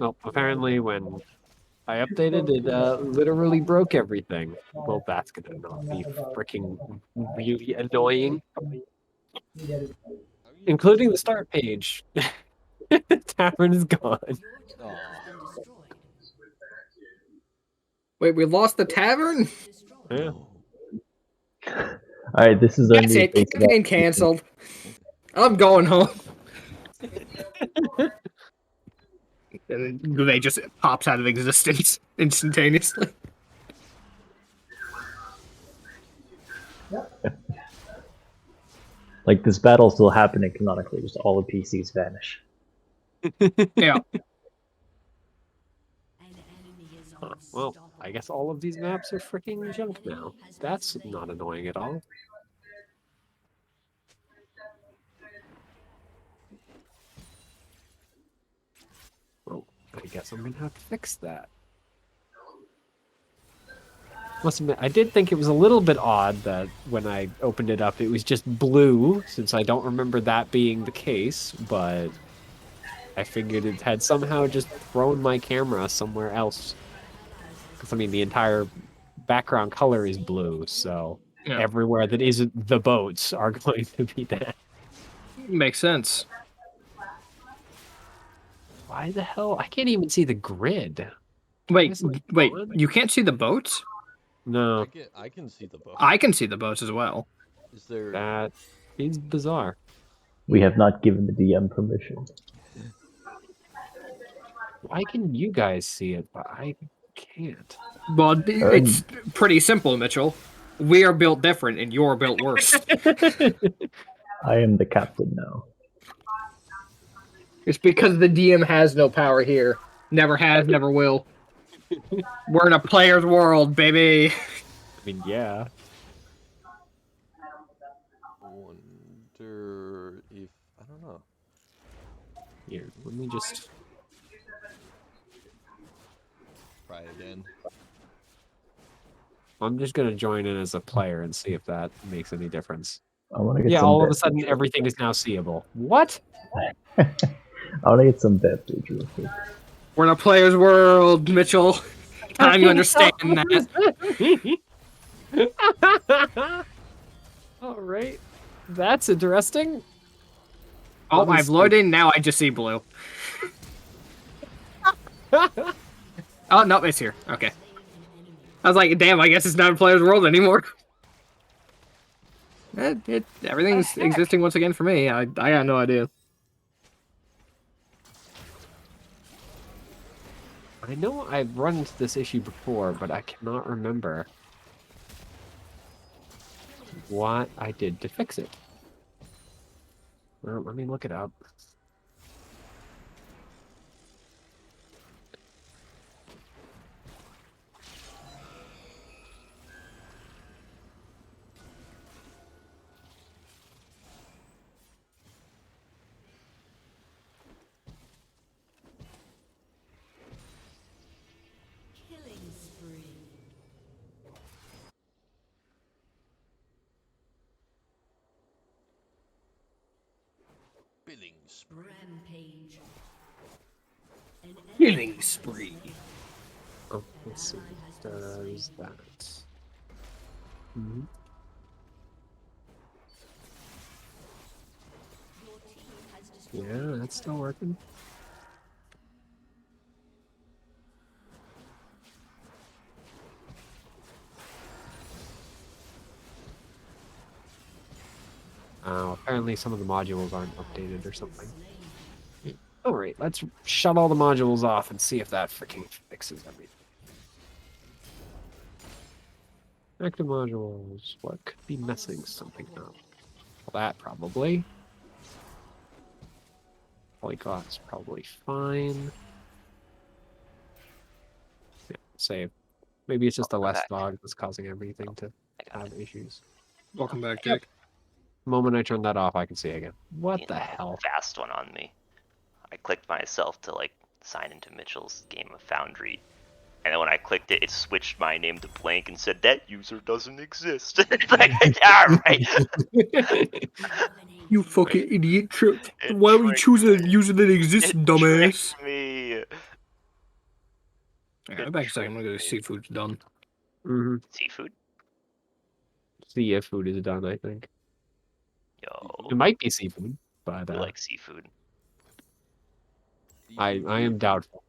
Well, apparently when I updated, it literally broke everything. Well, that's gonna not be freaking really annoying. Including the start page. The tavern is gone. Wait, we lost the tavern? Yeah. Alright, this is our That's new it. base. Campaign canceled. I'm going home. And then Goulet just pops out of existence instantaneously. Like, this battle's still happening canonically, just all the PCs vanish. Yeah. Well, I guess all of these maps are freaking junk now. That's not annoying at all. Well, I guess I'm gonna have to fix that. Must admit, I did think it was a little bit odd that when I opened it up, it was just blue, since I don't remember that being the case, but I figured it had somehow just thrown my camera somewhere else. Because, I mean, the entire background color is blue, so everywhere that isn't the boats are going to be that. Makes sense. Why the hell? I can't even see the grid. Wait, you can't see the boats? No. I can see the boats. I can see the boats as well. Is there... That is bizarre. We have not given the DM permission. Why can you guys see it, but I can't? Well, it's pretty simple, Mitchell. We are built different, and you're built worse. I am the captain now. It's because the DM has no power here. Never has, never will. We're in a player's world, baby. I mean, yeah. I wonder if... I don't know. Here, let me just... Try again. I'm just gonna join in as a player and see if that makes any difference. I want to get yeah, some all of a bet sudden everything is now seeable. What? I want to get some bet real quick. We're in a player's world, Mitchell. Time you understand that. Alright. That's interesting. Oh, I've loaded in, now I just see blue. Oh, no, it's here. Okay. I was like, damn, I guess it's not a player's world anymore. Everything's existing once again for me. I got no idea. I know I've run into this issue before, but I cannot remember what I did to fix it. Well, let me look it up. Rampage. Killing spree. Oh, let's see. Does that? Mm-hmm. Yeah, that's still working. Apparently some of the modules aren't updated or something. Alright, let's shut all the modules off and see if that freaking fixes everything. Active modules. What could be messing something up? Well, that probably. Polyglot's probably fine. Yeah, save. Maybe it's just the less dog that's causing everything to have issues. Welcome back, Jake. The moment I turn that off, I can see again. What the hell? Fast one on me. I clicked myself to like sign into Mitchell's game of Foundry, and then when I clicked it, it switched my name to blank and said that user doesn't exist. It's like, yeah, right. You fucking idiot! Why would you choose a user that exists, dumbass? Me. Yeah, back a second. I'm gonna go seafood's done. Mm-hmm. Seafood? See if food is done, I think. Yo, It might be seafood, but we like seafood. I am doubtful.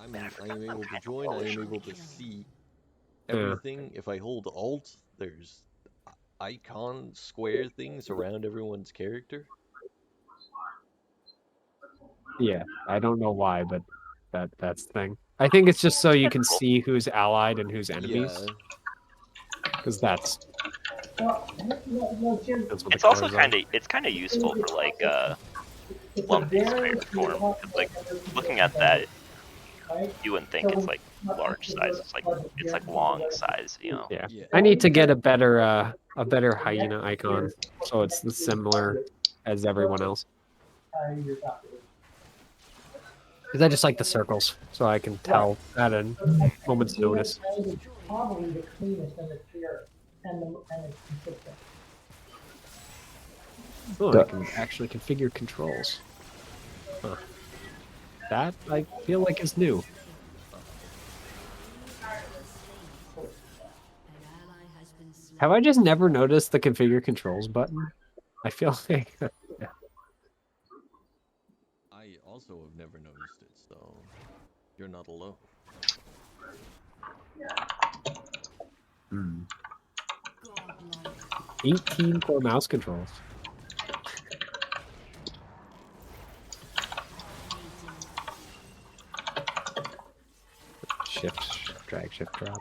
Man, I I am able to join. I am able to see Yeah. everything. If I hold Alt, there's icon square things around everyone's character. Yeah, I don't know why, but that's the thing. I think it's just so you can see who's allied and who's enemies, Yeah. because that's what the It's also colors are. kind of useful for like lump-based figure form. 'Cause, like looking at that, you wouldn't think it's like large size. It's like long size, you know. Yeah. Yeah. I need to get a better hyena icon, so it's similar as everyone else. Because I just like the circles, so I can tell at a moment's notice. Probably the cleanest and the clearest and it's consistent. Oh, I can actually configure controls. Huh. That I feel like is new. Have I just never noticed the configure controls button? I feel like I also have never noticed it, so you're not alone. 18 core mouse controls. Shift, drag, shift, drop.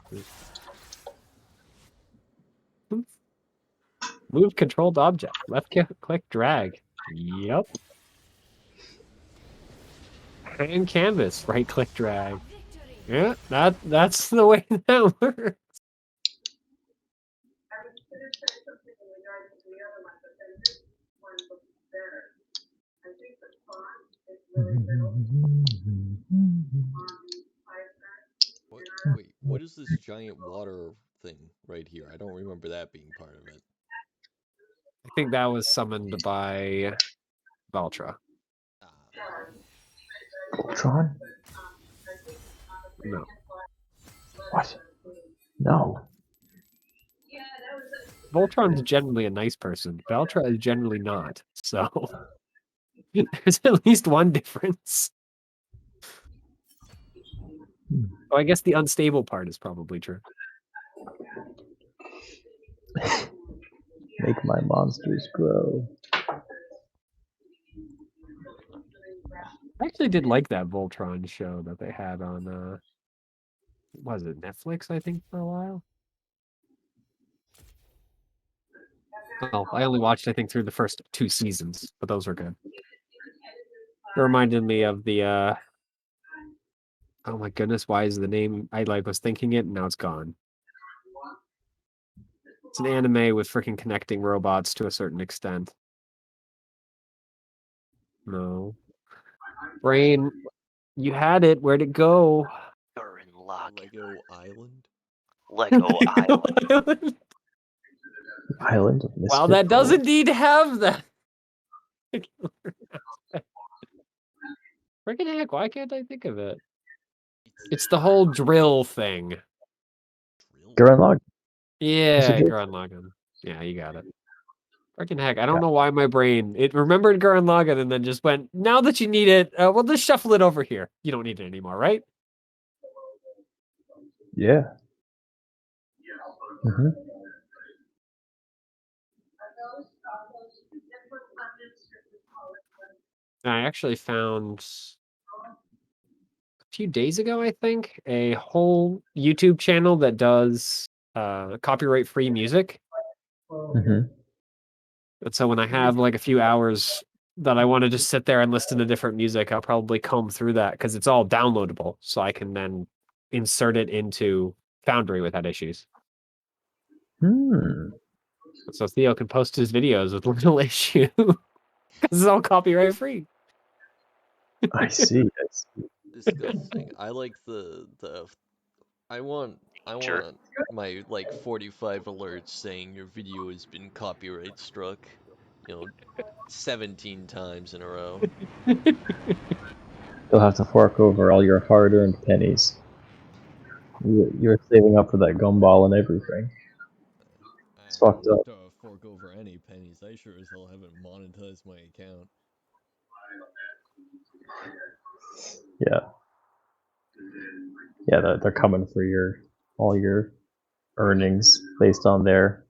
Move controlled object. Left click, drag. Yep. And canvas. Right click, drag. Yeah, that's the way that works. Wait, what is this giant water thing right here? I don't remember that being part of it. I think that was summoned by Valtra. Voltron? No. What? No. Voltron's generally a nice person. Valtra is generally not. So there's at least one difference. Oh, I guess the unstable part is probably true. Make my monsters grow. I actually did like that Voltron show that they had on was it Netflix, I think, for a while. Well, I only watched, I think, through the first 2 seasons, but those were good. It reminded me of the oh my goodness, why is the name I was thinking it and now it's gone. It's an anime with freaking connecting robots to a certain extent. No. Brain, you had it. Where'd it go? You're in luck. Lego Island? Lego Island. Island of Misfit Wow, that does Toys. indeed have that. Freaking heck, why can't I think of it? It's the whole drill thing. Gurren Lagann. Yeah, It's a Gurren Lagann. Yeah, you got it. Freaking heck, I don't know why my brain, it remembered Gurren Lagann and then just went, now that you need it, we'll just shuffle it over here. You don't need it anymore, right? Yeah. Mm-hmm. I actually found a few days ago, I think, a whole YouTube channel that does copyright-free music. Mm-hmm. And so when I have like a few hours that I want to just sit there and listen to different music, I'll probably comb through that because it's all downloadable. So I can then insert it into Foundry without issues. So Theo can post his videos with little issue because it's all copyright free. I see. I see. Disgusting. I like the I want Sure. my like 45 alerts saying your video has been copyright struck, 17 times in a row. You'll have to fork over all your hard-earned pennies. You're saving up for that gumball and everything. It's I fucked don't up. have to fork over any pennies. I sure as hell haven't monetized my account. Yeah. Yeah, they're coming for all your earnings based on their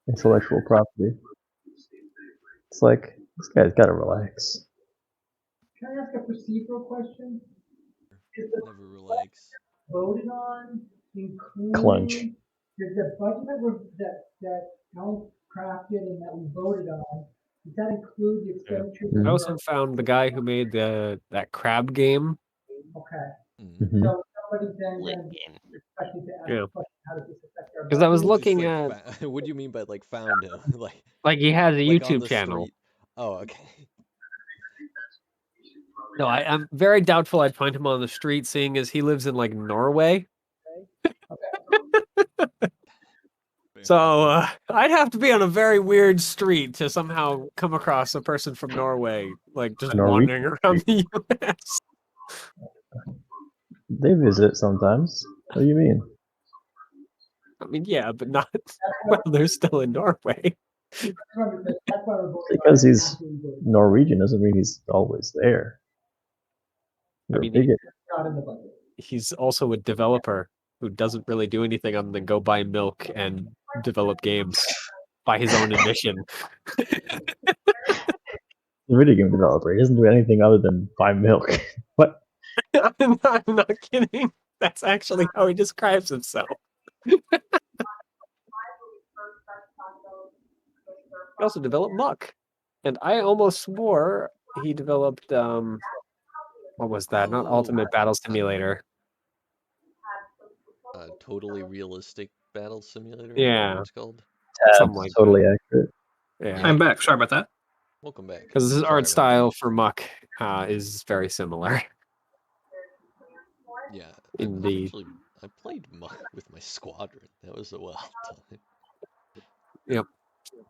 intellectual property. It's like, this guy's gotta relax. Can I ask a procedural question? Is the Never relax. voted on include? Clunch. Is the budget that Alan crafted and that we voted on, does that include the expenditures? Mhm. I also found the guy who made that crab game. Okay, Mhm. so somebody then Lit gonna be game. expected to ask Yeah. the question, how does this affect our budget? Because I was Just looking like at, what do you mean by like found him? like, he has a like on YouTube the channel. street? Oh, okay. No, I'm very doubtful I'd find him on the street, seeing as he lives in like Norway. So I'd have to be on a very weird street to somehow come across a person from Norway, like just A Norwegian wandering around the U.S. They visit sometimes. What do you mean? I mean, yeah, but not while they're still in Norway. That's why we're voting on Because it he's after we voted. Norwegian doesn't mean he's always there. You're mean, a bigot. Not in the budget. He's also a developer who doesn't really do anything other than go buy milk and develop games by his own admission. He's a video game developer. He doesn't do anything other than buy milk. What? I'm not kidding. That's actually how he describes himself. He also developed Muck. And I almost swore he developed what was that? Not Oh, Ultimate Battle Simulator. Totally realistic battle simulator. Yeah. Whatever it's called. Something like Totally that. accurate. Yeah. I'm back. Sorry about that. Welcome back. Because his Sorry art about style for Muck is very similar. that. Yeah, Indeed. I played with my squadron. That was a wild time. Yep.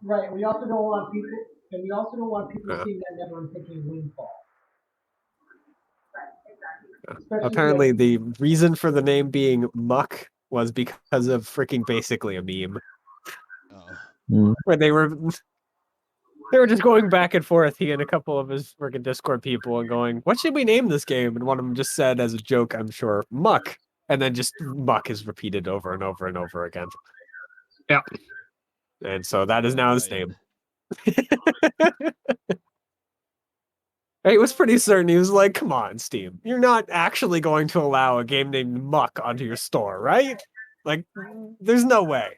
Right, we also don't want people seeing that number and thinking windfall. Especially Apparently, when- the reason for the name being Muck was because of freaking basically a meme Oh, where they were just going back and forth. He and a couple of his freaking Discord people and going, "What should we name this game?" And one of them just said, as a joke, I'm sure, Muck, and then just Muck is repeated over and over and over again. Yeah. And so that is now his right. name. He was pretty certain. He was like, "Come on, Steam, you're not actually going to allow a game named Muck onto your store, right? Like, there's no way."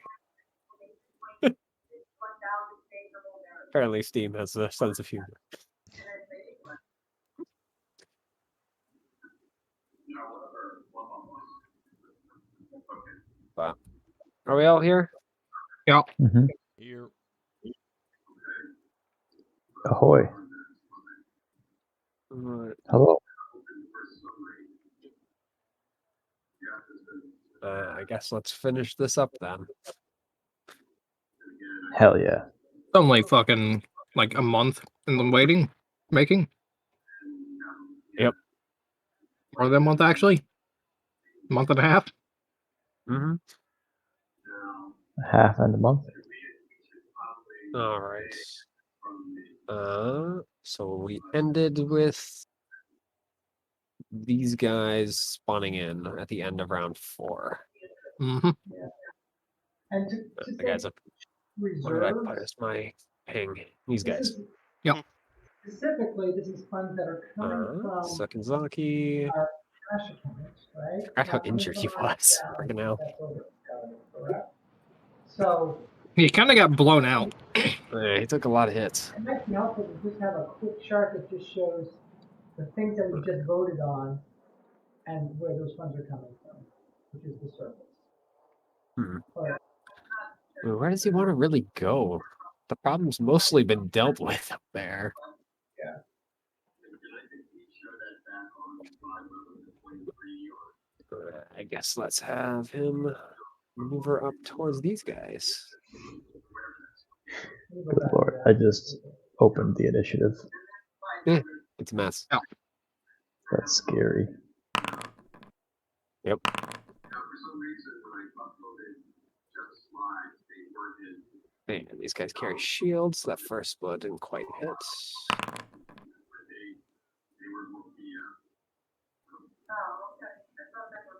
Apparently, Steam has a sense of humor. But are we all here? Yeah. Mm-hmm. Here. Ahoy. Alright. Hello. I guess let's finish this up then. Hell yeah. Only fucking like a month in the making. Yep. More than a month, actually. Month and a half. Mm-hmm. A half and a month. All right. So we ended with these guys spawning in at the end of round 4. Mm-hmm. And to The guys up. Where did I put reserve, this? My ping. These guys. specifically, this is funds that are coming from Sakazaki. our cash accounts, right? Forgot how Not coming injured he from our was. balance, Freaking hell. that's over, correct? So, He kind of got blown out. Yeah, he took a lot of hits. it might be helpful to just have a quick chart that just shows the things that we just voted on and where those funds are coming from, which is the surplus. Where does he want to really go? The problem's mostly been dealt with up there. I guess let's have him maneuver up towards these guys. Good lord. I just opened the initiative. It's a mess. But That's scary. Yep. Man, these guys carry shields. That first blow didn't quite hit.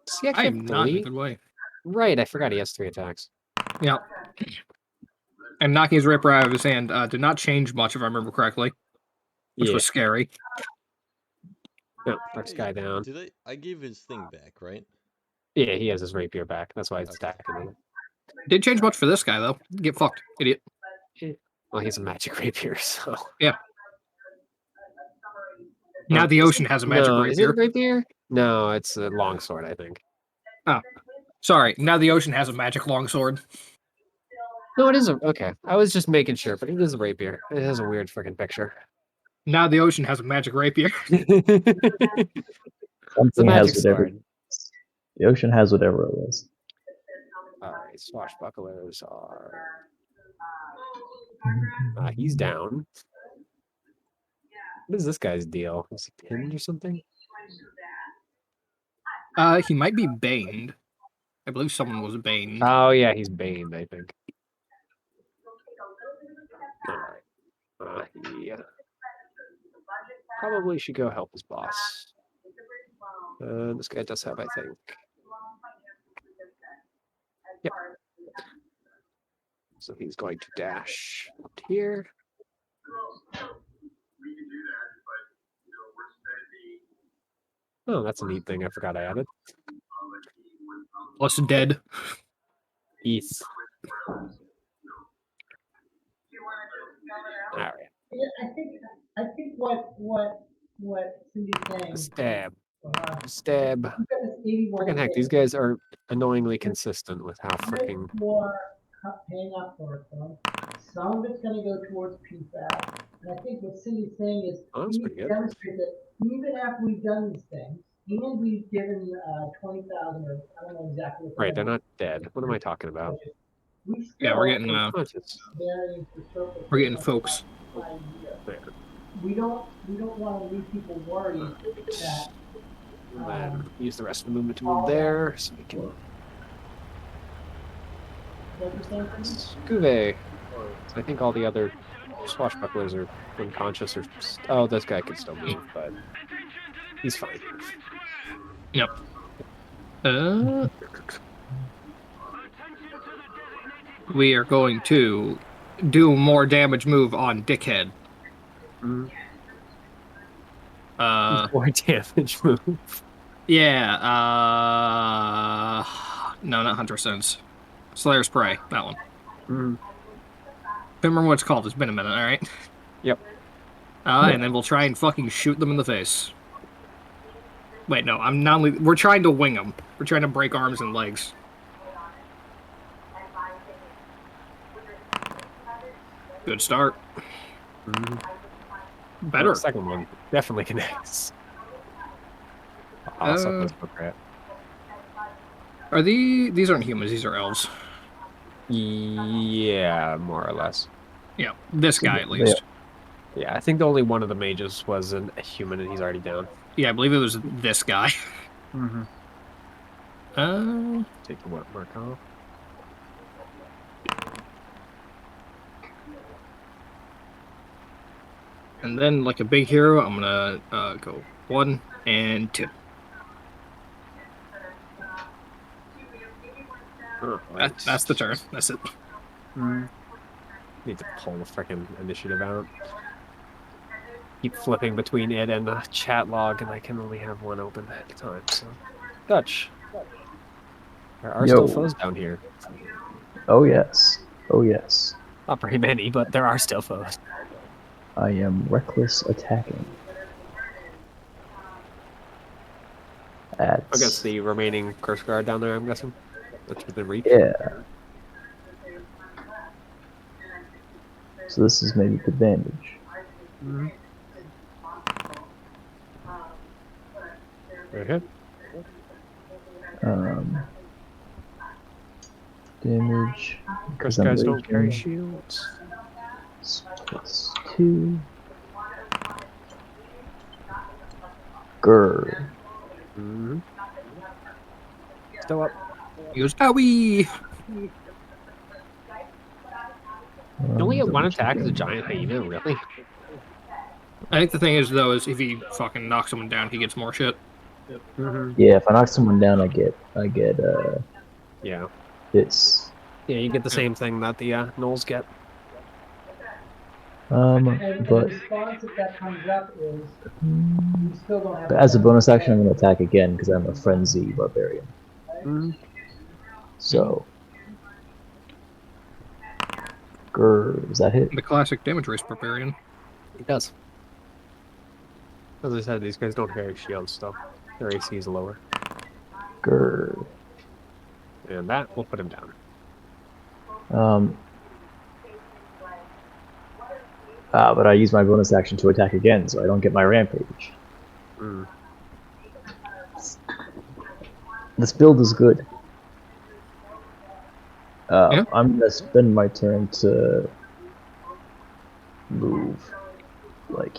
Does he I actually am have not in a 3? good way. Right, I forgot he has 3 attacks. Yeah. And knocking his rapier out of his hand did not change much, if I remember correctly, which Yeah. was scary. No, first Hey, guy down. did I gave his thing back, right? Yeah, he has his rapier back. That's why he's Okay. stacking with it. Didn't change much for this guy, though. Get fucked, idiot. Well, he's a magic rapier, so. Yeah. Now the ocean has a magic No, is it a rapier. rapier? No, it's a longsword, I think. Oh. Sorry, now the ocean has a magic longsword. No, it is a. Okay, I was just making sure, but it is a rapier. It has a weird freaking picture. Now the ocean has a magic rapier. It's a Something magic has whatever. sword. The ocean has whatever it was. Alright, swashbucklers are. He's down. What is this guy's deal? Is he pinned or something? He might be baned. I believe someone was baned. Oh, yeah, he's baned, I think. Alright. He probably should go help his boss. This guy does have, I think. Yep. So he's going to dash up here. Oh, that's a neat thing I forgot I added. Plus dead. East. Alright. Yeah, I think what Cindy's saying. Stab. uh, Stab. we've got this 81 Freaking heck, these guys are annoyingly consistent with how freaking. for paying up for them. Some of it's going to go towards PFAS. And I think what Cindy's saying is Oh, that's we pretty good. demonstrate that even after we've done these things, and we've given 20,000 or I don't know exactly what. Right, they're not dead. What am I talking about? We Yeah, we're still getting Unconscious. varying for surface we're getting area folks. by year. There. We don't want to leave people worried that And then use the rest of the movement to move there, so we can. what you're saying. Scuve. So I think all the other swashbucklers are unconscious or. Oh, this guy can still move, but he's fine. Yep. We are going to do more damage move on Dickhead. More damage move. Yeah, no, not Hunter Sense. Slayer's Prey, that one. Don't remember what it's called, it's been a minute, alright? Yep. And then we'll try and fucking shoot them in the face. Wait, no, I'm not only... We're trying to wing them. We're trying to break arms and legs. Good start. Better. The second one definitely connects. Also, Are these aren't humans, these are elves. yeah, more or less. Yeah, this guy at least. Yeah, I think the only one of the mages was a human, and he's already down. Yeah, I believe it was this guy. Take the what mark off. And then, like a big hero, I'm gonna go 1 and 2. That's the turn. That's it. Need to pull the freaking initiative out. Keep flipping between it and the chat log, and I can only have one open at a time. So, Dutch. There are still foes down here. Oh yes. Oh yes. Not very many, but there are still foes. I am reckless attacking. Against the remaining curse guard down there, I'm guessing. That's within reach. Yeah. So this is maybe the advantage. Okay. Damage. Curse guards don't carry shields. +2. Grr. Mm-hmm. Still up. He goes, owie! You only get one double attack as a checking. giant hyena, really? I think the thing is, though, is if he fucking knocks someone down, he gets more shit. Mm-hmm. Yeah, if I knock someone down, I get Yeah. this. Yeah, you get the same thing that the gnolls get. And the But response if that comes up is you still don't have. as a bonus action, I'm going to attack again because I'm a frenzy barbarian. Mm-hmm. So, grr, does that hit? The classic damage race barbarian. It does. As I said, these guys don't carry shields, so their AC is lower. Grr. And that will put him down. But I use my bonus action to attack again, so I don't get my rampage. Mm. This build is good. Yeah. I'm gonna spend my turn to move, like,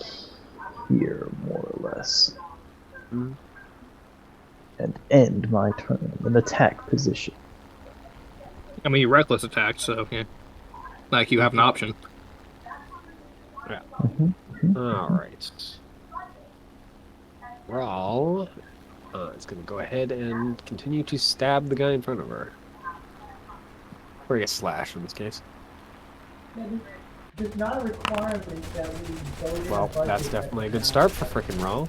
here, more or less. Mm. And end my turn in attack position. I mean, you reckless attack, so yeah. Like, you have an option. All right. Rawl is going to go ahead and continue to stab the guy in front of her. Or a slash in this case. There's not a requirement that we vote in Well, a budget that's definitely a good start for frickin' Rawl.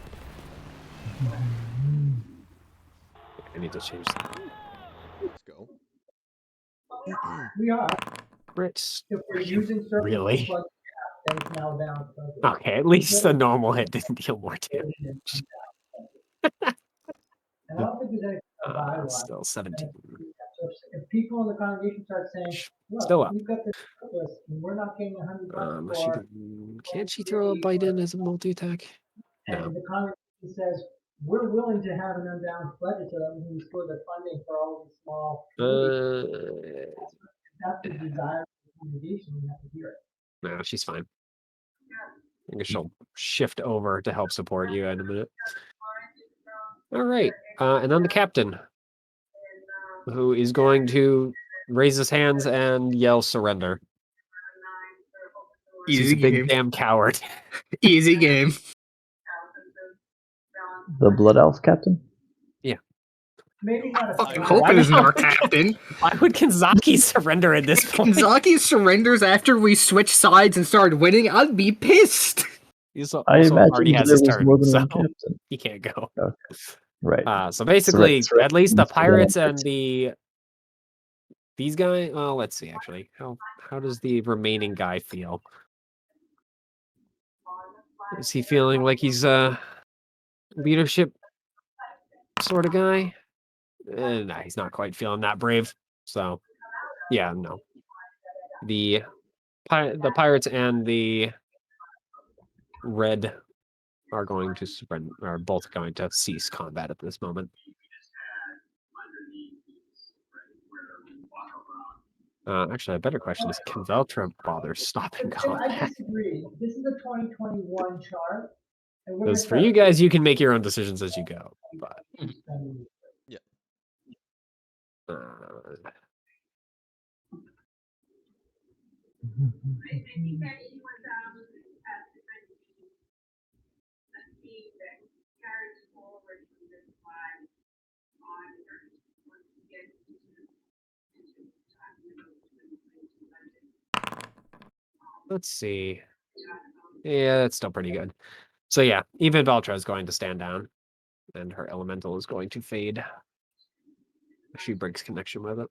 I need to change that. Let's go. We are. Crits. If we're using certain Really? budget, then it's now balanced budget. Okay, at least the normal hit didn't deal more damage. And I don't think there's any bylaw. Still 17. So if people in the congregation start saying, look, Still up. we've got this list and we're not paying $100 She for can't she throw a bite in as a multi-attack? and No. the congregation says, we're willing to have an unbalanced budget so that we can restore the funding for all of the small communities. That's the desire of the congregation, we have to hear it. No, she's fine. I guess she'll shift over to help support you in a minute. All right. And then the captain, who is going to raise his hands and yell surrender. He's Easy a big game. damn coward. Easy game. The Blood Elf Captain? Maybe not a Fucking fight. hoping isn't our captain. Why would Kanzaki surrender at this point? Kanzaki surrenders after we switch sides and started winning. I'd be pissed. He's I also already imagined has there his was turn, more than so one captain. he can't go. Okay. Right. So basically, Surrender- at least the surrender- pirates and these guys. Well, let's see. Actually, how does the remaining guy feel? Is he feeling like he's a leadership sort of guy? No, he's not quite feeling that brave. So, yeah, no. The pirates and the red are going to are both going to cease combat at this moment. Actually, a better question is, can Veltra bother stopping I combat? disagree. This is a 2021 chart. And we're Because gonna for try you to guys, you can make your own decisions as you go. But Yeah. Let's see. Yeah, that's still pretty good. So yeah, even Veltra is going to stand down, and her elemental is going to fade. She breaks connection with it.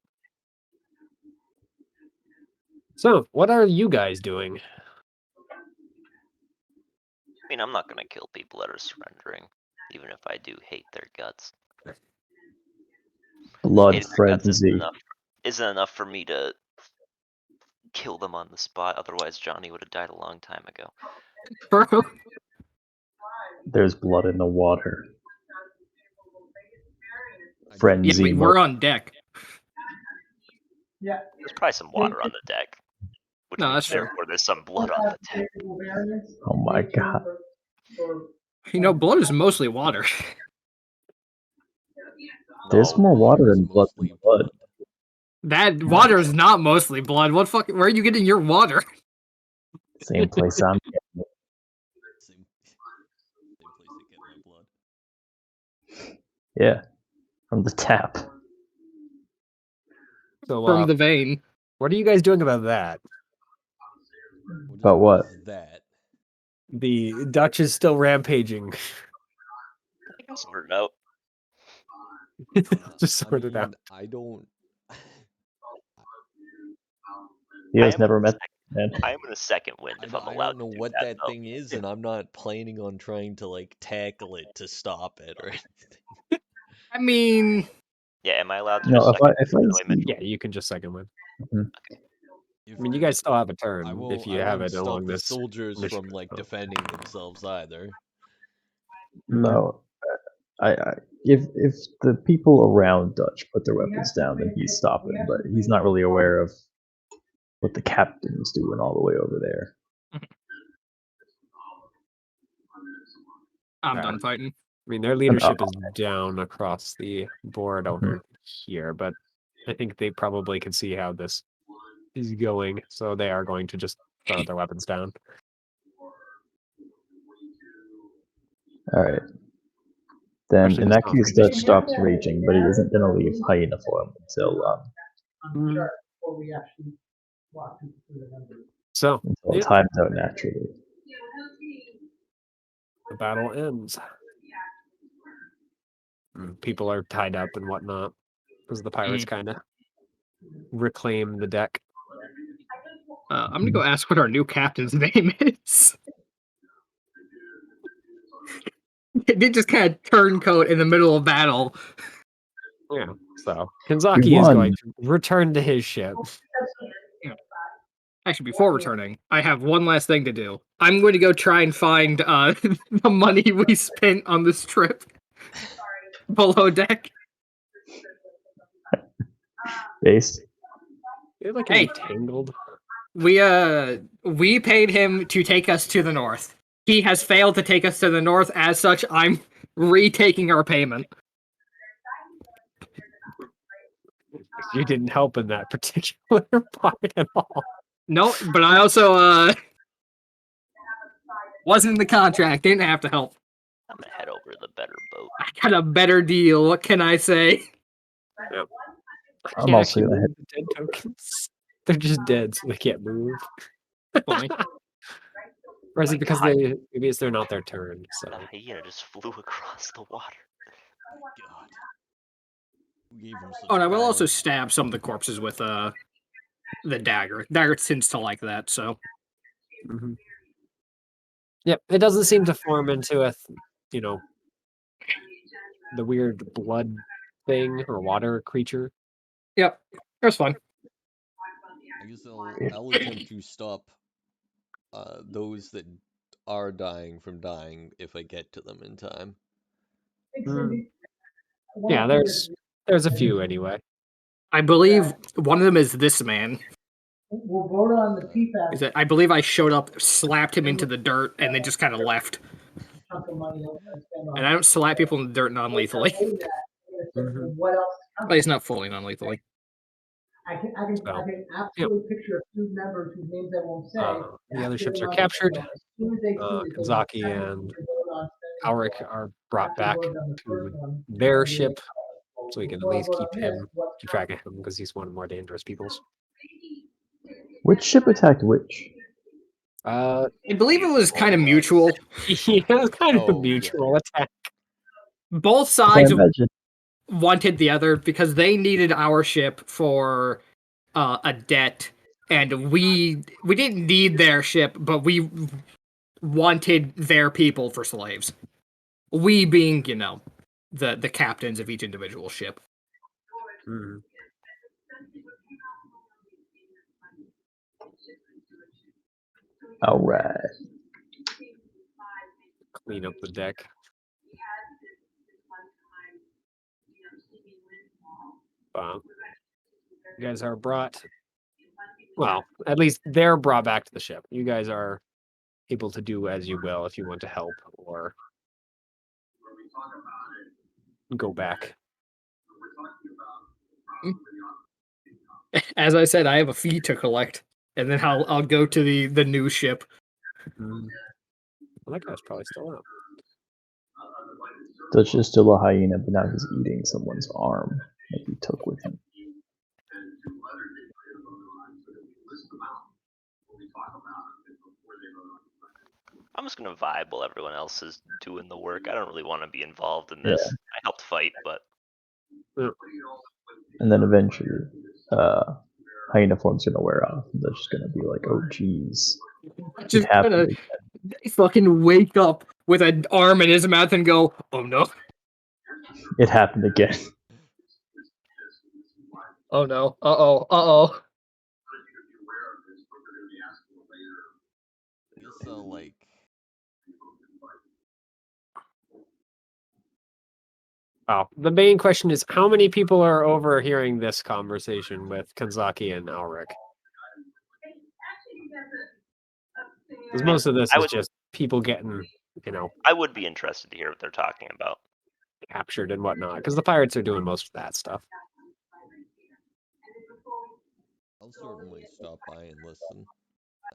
So, what are you guys doing? I mean, I'm not gonna kill people that are surrendering, even if I do hate their guts. Blood Hating their guts frenzy. isn't enough for me to kill them on the spot. Otherwise, Johnny would have died a long time ago. Bro. There's blood in the water. Yeah, Frenzy. we're on deck. Yeah. There's probably some water on the deck. Which No, means that's true. therefore there's some blood on the deck. Oh my god. For You know, blood is mostly water. There's No. more water It's in blood than mostly blood. That water is not mostly blood. What fuck? Where are you getting your water? Same place I'm getting it. Same place I get my blood. Yeah, from the tap. So, From the vein. what are you guys doing about that? About what? Is that? The Dutch is still rampaging. I can sort it out. Just sort it out. I don't. You I guys am never in met the man. I am in the second wind if I'm I allowed don't know to do what that, that though. thing is, and I'm not planning on trying to like tackle it to stop it or anything. I mean, Yeah, am I allowed to No, just second if wind, I by the way, see, Yeah, you can just second win. If, I mean, you guys still have a I turn if you I have won't it stop along the this. soldiers mission. from like defending themselves either. no, if the people around Dutch put their weapons down, then he's stopping. But he's not really aware of what the captain's doing all the way over there. I'm Alright. done fighting. I mean, their leadership is down across the board over here, but I think they probably can see how this is going, so they are going to just throw their weapons down. All right. Then Especially in this that case, confrontation. Dutch stops raging, but he isn't going to leave hyena form until Before we actually walk through the numbers. So, until yeah, it times out naturally. the battle ends. People are tied up and whatnot, because the pirates kind of reclaim the deck. I'm gonna go ask what our new captain's name is. It did just kind of turncoat in the middle of battle. Yeah, so Kanzaki is going to return to his ship. Actually, before returning, I have one last thing to do. I'm going to go try and find the money we spent on this trip below deck. Base. They're like Hey. entangled. We paid him to take us to the north. He has failed to take us to the north. As such, I'm retaking our payment. You didn't help in that particular part at all. No, but I also wasn't in the contract. Didn't have to help. I'm gonna head over to the better boat. I got a better deal. What can I say? Yep. I I'm can't also actually gonna move the dead tokens. They're just dead, so they can't move. Funny. Or is it because maybe they're not their turn? So The hyena just flew across the water. God. Who gave him such Oh, and I will power? also stab some of the corpses with the dagger. Dagger tends to like that, so. Yep, it doesn't seem to form into a, the weird blood thing or water creature. Yep, that's fun. I guess I'll attempt to stop those that are dying from dying if I get to them in time. Yeah, there's a few anyway. I believe one of them is this man. We'll vote on the PFAS I believe I showed up, slapped him into the dirt, and then just kind of left. chunk of money that we're gonna spend on. And I don't slap people in the dirt non-lethally. What else? At least not fully non-lethally. I can absolutely picture a few members whose names I won't say. The other ships are captured. Kanzaki and Auric are brought back to their ship, so we can at least keep track of him because he's one of the more dangerous peoples. Which ship attacked which? I believe it was kind of mutual. Yeah, it was kind of a Oh, mutual attack. Both I sides imagine. wanted the other because they needed our ship for a debt, and we didn't need their ship, but we wanted their people for slaves. We being, the captains of each individual ship. All right. Clean up the deck. You guys are brought. Well, at least they're brought back to the ship. You guys are able to do as you will if you want to help or go back. As I said, I have a fee to collect, and then I'll go to the new ship. Well, that guy's probably still out. Dutch is still a hyena, but now he's eating someone's arm that he took with him. I'm just gonna vibe while everyone else is doing the work. I don't really want to be involved in this. I helped fight, but And then eventually, hyena form's gonna wear off. And Dutch is gonna be like, "Oh, geez, Just happened gonna fucking wake up with an arm in his mouth and go, "Oh no, it happened again." oh no, uh-oh." I guess I'll like. Oh, the main question is how many people are overhearing this conversation with Kanzaki and Alric? Because most of this is just people getting, I would be interested to hear what they're talking about. captured and whatnot. Because the pirates are doing most of that stuff. I'll certainly stop by and listen,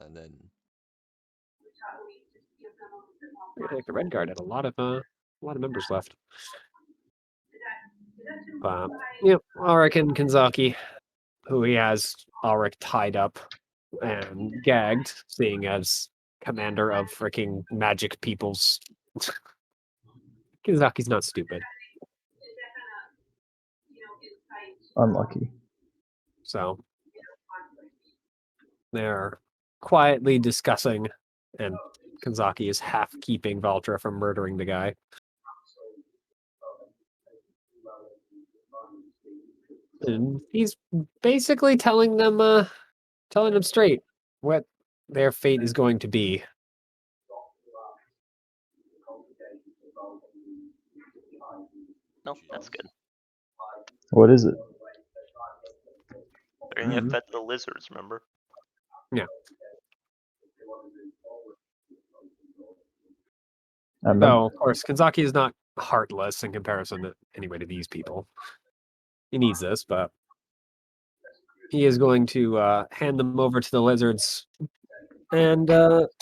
and then. Like the Red Guard had a lot of members left. Yep, Alric and Kanzaki, who he has Alric tied up and gagged, seeing as commander of freaking magic peoples. Kanzaki's not stupid. Unlucky. So they're quietly discussing, and Kanzaki is half keeping Valtra from murdering the guy. And he's basically telling them straight what their fate is going to be. No, that's good. What is it? They're gonna get fed to the lizards, remember? Yeah. I remember. So, of course, Kanzaki is not heartless in comparison to these people. He needs this, but he is going to hand them over to the lizards and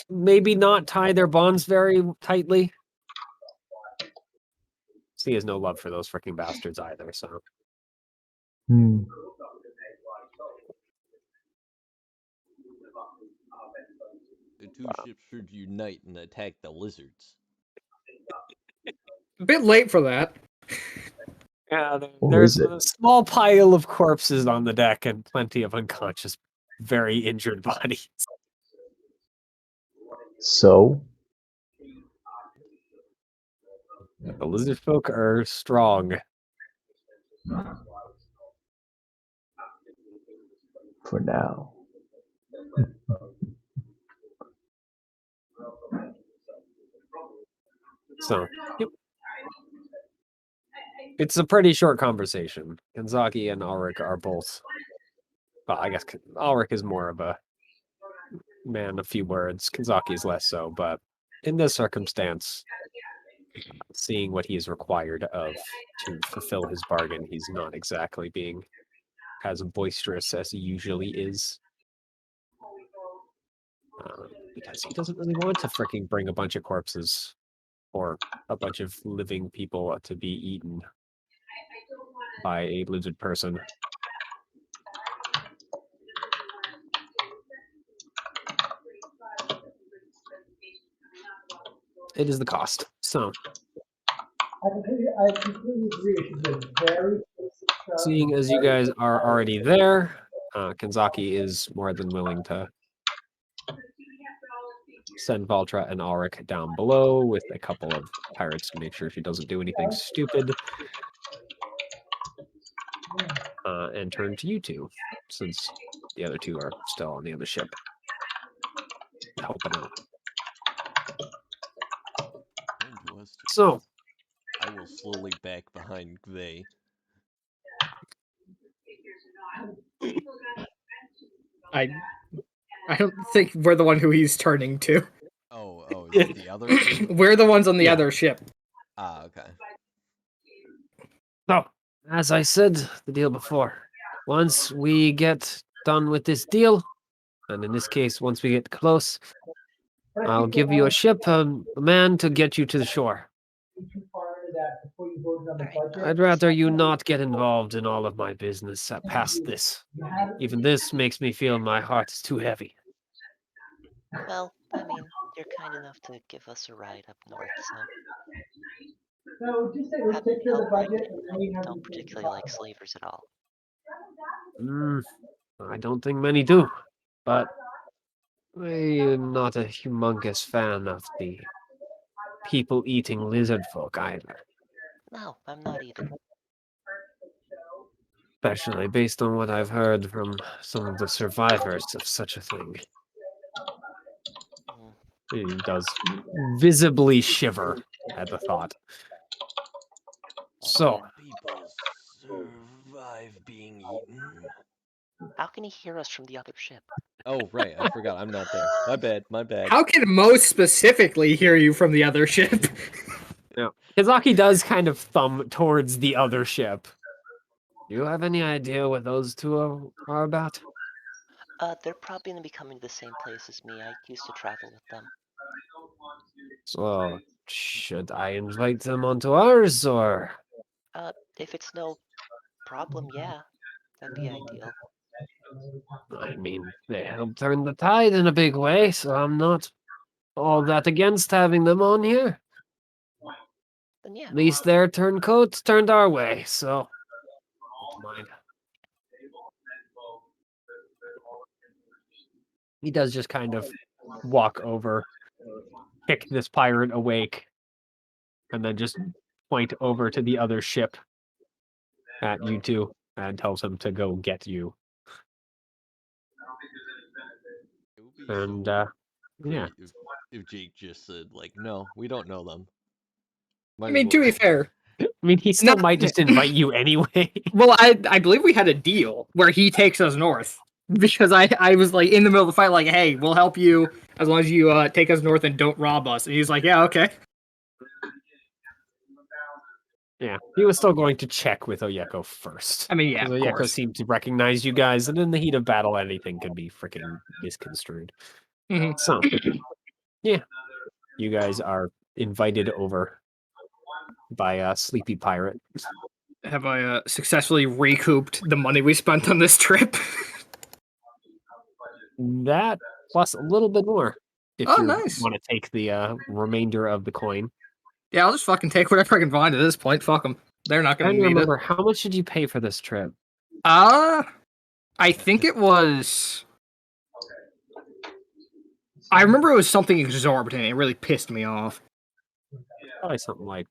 maybe not tie their bonds very tightly. He has no love for those freaking bastards either, so. Hmm. The two ships should unite and attack the lizards. A bit late for that. Yeah, there's a small pile of corpses on the deck and plenty of unconscious, very injured bodies. So? The lizard folk are strong. For now. So, yep. It's a pretty short conversation. Kanzaki and Alric are both. Well, I guess Alric is more of a man of few words. Kanzaki is less so, but in this circumstance, seeing what he is required of to fulfill his bargain, he's not exactly being as boisterous as he usually is. Because he doesn't really want to freaking bring a bunch of corpses or a bunch of living people to be eaten by a lizard person. It is the cost. So, I completely agree. It should be a very seeing as you guys are already there, Kanzaki is more than willing to send Valtra and Alric down below with a couple of pirates to make sure she doesn't do anything stupid. And turn to you two, since the other two are still on the other ship. Helping out. So, I will slowly back behind Gvay. I don't think we're the one who he's turning to. Oh, is it the other ship? We're the ones on the other ship. Ah, okay. As I said the deal before, once we get done with this deal, and in this case, once we get close, I'll give you a ship, a man to get you to the shore. Too far into that before you voted on the Alright. budget. I'd rather you not get involved in all of my business past this. You had Even this makes me feel my heart is too heavy. Well, I mean, you're kind enough to give us a ride up north, so no, just say let's happy take to care of help the bring budget it. and I then you have don't to think particularly like slavers at all. I don't think many do, but I'm not a humongous fan of the people-eating lizard folk either. No, I'm not either. Especially based on what I've heard from some of the survivors of such a thing. Mm, He does visibly shiver at the thought. So, Dead people survive being eaten. How can he hear us from the other ship? Oh, right. I forgot. I'm not there. My bad. My bad. How can most specifically hear you from the other ship? yeah. Kazaki does kind of thumb towards the other ship. Do you have any idea what those two are about? They're probably gonna be coming to the same place as me. I used to travel with them. So, should I invite them onto ours, or? If it's no problem, yeah, that'd be ideal. I mean, they help turn the tide in a big way, so I'm not all that against having them on here. Then yeah, At least their turncoats turned our way, so don't mind. He does just kind of walk over, kick this pirate awake, and then just point over to the other ship at you two and tells him to go get you. It would be And so yeah, great if Jake just said, like, no, we don't know them. I Might as mean, to well. be fair, I mean, he still Not- might just invite you anyway. well, I believe we had a deal where he takes us north because I was like in the middle of the fight, like, hey, we'll help you as long as you take us north and don't rob us. And he's like, yeah, okay. Yeah, he was still going to check with Oyeko first. I mean, yeah, Because of Oyeko course. seemed to recognize you guys, and in the heat of battle, anything could be freaking misconstrued. Mhm. So, yeah, you guys are invited over by a sleepy pirate. Have I successfully recouped the money we spent on this trip? That plus a little bit more if Oh, you nice. want to take the remainder of the coin. Yeah, I'll just fucking take whatever I can find at this point. Fuck them. They're not I gonna don't need it. remember how much did you pay for this trip? I think it was. I remember it was something exorbitant. It really pissed me off. Probably something like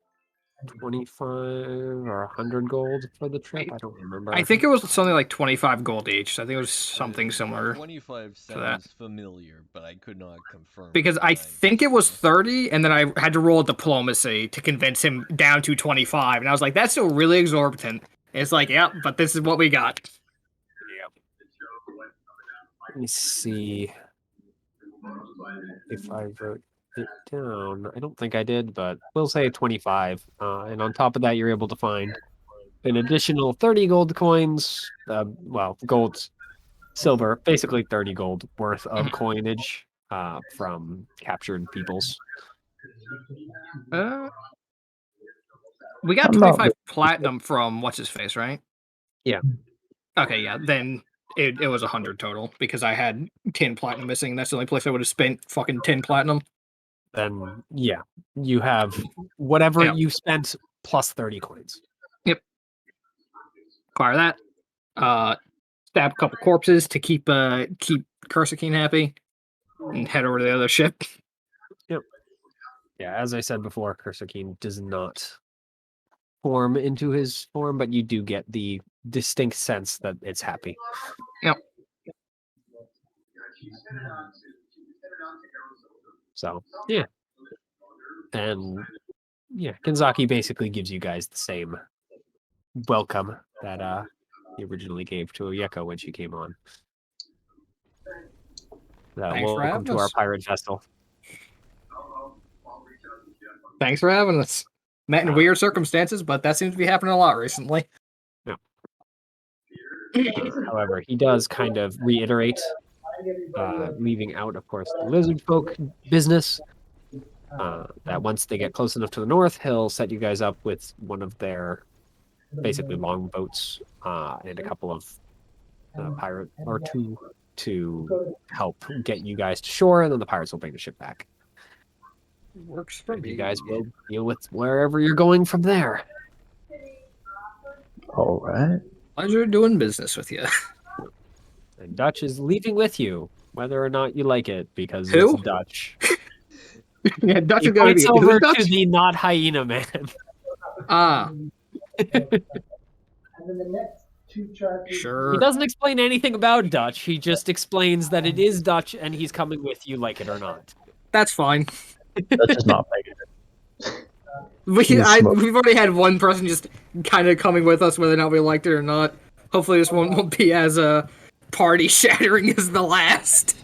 25 or 100 gold for the trip. I don't remember. I think it was something like 25 gold each. So I think it was something similar. 25 that. sounds familiar, but I could not confirm. Because it I when think it was saw 30, and then I had to roll diplomacy to convince him down to 25. And I was like, that's still really exorbitant. And it's like, yeah, but this is what we got. Let me see if I wrote it down. I don't think I did, but we'll say 25. And on top of that, you're able to find an additional 30 gold coins. Well, gold, silver, basically 30 gold worth of coinage from captured peoples. We got I'm not 25 platinum from what's his face, right? Yeah. Okay, yeah. Then it was 100 total because I had 10 platinum missing. And that's the only place I would have spent fucking 10 platinum. Then, yeah, you have whatever Yeah. you spent plus 30 coins. Yep. Acquire that. Stab a couple corpses to keep Kursakine happy, and head over to the other ship. Yep. Yeah, as I said before, Kursakine does not form into his form, but you do get the distinct sense that it's happy. Yep. So, yeah. And yeah, Kanzaki basically gives you guys the same welcome that he originally gave to Oyeko when she came on. Thanks for Welcome having to our us. pirate vessel. Thanks for having us. Met in weird circumstances, but that seems to be happening a lot recently. However, he does kind of reiterate, leaving out, of course, the lizard folk business. That once they get close enough to the north, he'll set you guys up with one of their basically longboats and a couple of pirate or two to help get you guys to shore, and then the pirates will bring the ship back. Works for And me. you guys will deal with wherever you're going from there. All right. Pleasure doing business with you. And Dutch is leaving with you, whether or not you like it, because Who? it's Dutch. Yeah, Dutch He is gonna points be. Who's over Dutch? to the not hyena man. Ah, And then the next two charts. He sure. doesn't explain anything about Dutch. He just explains that it is Dutch and he's coming with you, like it or not. That's fine. That's just not making it. He's We've already had one person just kind of coming with us, whether or not we liked it or not. Hopefully, this one won't be as party shattering as the last.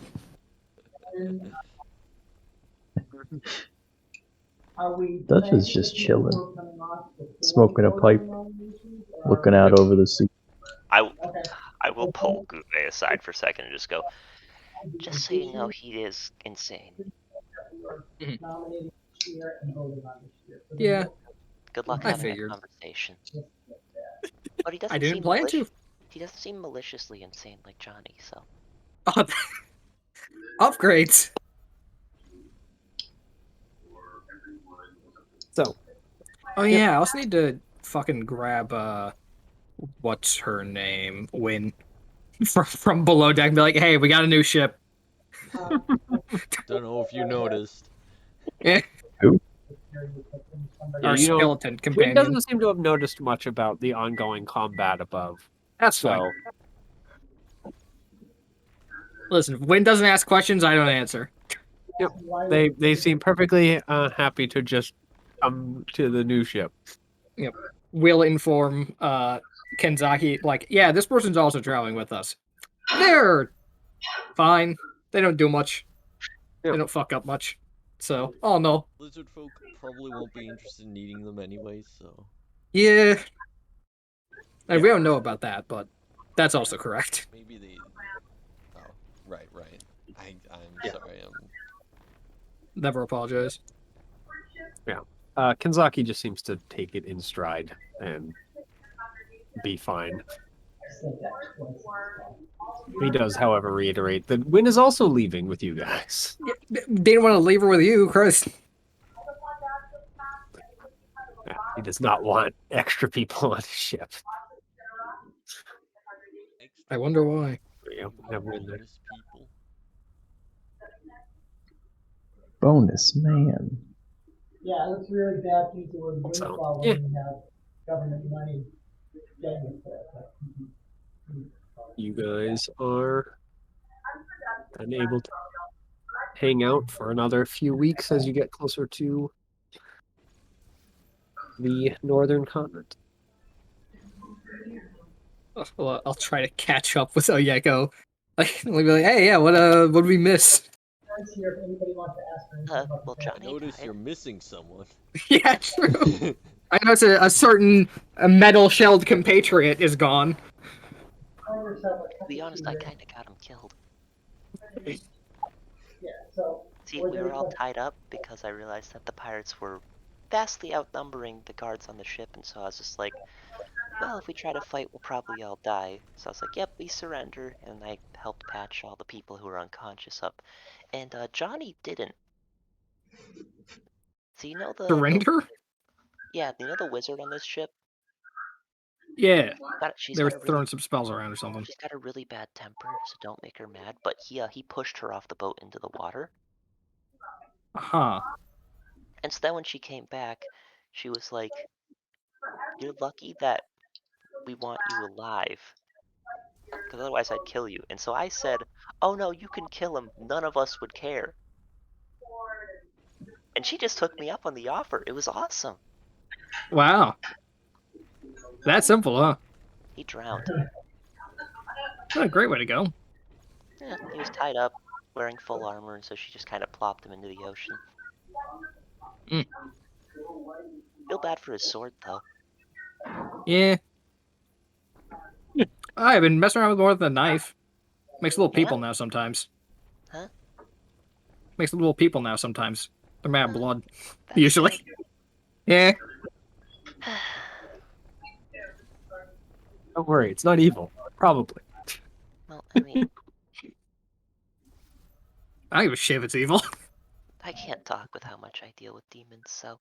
Dutch is just chilling, smoking a pipe, looking out over the sea. I will pull Guve aside for a second and just go, just so you know, he is insane. Yeah, Good luck I having a figured. conversation. But he doesn't I didn't seem plan to. He doesn't seem maliciously insane like Johnny, so. Upgrades. So, Oh yeah, I also need to fucking grab what's her name? Win from below deck and be like, hey, we got a new ship. Don't know if you noticed. Yeah. Who? Our you know, skeleton Wynn companion. doesn't seem to have noticed much about the ongoing combat above. That's So, fine. Listen, if Wynn doesn't ask questions, I don't answer. they seem perfectly happy to just come to the new ship. Yep. We'll inform Kenzaki, like, yeah, this person's also traveling with us. They're fine. They don't do much. Yep. They don't fuck up much. So, oh no. Lizard folk probably won't be interested in eating them anyway, so. Yeah. And we don't know about that, but that's also correct. Maybe they. Oh, right. I'm sorry. Never apologize. Kenzaki just seems to take it in stride and be fine. He does, however, reiterate that Wynn is also leaving with you guys. Didn't want to leave her with you, Chris. He does not want extra people on his ship. I wonder why. Have Wynn there. Bonus people. Bonus man. Yeah, it looks really bad to use the word So, windfall yeah. when you have government money getting it there. You guys are unable to hang out for another few weeks as you get closer to the northern continent. Well, I'll try to catch up with Oyeko. Like, we'll be like, hey, yeah, what did we miss? Here, if anybody wants to ask anything about Well, that. Johnny Notice died. you're missing someone. Yeah, true. I know it's a certain metal-shelled compatriot is gone. To be honest, I kind of got him killed. Yeah, so See, we were all tied up because I realized that the pirates were vastly outnumbering the guards on the ship, and so I was just like, well, if we try to fight, we'll probably all die. So I was like, yep, we surrender, and I helped patch all the people who were unconscious up. And Johnny didn't. So you know the Surrender? yeah, you know the wizard on this ship? Yeah. She's They were got a really throwing some spells around or something. She's got a really bad temper, so don't make her mad. But he pushed her off the boat into the water. Huh. And so then when she came back, she was like, "You're lucky that we want you alive, because otherwise I'd kill you." And so I said, "Oh no, you can kill him. None of us would care." And she just took me up on the offer. It was awesome. Wow. That simple, huh? He drowned. What a great way to go. Yeah, he was tied up, wearing full armor, and so she just kind of plopped him into the ocean. Feel bad for his sword, though. Yeah. I've been messing around with more than a knife. Makes little Yeah? people now sometimes. Huh? Makes little people now sometimes. They're mad of blood. That's Usually. Yeah. good. Don't worry, it's not evil. Probably. Well, I mean, I don't give a shit if it's evil. I can't talk with how much I deal with demons, so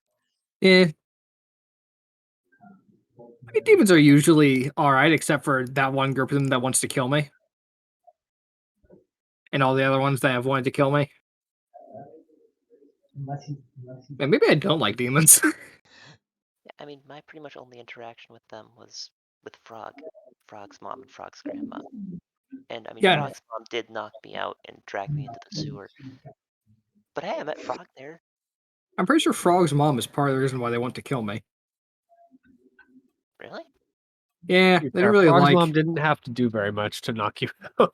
Yeah. I mean, demons are usually alright, except for that one group of them that wants to kill me. And all the other ones that have wanted to kill me. And maybe I don't like demons. yeah, I mean, my pretty much only interaction with them was with Frog's mom and Frog's grandma. And I mean, Yeah. Frog's mom did knock me out and drag me into the sewer. But hey, I met Frog there. I'm pretty sure Frog's mom is part of the reason why they want to kill me. Really? Yeah, To be they fair, didn't really Frog's like. mom didn't have to do very much to knock you out.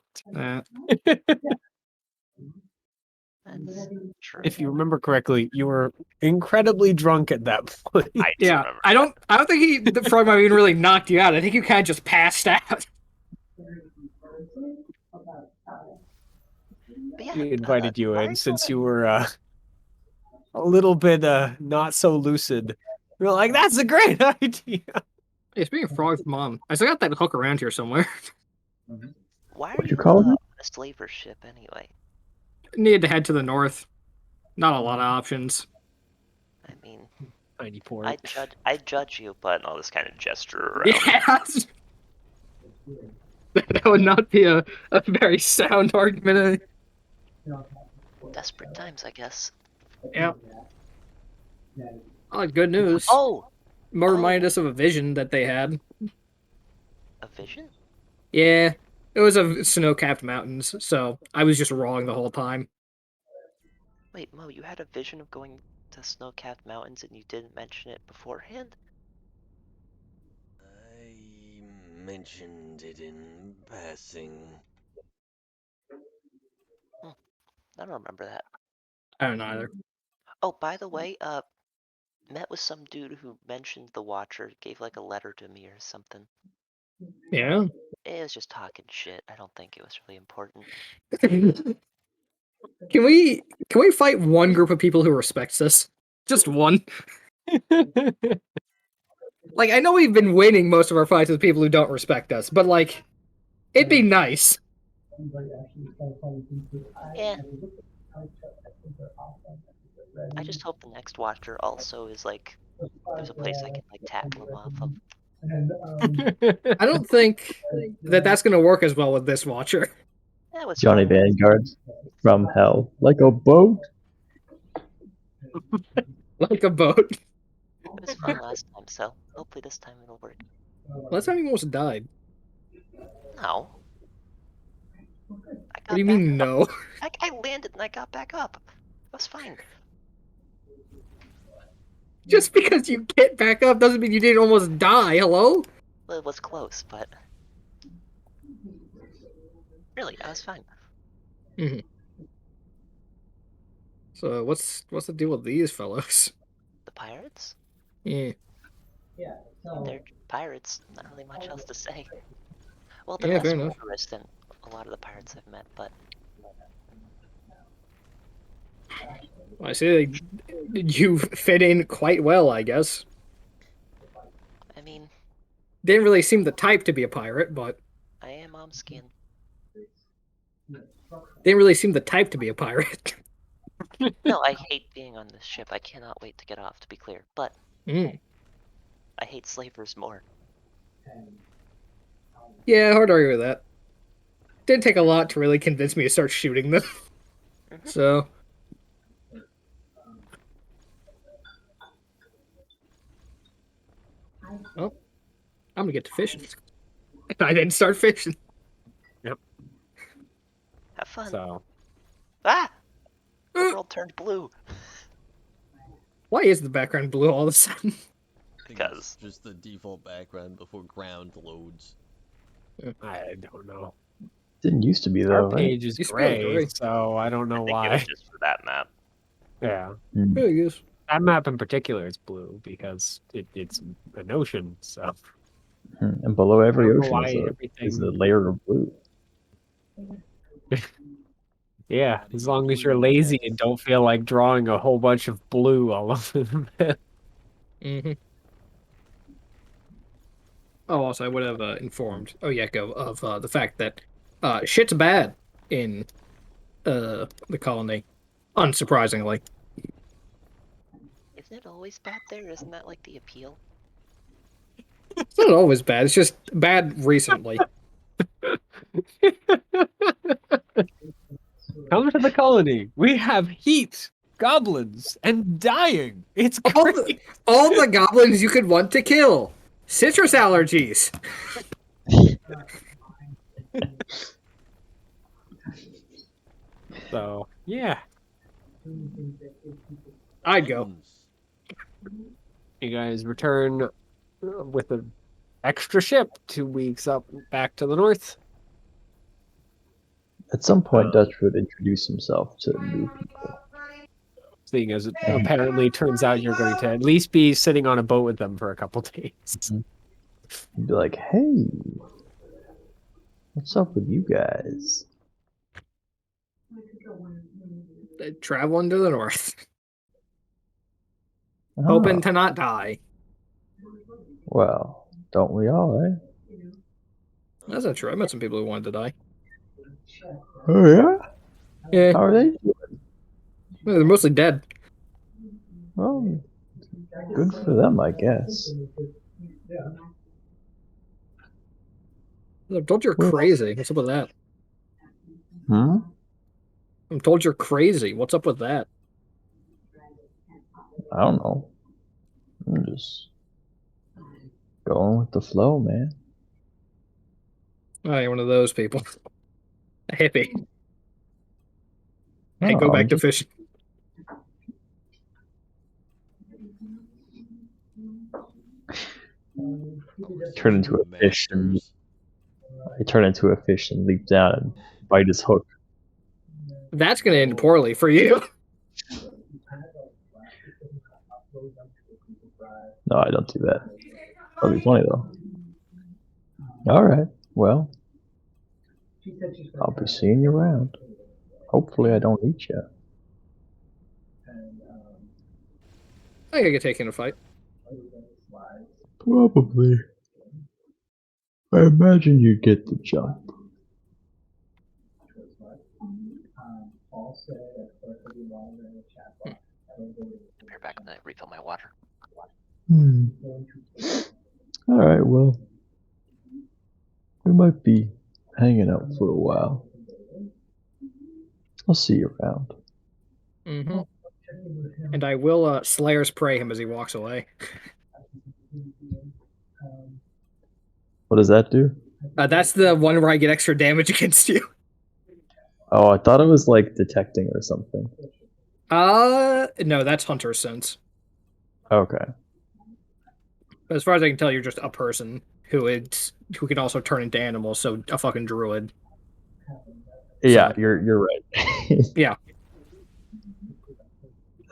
That's true. If you remember correctly, you were incredibly drunk at that point. I do Yeah, remember. I don't think the Frog mom even really knocked you out. I think you kind of just passed out. But yeah, She invited you why are in you since going you were a little bit not so lucid. You're like, that's a great idea. Hey, speaking of Frog's mom, I still got that hook around here somewhere. Why are What'd you you call it? on a slaver ship anyway? Needed to head to the north. Not a lot of options. I mean, Tiny port. I judge you, but all this kind of gesture around. Yeah. That would not be a very sound argument. Desperate times, I guess. Yep. Oh, good news. Oh, More reminded us of a vision that they had. a vision? Yeah. It was of snow-capped mountains, so I was just wrong the whole time. Wait, Mo, you had a vision of going to snow-capped mountains and you didn't mention it beforehand? I mentioned it in passing. I don't remember that. I don't know either. Oh, by the way, met with some dude who mentioned the Watcher, gave like a letter to me or something. Yeah. It was just talking shit. I don't think it was really important. Can we fight one group of people who respects us? Just one. Like, I know we've been winning most of our fights with people who don't respect us, but like, it'd be nice. Yeah. I just hope the next Watcher also is like, there's a place I can like tackle him off of. I don't think that that's gonna work as well with this Watcher. That was Johnny fun. Vanguard from hell, like a boat. Like a boat. It was fun last time, so hopefully this time it'll work. Last time he almost died. No. What do you mean, no? I landed and I got back up. It was fine. Just because you get back up doesn't mean you didn't almost die, hello? Well, it was close, but really, I was fine. Mm-hmm. So what's the deal with these fellows? The pirates? Yeah. They're pirates. Not really much else to say. Well, they're Yeah, less fair enough. rigorous than a lot of the pirates I've met, but I see you fit in quite well, I guess. I mean, Didn't really seem the type to be a pirate, but I am skin. didn't really seem the type to be a pirate. No, I hate being on this ship. I cannot wait to get off, to be clear. But Mm. I hate slavers more. Yeah, hard to argue with that. Didn't take a lot to really convince me to start shooting them. Mhm. So. Well, I'm gonna get to fishing. I didn't start fishing. Have fun. So Ah! The world turned blue. Why is the background blue all of a sudden? I think Because- it's just the default background before ground loads. I don't know. Didn't used to be Our though, right? page is Used to be all gray, gray. so I don't I know think it why. was just for that map. Yeah, Mm. Yeah, I guess. that map in particular is blue because it's an ocean. So And below every I don't know ocean why is a everything. layer of blue. Yeah, as long as you're Blue lazy gas. and don't feel like drawing a whole bunch of blue all over the map. Mm-hmm. Oh, also, I would have informed Oyeko of the fact that shit's bad in the colony, unsurprisingly. Isn't it always bad there? Isn't that like the appeal? It's not always bad. It's just bad recently. Come to the colony. We have heat, goblins, and dying. It's All great. all the goblins you could want to kill. Citrus allergies. So, yeah. I'd go. Buttons. You guys return with an extra ship 2 weeks up back to the north. At some point, Dutch would introduce himself to new people. Seeing as it apparently turns out you're going to at least be sitting on a boat with them for a couple days. He'd be like, "Hey, what's up with you guys?" Traveling to the north, Oh, hoping to not die. well, don't we all, eh? That's not true. I met some people who wanted to die. Oh yeah. Yeah, How are they doing? they're mostly dead. Well, good for them, I guess. I'm told you're crazy. What's up with that? Hmm. I'm told you're crazy. What's up with that? I don't know. I'm just going with the flow, man. Oh, you're one of those people. A hippie. Hey, No, go back I'm to just fishing. turn into a fish and I turn into a fish and leap down and bite his hook. That's gonna end poorly for you. No, I don't do that. That'd be funny though. All right. Well, I'll be seeing you around. Hopefully, I don't eat you. I gotta get taken in a fight. Probably. I imagine you get the jump. Bear back and refill my water. All right. Well, we might be hanging out for a while. I'll see you around. Mm-hmm. And I will Slayer's Prey him as he walks away. What does that do? That's the one where I get extra damage against you. Oh, I thought it was like detecting or something. No, that's Hunter's Sense. Okay. As far as I can tell, you're just a person who can also turn into animals, so a fucking druid. Yeah, So- you're right. Yeah.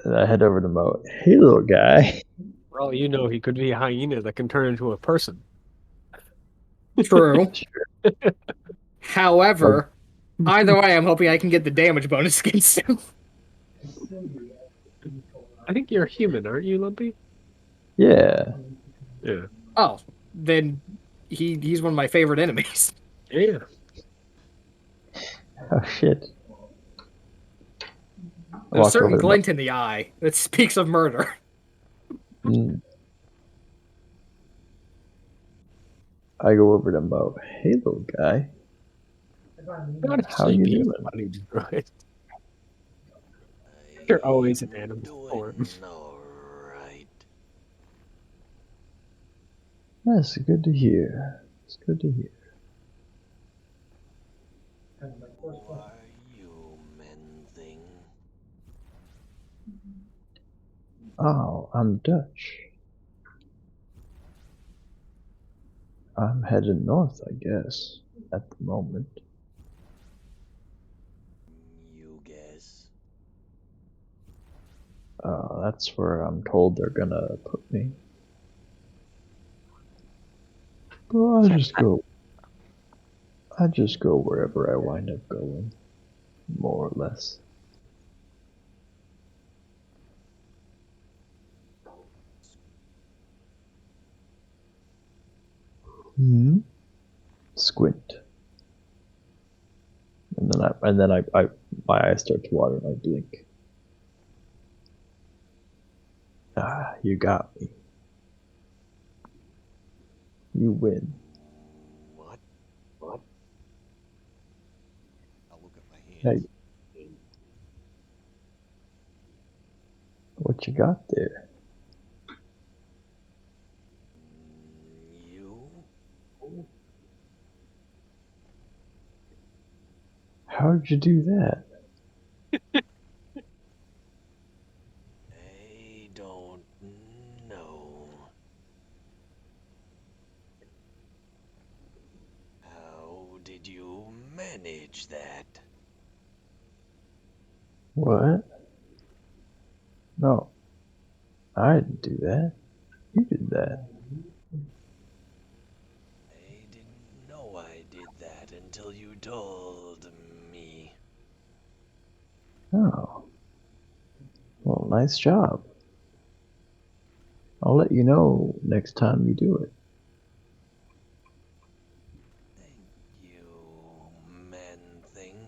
And I head over to Mo. Hey, little guy. For all you know, he could be a hyena that can turn into a person. True. However, either way, I'm hoping I can get the damage bonus against him. I think you're a human, aren't you, Lumpy? Yeah. Yeah. Oh, then he's one of my favorite enemies. Yeah. Oh shit. There's a Walk certain over to Mo. glint in the eye that speaks of murder. Mm. I go over to Mo. Hey, little guy. Not How you be a doing? funny druid. You're always in animal form. Alright. That's good to hear. It's good to hear. Who are you, men thing? Oh, I'm Dutch. I'm headed north, I guess, at the moment. You guess. That's where I'm told they're gonna put me. Well, I just go wherever I wind up going, more or less. Hmm. Squint. And then I my eyes start to water and I blink. Ah, you got me. You win. What? I'll look at my Hey, hands. what you got there? You? How'd you do that? I don't know. How did you manage that? What? No, I didn't do that. You did that. I didn't know I did that until you told me. Oh, well, nice job. I'll let you know next time you do it. Thank you, man thing.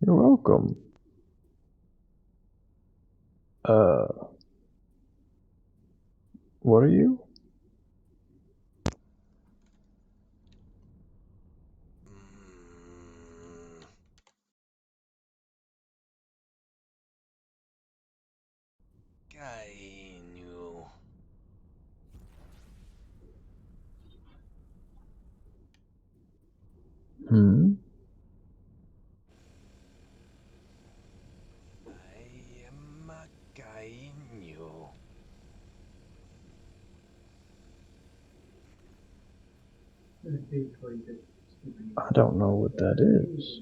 You're welcome. What are you? Mm, Kainu. Hmm? I am a Kainu. I don't know what that is.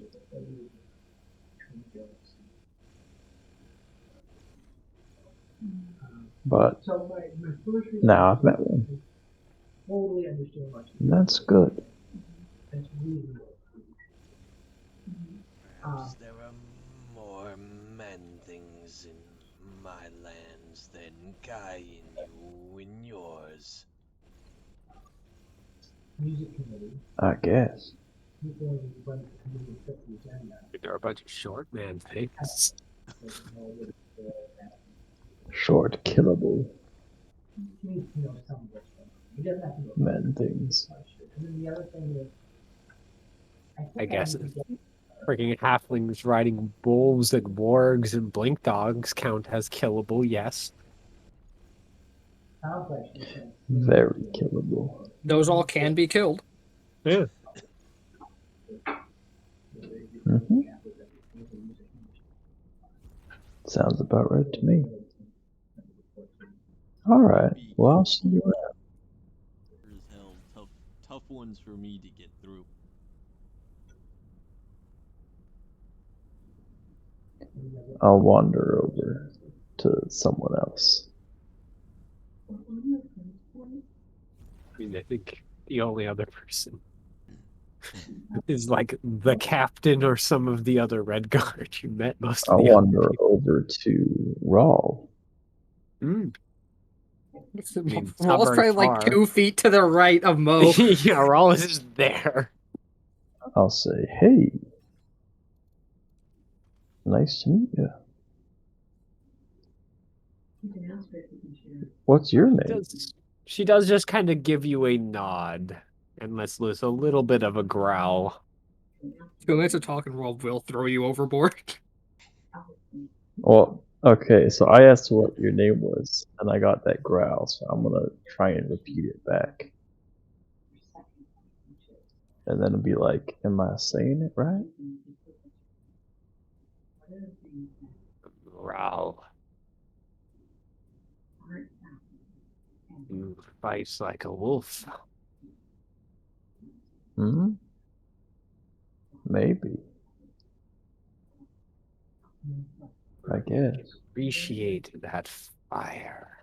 But So my first now I've met one. totally understand what And that's good. that's really Perhaps there are more man things in my lands than Kainu in yours. music committee. I guess. People run the committee and set the agenda. There are a bunch of short man things. Short, killable He needs to know some of what's going on. He doesn't have to know men things. much. And then the other thing is, I think I guess need to get freaking halflings riding wolves and wargs and blink dogs count as killable, yes. sounds like she said. Very killable. Those all can be killed. Yeah. Hmm. Sounds about right to me. Alright, Be well, I'll see you around. as hell. Tough ones for me to get through. I'll wander over to someone else. I mean, I think the only other person is like the captain or some of the other Red Guard. You met most of I'll the other wander people. over to Rawl. Mm. I mean, it's not Raw's very probably like far. 2 feet to the right of Mo. Yeah, Rawl is just there. I'll say, hey, nice to meet you. What's your name? She does just kind of give you a nod and lets loose a little bit of a growl. 2 minutes of talking, Roll will throw you overboard. Well, okay, so I asked what your name was, and I got that growl, so I'm gonna try and repeat it back. And then it'll be like, am I saying it right? Growl. Fights like a wolf. Hmm? Maybe. I guess. Appreciate that fire.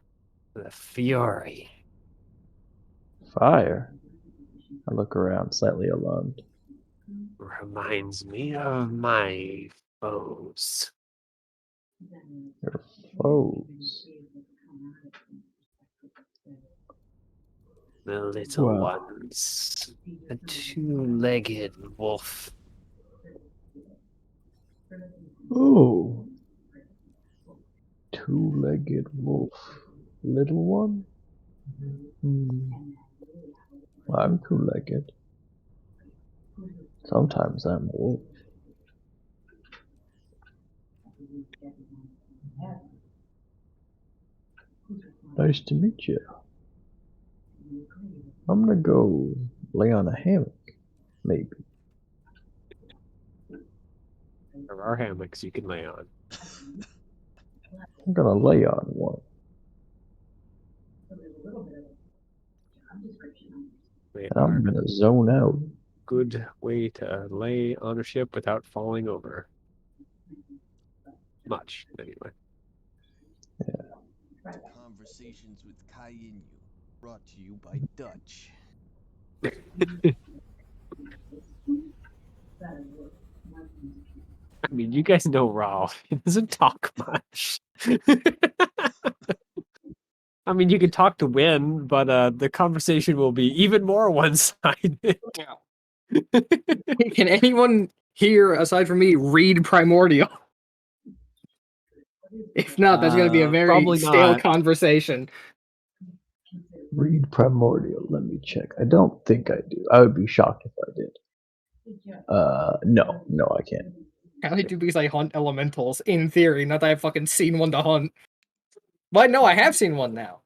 The fury. Fire. I look around, slightly alarmed. Reminds me of my foes. Your foes. The little Wow. ones. The two-legged wolf. Oh. Two-legged wolf. Little one? I'm two-legged. Sometimes I'm a wolf. Nice to meet you. I'm gonna go lay on a hammock, maybe. There are hammocks you can lay on. I'm gonna lay on one. They And are I'm gonna zone out. good way to lay on a ship without falling over. Much, anyway. Conversations with Cayenne, brought to you by Dutch. I mean, you guys know Raul. He doesn't talk much. I mean, you can talk to Win, but the conversation will be even more one-sided. Can anyone here, aside from me, read Primordial? If not, that's going to be a very Probably stale not. conversation. Read Primordial. Let me check. I don't think I do. I would be shocked if I did. No, I can't. I do because I hunt elementals, in theory, not that I've fucking seen one to hunt. But no, I have seen one now.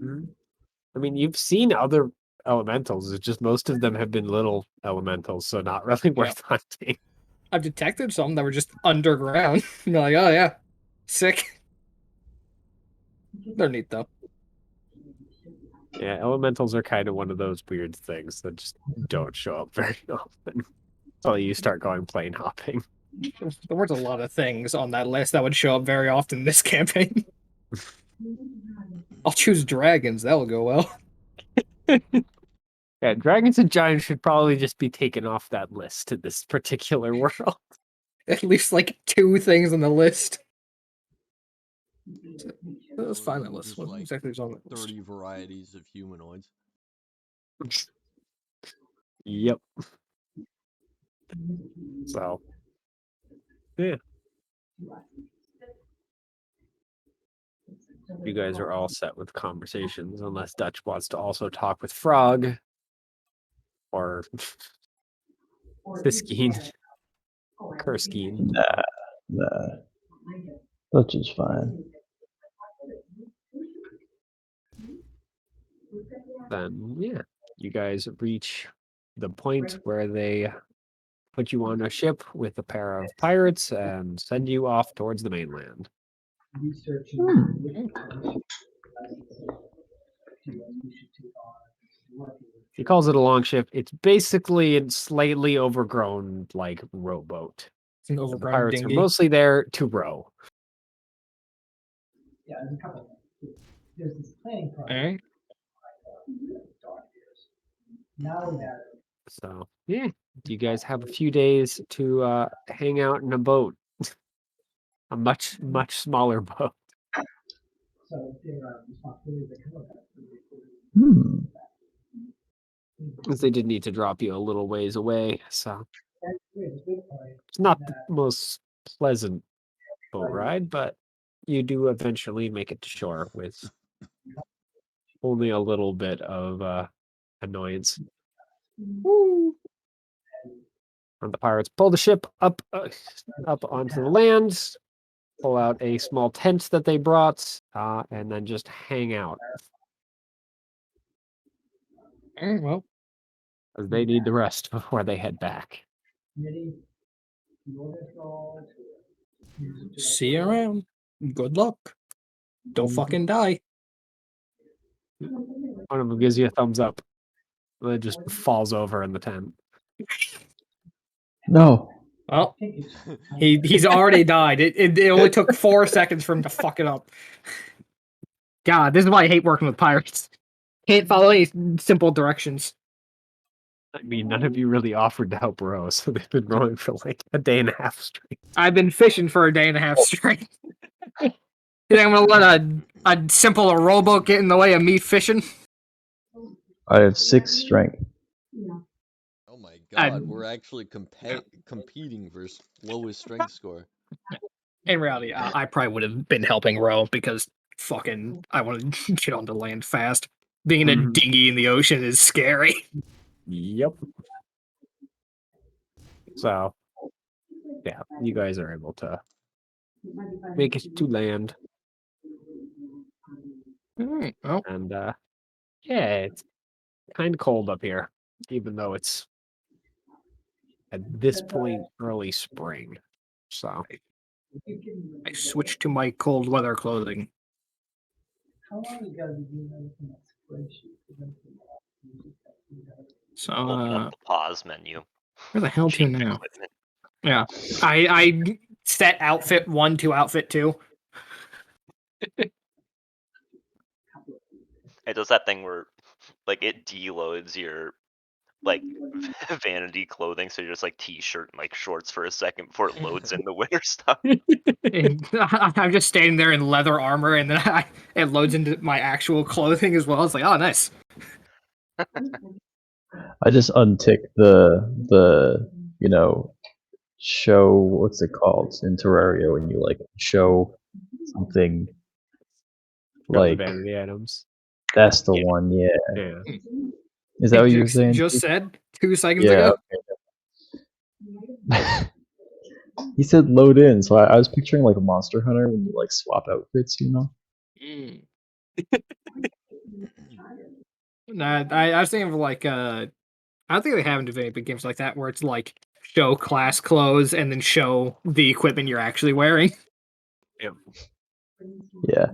I mean, you've seen other elementals. It's just most of them have been little elementals, so not really worth hunting. I've detected some that were just underground. You're like, oh yeah, sick. They're neat though. Yeah, elementals are kind of one of those weird things that just don't show up very often until you start going plane hopping. There weren't a lot of things on that list that would show up very often in this campaign. I'll choose dragons. That'll go well. Yeah, dragons and giants should probably just be taken off that list in this particular world. At least like 2 things on the list. Let's find that list. Just What like exactly is on that list? 30 varieties of humanoids. Yep. So, yeah. You guys are all set with conversations, unless Dutch wants to also talk with Frog or Fiskeen, Kurskeen. Nah. That's just fine. Then, yeah, you guys reach the point where they put you on a ship with a pair of pirates and send you off towards the mainland. He calls it a long ship. It's basically a slightly overgrown, like, rowboat. It's an The overgrown pirates are dinghy. mostly there to row. Yeah, there's a couple things. There's this planning process. Alright. Now we have So, yeah, you guys have a few days to hang out in a boat. A much, much smaller boat. so there are responsibilities that come with that. Because they did need to drop you a little ways away, so That's good. The good part it's not the most pleasant boat ride, but you do eventually make it to shore with only a little bit of annoyance. Woo! And the pirates pull the ship up onto the land, pull out a small tent that they brought, and then just hang out. Well, As they need the rest before they head back. see you around. Good luck. Don't fucking die. One of them gives you a thumbs up. And then just falls over in the tent. No. Well, he's already died. It only took 4 seconds for him to fuck it up. God, this is why I hate working with pirates. Can't follow any simple directions. I mean, none of you really offered to help row, so they've been rowing for like a day and a half straight. I've been fishing for a day and a half straight. You think I'm gonna let a simple rowboat get in the way of me fishing? I have 6 strength. Oh my I'm- god, we're actually competing for lowest strength score. In reality, I probably would have been helping row because fucking I want to get onto land fast. Being in a Mhm. dinghy in the ocean is scary. Yep. So, yeah, you guys are able to make it to land, Alright, well, and yeah, it's kind of cold up here, even though it's at this point early spring. So, I switched to my cold weather clothing. How long ago did you notice in that spreadsheet? So, Open up the pause menu. where the hell to Change now? equipment. Yeah, I set outfit 1 to outfit 2. It does that thing where, like, it deloads your, like, vanity clothing, so you're just like t-shirt and like shorts for a second before it loads in the winter stuff. And I'm just standing there in leather armor, and then it loads into my actual clothing as well. It's like, oh, nice. I just untick the show, what's it called in Terraria when you like show something got the like vanity items. that's the Yeah. one, yeah. Yeah. Is that what you were saying? Just said 2 seconds Yeah. ago. Okay. He said load in, so I was picturing like a Monster Hunter when you like swap outfits, you know? Nah, I was thinking of like I don't think they have in very big games like that where it's like show class clothes and then show the equipment you're actually wearing. Yeah.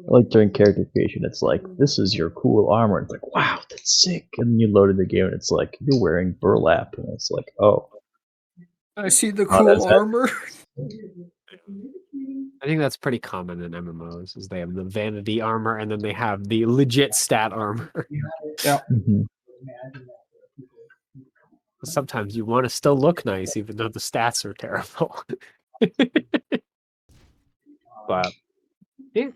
Like during character creation, it's like, this is your cool armor. It's like, wow, that's sick. And then you load in the game and it's like, you're wearing burlap. And it's like, oh. I see the Oh, cool that's that. armor. I think that's pretty common in MMOs, is they have the vanity armor and then they have the legit stat armor. Mhm. Sometimes you want to still look nice, even though the stats are terrible. But yeah,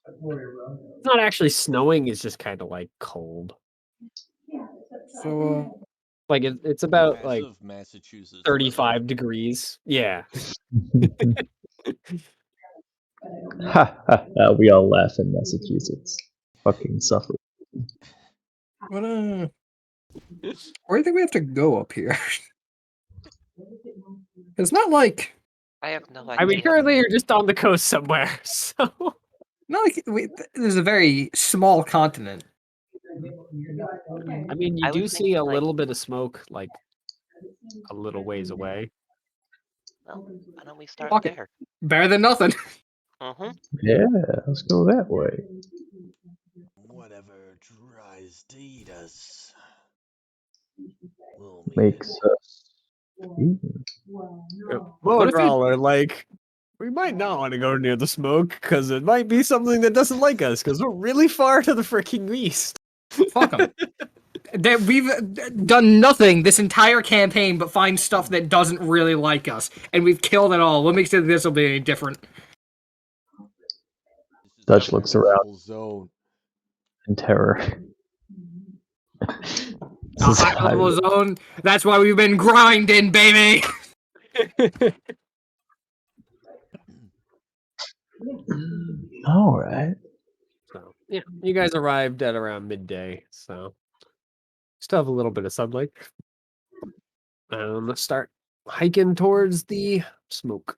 it's not actually snowing, it's just kind of like cold. So Like it's about like Passive Massachusetts 35 degrees. Yeah. Ha, ha, ha, we all laugh in Massachusetts. Fucking suffer. what where do you think we have to go up here? It's not like I have no idea. I mean, currently you're just on the coast somewhere, so there's a very small continent. I mean, you I do was see thinking, a like- little bit of smoke, like a little ways away. Well, why don't we start Fuck it. there? Better than nothing. Mm-hmm. Yeah, let's go that way. Whatever tries to eat us will Makes us even. Well, if you- Crawler, like, we might not want to go near the smoke because it might be something that doesn't like us because we're really far to the freaking east. Fuck them. We've done nothing this entire campaign but find stuff that doesn't really like us, and we've killed it all. What makes it this will be any different? Dutch looks around Level zone. in terror. A high level zone. That's why we've been grinding, baby. All right. So, yeah, you guys arrived at around midday, so still have a little bit of sunlight. Let's start hiking towards the smoke.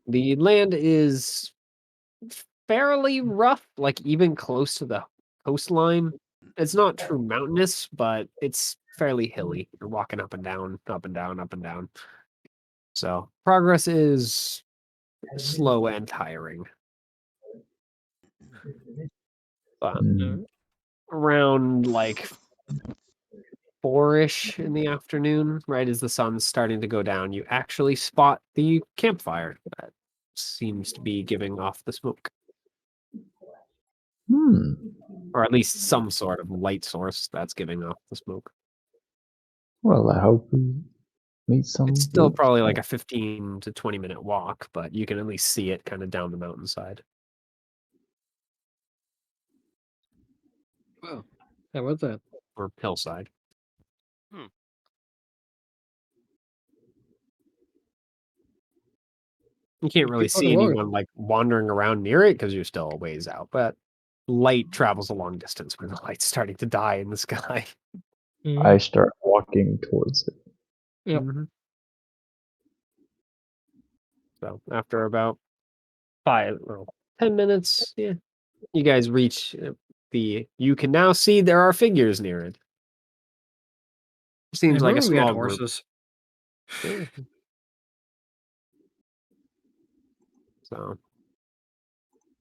The land is fairly rough, like even close to the coastline. It's not true mountainous, but it's fairly hilly. You're walking up and down, up and down, up and down. So progress is slow and tiring. But Mm. around like 4-ish in the afternoon, right as the sun's starting to go down, you actually spot the campfire that seems to be giving off the smoke, or at least some sort of light source that's giving off the smoke. Well, I hope we meet some. It's still wolves. probably like a 15 to 20-minute walk, but you can at least see it kind of down the mountainside. Wow. How was that? Or hillside. Hmm. You can't really Keep on see the road. anyone like wandering around near it because you're still a ways out, but light travels a long distance when the light's starting to die in the sky. I start walking towards it. Yep. Mhm. So after about 10 minutes, yeah, you guys reach you can now see there are figures near it. Seems And like a remember we had small group. horses. Yeah. So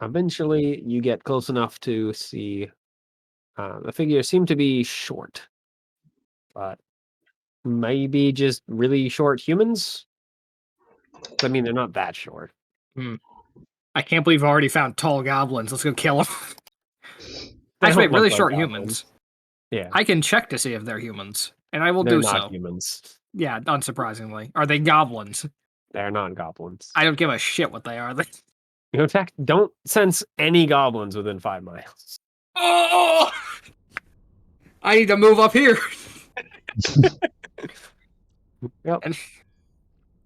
eventually you get close enough to see the figures seem to be short, but maybe just really short humans. I mean, they're not that short. I can't believe I already found tall goblins. Let's go kill them. They Actually, don't look really like short goblins. humans. Yeah, I can check to see if they're humans, and I will they're do not so. humans. Yeah, unsurprisingly. Are they goblins? They're not goblins. I don't give a shit what they are. In fact, don't sense any goblins within 5 miles. Oh! I need to move up here. Yep. And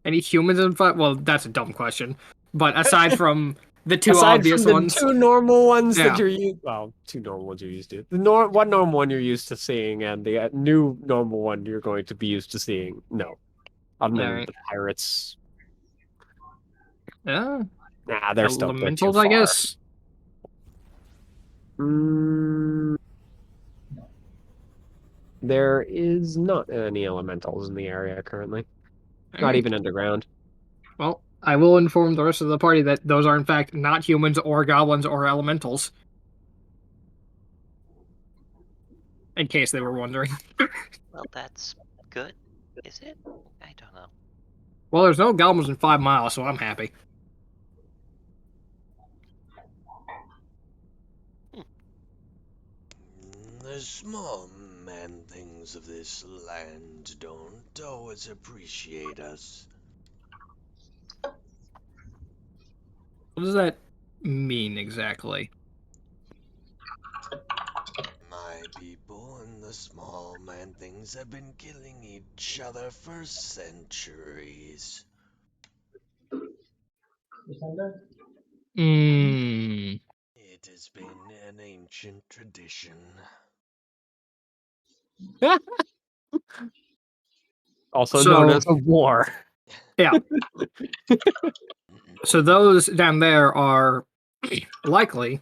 any humans in fight? Well, that's a dumb question. But aside from the two Aside obvious from the ones, 2 normal ones Yeah. that you're used, well, 2 normal ones you're used to. One normal one you're used to seeing, and the new normal one you're going to be used to seeing. No, other than Alright. the pirates. yeah, Nah, they're too elementals, far. I guess. There is not any elementals in the area currently. Not Alright. even underground. Well, I will inform the rest of the party that those are in fact not humans or goblins or elementals. In case they were wondering. Well, that's good. Is it? I don't know. Well, there's no goblins in 5 miles, so I'm happy. The small man things of this land don't always appreciate us. What does that mean exactly? My people and the small man things have been killing each other for centuries. Hmm. It has been an ancient tradition. Also So- known as a war. Yeah. So those down there are likely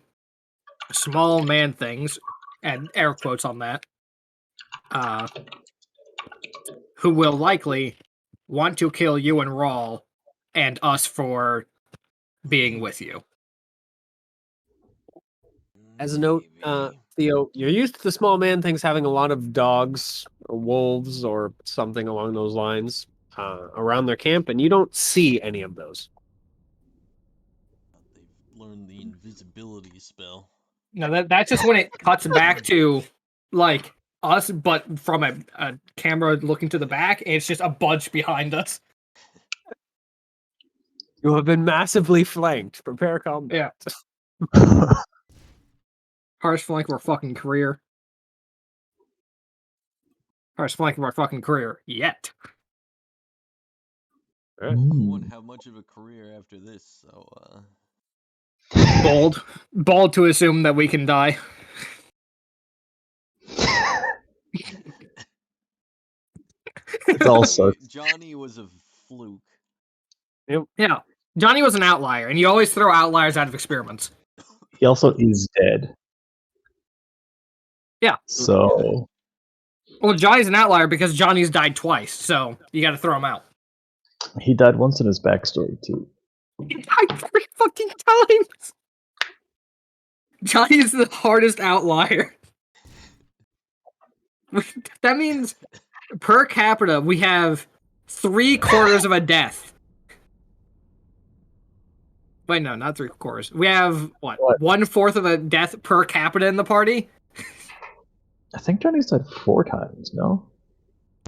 small man things, and air quotes on that, who will likely want to kill you and Rawl and us for being with you. As a note, Maybe. Theo, you're used to the small man things having a lot of dogs or wolves or something along those lines around their camp, and you don't see any of those. They've learned the invisibility spell. No, that's just when it cuts back to like us, but from a camera looking to the back, and it's just a bunch behind us. You have been massively flanked. Prepare combat. Hardest flank of our fucking career. Hardest flank of our fucking career yet. Alright. We won't have much of a career after this, so Bold to assume that we can die. It's also Johnny was a fluke. Yeah, Johnny was an outlier, and you always throw outliers out of experiments. he also is dead. Yeah. So Well, Johnny's an outlier because Johnny's died twice, so you got to throw him out. he died once in his backstory too. He died 3 fucking times. Johnny is the hardest outlier. That means per capita we have 3/4 of a death. Wait, no, not 3/4. We have what? 1/4 of a death per capita in the party. I think Johnny's died 4 times, no?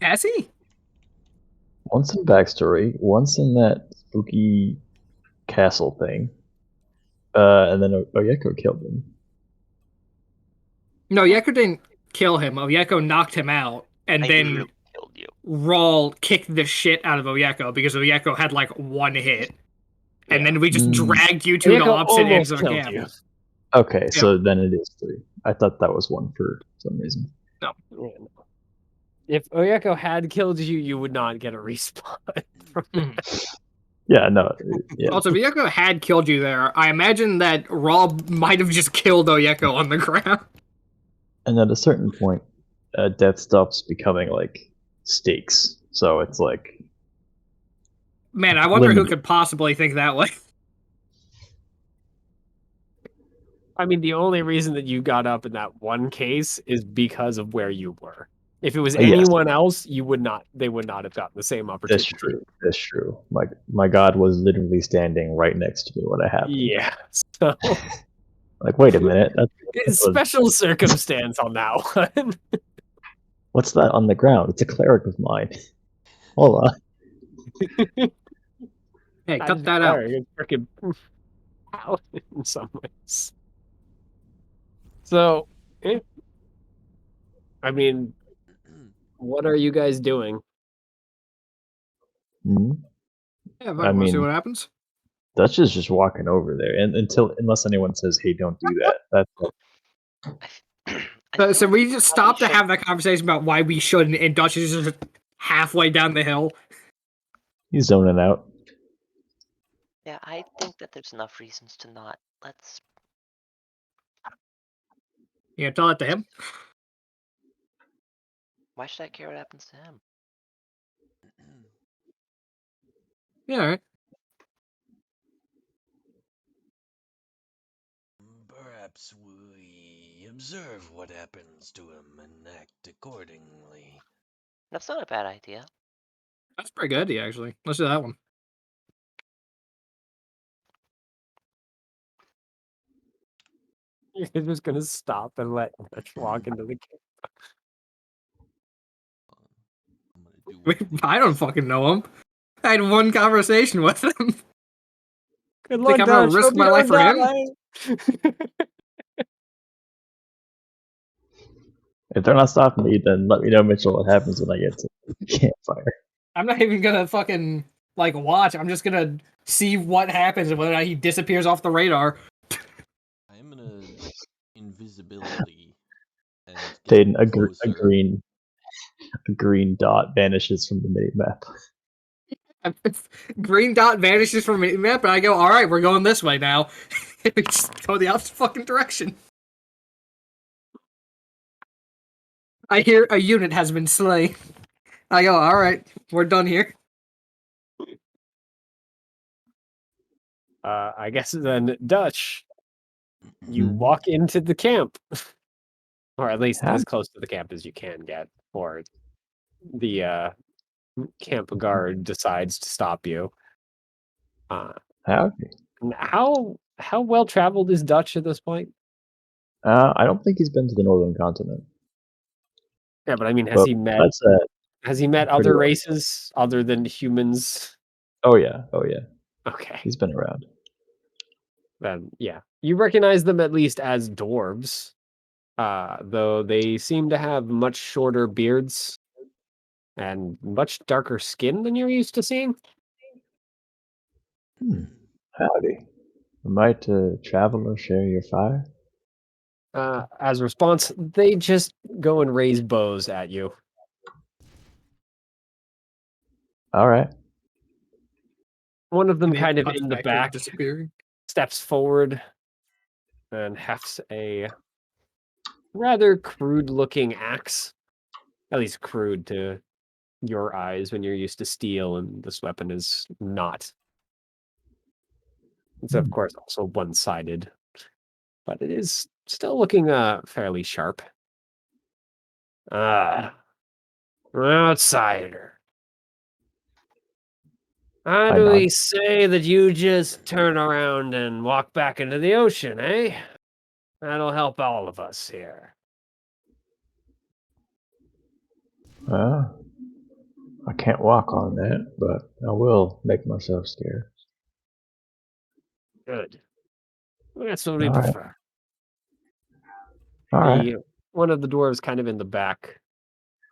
Has he? Once in backstory, once in that spooky castle thing, and then Oyeko killed him. No, Yeko didn't kill him. Oyeko knocked him out, and I then literally killed you. Rawl kicked the shit out of Oyeko because Oyeko had like 1 hit. And Yeah. then we just Mm. dragged you to the Oyeko opposite ends almost of the killed camp. you. Okay, so then it is 3. I thought that was 1 for some reason. No. If Oyeko had killed you, you would not get a respawn. Yeah, no, yeah. Also, if Oyeko had killed you there, I imagine that Rawl might have just killed Oyeko on the ground. And at a certain point, death stops becoming like stakes. So it's like, Man, I wonder who Limited. could possibly think that way. I mean, the only reason that you got up in that one case is because of where you were. If it was Yes. anyone else, you would not. They would not have gotten the same opportunity. that's true. That's true. My god was literally standing right next to me when it happened. Yeah. So Like, wait a minute. it's special circumstance on that one. What's that on the ground? It's a cleric of mine. Hold on. Hey, cut that out. It's freaking out in some ways. So, I mean, what are you guys doing? Hmm? Yeah, I but we'll see mean- what happens. Dutch is just walking over there, and unless anyone says, "Hey, don't do that," that's So we just stopped to should- have that conversation about why we shouldn't, and Dutch is just halfway down the hill. he's zoning out. Yeah, I think that there's enough reasons to not. Let's. You gonna tell that to him? Why should I care what happens to him? Yeah, all right. Perhaps we observe what happens to him and act accordingly. That's not a bad idea. That's pretty good idea, actually. Let's do that one. You're just gonna stop and let Dutch walk into the cave. I'm gonna do what I don't fucking know him. I had one conversation with him. Good Think luck, I'm gonna Dutch. risk Hope my you life don't for him? die. If they're not stopping me, then let me know, Mitchell, what happens when I get to the campfire. I'm not even gonna fucking like watch. I'm just gonna see what happens and whether or not he disappears off the radar. I am gonna invisibility and Then get closer. a green dot vanishes from the mini map. Green dot vanishes from the map, and I go, all right, we're going this way now. We just go the opposite fucking direction. I hear a unit has been slain. I go, all right, we're done here. I guess then, Dutch, you Mhm. walk into the camp, or at least Huh? as close to the camp as you can get, or the camp guard decides to stop you. Howdy. How well traveled is Dutch at this point? I don't think he's been to the northern continent. Yeah, but I mean, has But he met that's it. other pretty well. races other than humans? Oh yeah. Okay, He's been around. then yeah, you recognize them at least as dwarves, though they seem to have much shorter beards and much darker skin than you're used to seeing. Howdy. Am I to travel or share your fire? As a response, they just go and raise bows at you. All right. One of them And kind of cuts in the back to back disappearing. steps forward and hefts a rather crude looking axe. At least crude to your eyes when you're used to steel and this weapon is not. It's of course also one-sided, but it is still looking fairly sharp. An outsider. How I do nod. we say that you just turn around and walk back into the ocean, eh? That'll help all of us here. I can't walk on that, but I will make myself scarce. Good. That's what we All right. prefer. All right. The one of the dwarves kind of in the back,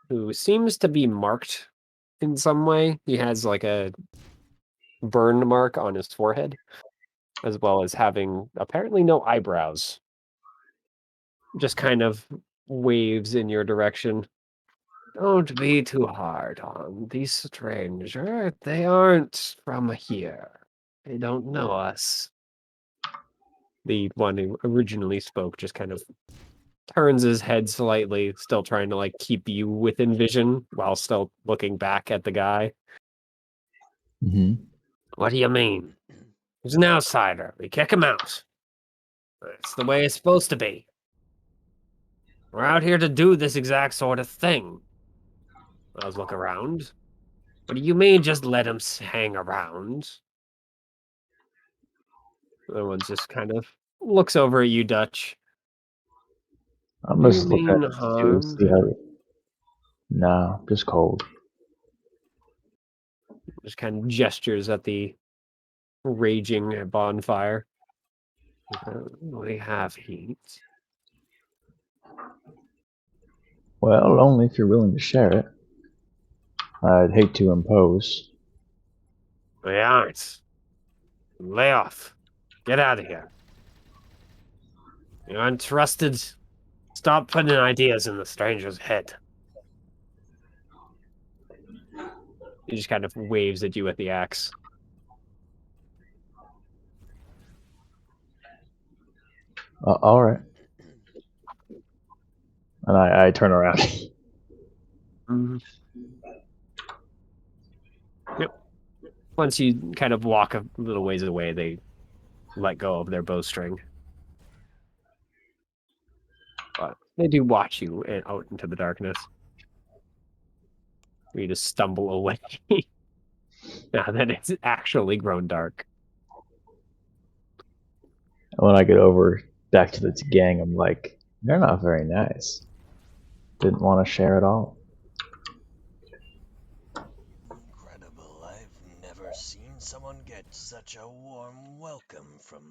who seems to be marked in some way. He has like a burn mark on his forehead, as well as having apparently no eyebrows. Just kind of waves in your direction. Don't be too hard on these stranger. They aren't from here. They don't know us. The one who originally spoke just kind of turns his head slightly, still trying to like keep you within vision while still looking back at the guy. Mm-hmm. What do you mean? He's an outsider. We kick him out. That's the way it's supposed to be. We're out here to do this exact sort of thing. Let's look around. What do you mean just let him hang around? The other one just kind of looks over at you, Dutch. I'm Do just you looking at mean it too. harm? See how. No, just cold. Just kind of gestures at the raging bonfire. We have heat. Well, only if you're willing to share it. I'd hate to impose. We aren't. Lay off. Get out of here. You're untrusted. Stop putting ideas in the stranger's head. He just kind of waves at you with the axe. All right. And I turn around. Mm-hmm. Yep. Once you kind of walk a little ways away, they let go of their bowstring. But they do watch you out into the darkness. You just stumble away now that it's actually grown dark. When I get over back to the gang, I'm like, they're not very nice. Didn't want to share at all. Incredible. I've never seen someone get such a warm welcome from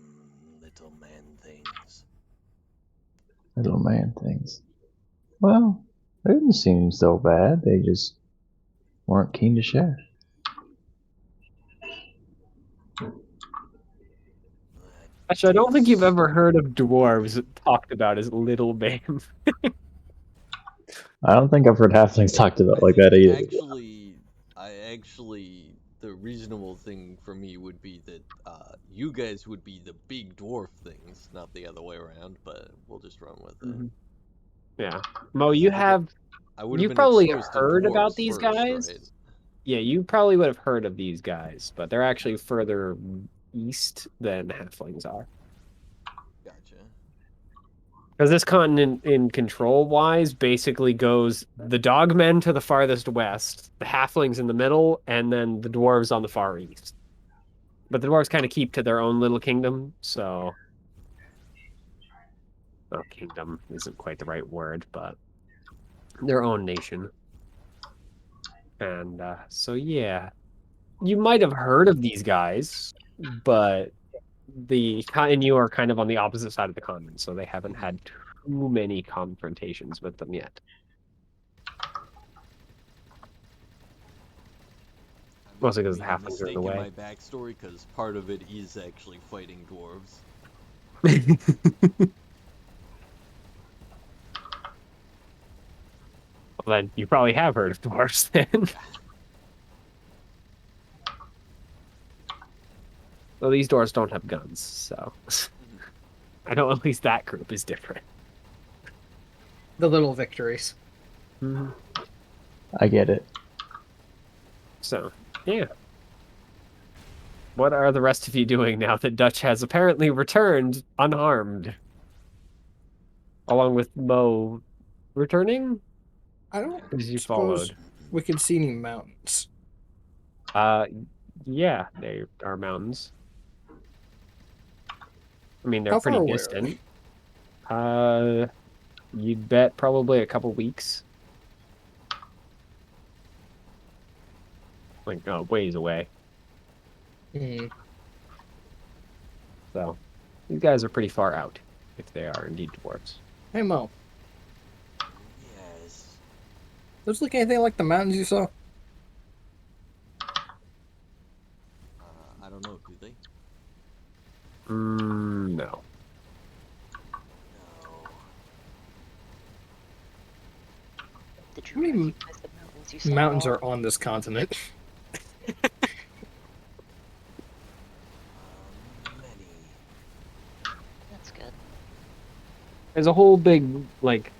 little man things. Little man things. Well, they didn't seem so bad. They just weren't keen to share. Actually, I don't think you've Is- ever heard of dwarves talked about as little man. I don't think I've heard halflings talked about like that either. The reasonable thing for me would be that you guys would be the big dwarf things, not the other way around. But we'll just run with it. Mm-hmm. Yeah, Mo, you have. I would have You been probably exposed to heard about dwarves these first, guys. right? Yeah, you probably would have heard of these guys, but they're actually further east than halflings are. Gotcha. Because this continent, in control-wise, basically goes the dogmen to the farthest west, the halflings in the middle, and then the dwarves on the far east. But the dwarves kind of keep to their own little kingdom, so... Well, kingdom isn't quite the right word, but... their own nation. And, so yeah. You might have heard of these guys, but... and you are kind of on the opposite side of the continent, so they haven't had too many confrontations with them yet. Mostly because the halflings are in the way. My backstory, because part of it is actually fighting dwarves. Well, then you probably have heard of dwarves then. Well, these dwarves don't have guns, so I know at least that group is different. The little victories. Mm-hmm. I get it. So, yeah. What are the rest of you doing now that Dutch has apparently returned unharmed? Along with Mo returning? I don't Because you suppose followed. we could see any mountains. Yeah, they are mountains. I mean, they're How far pretty away are distant. You'd bet probably a couple weeks. Like, ways away. they? So, these guys are pretty far out, if they are indeed dwarves. Hey Mo, Yes. those look anything like the mountains you saw? I don't know. Do they? No. No. Did How you many recognize the mountains you saw? mountains are on this continent? Many. That's good. There's a whole big, like,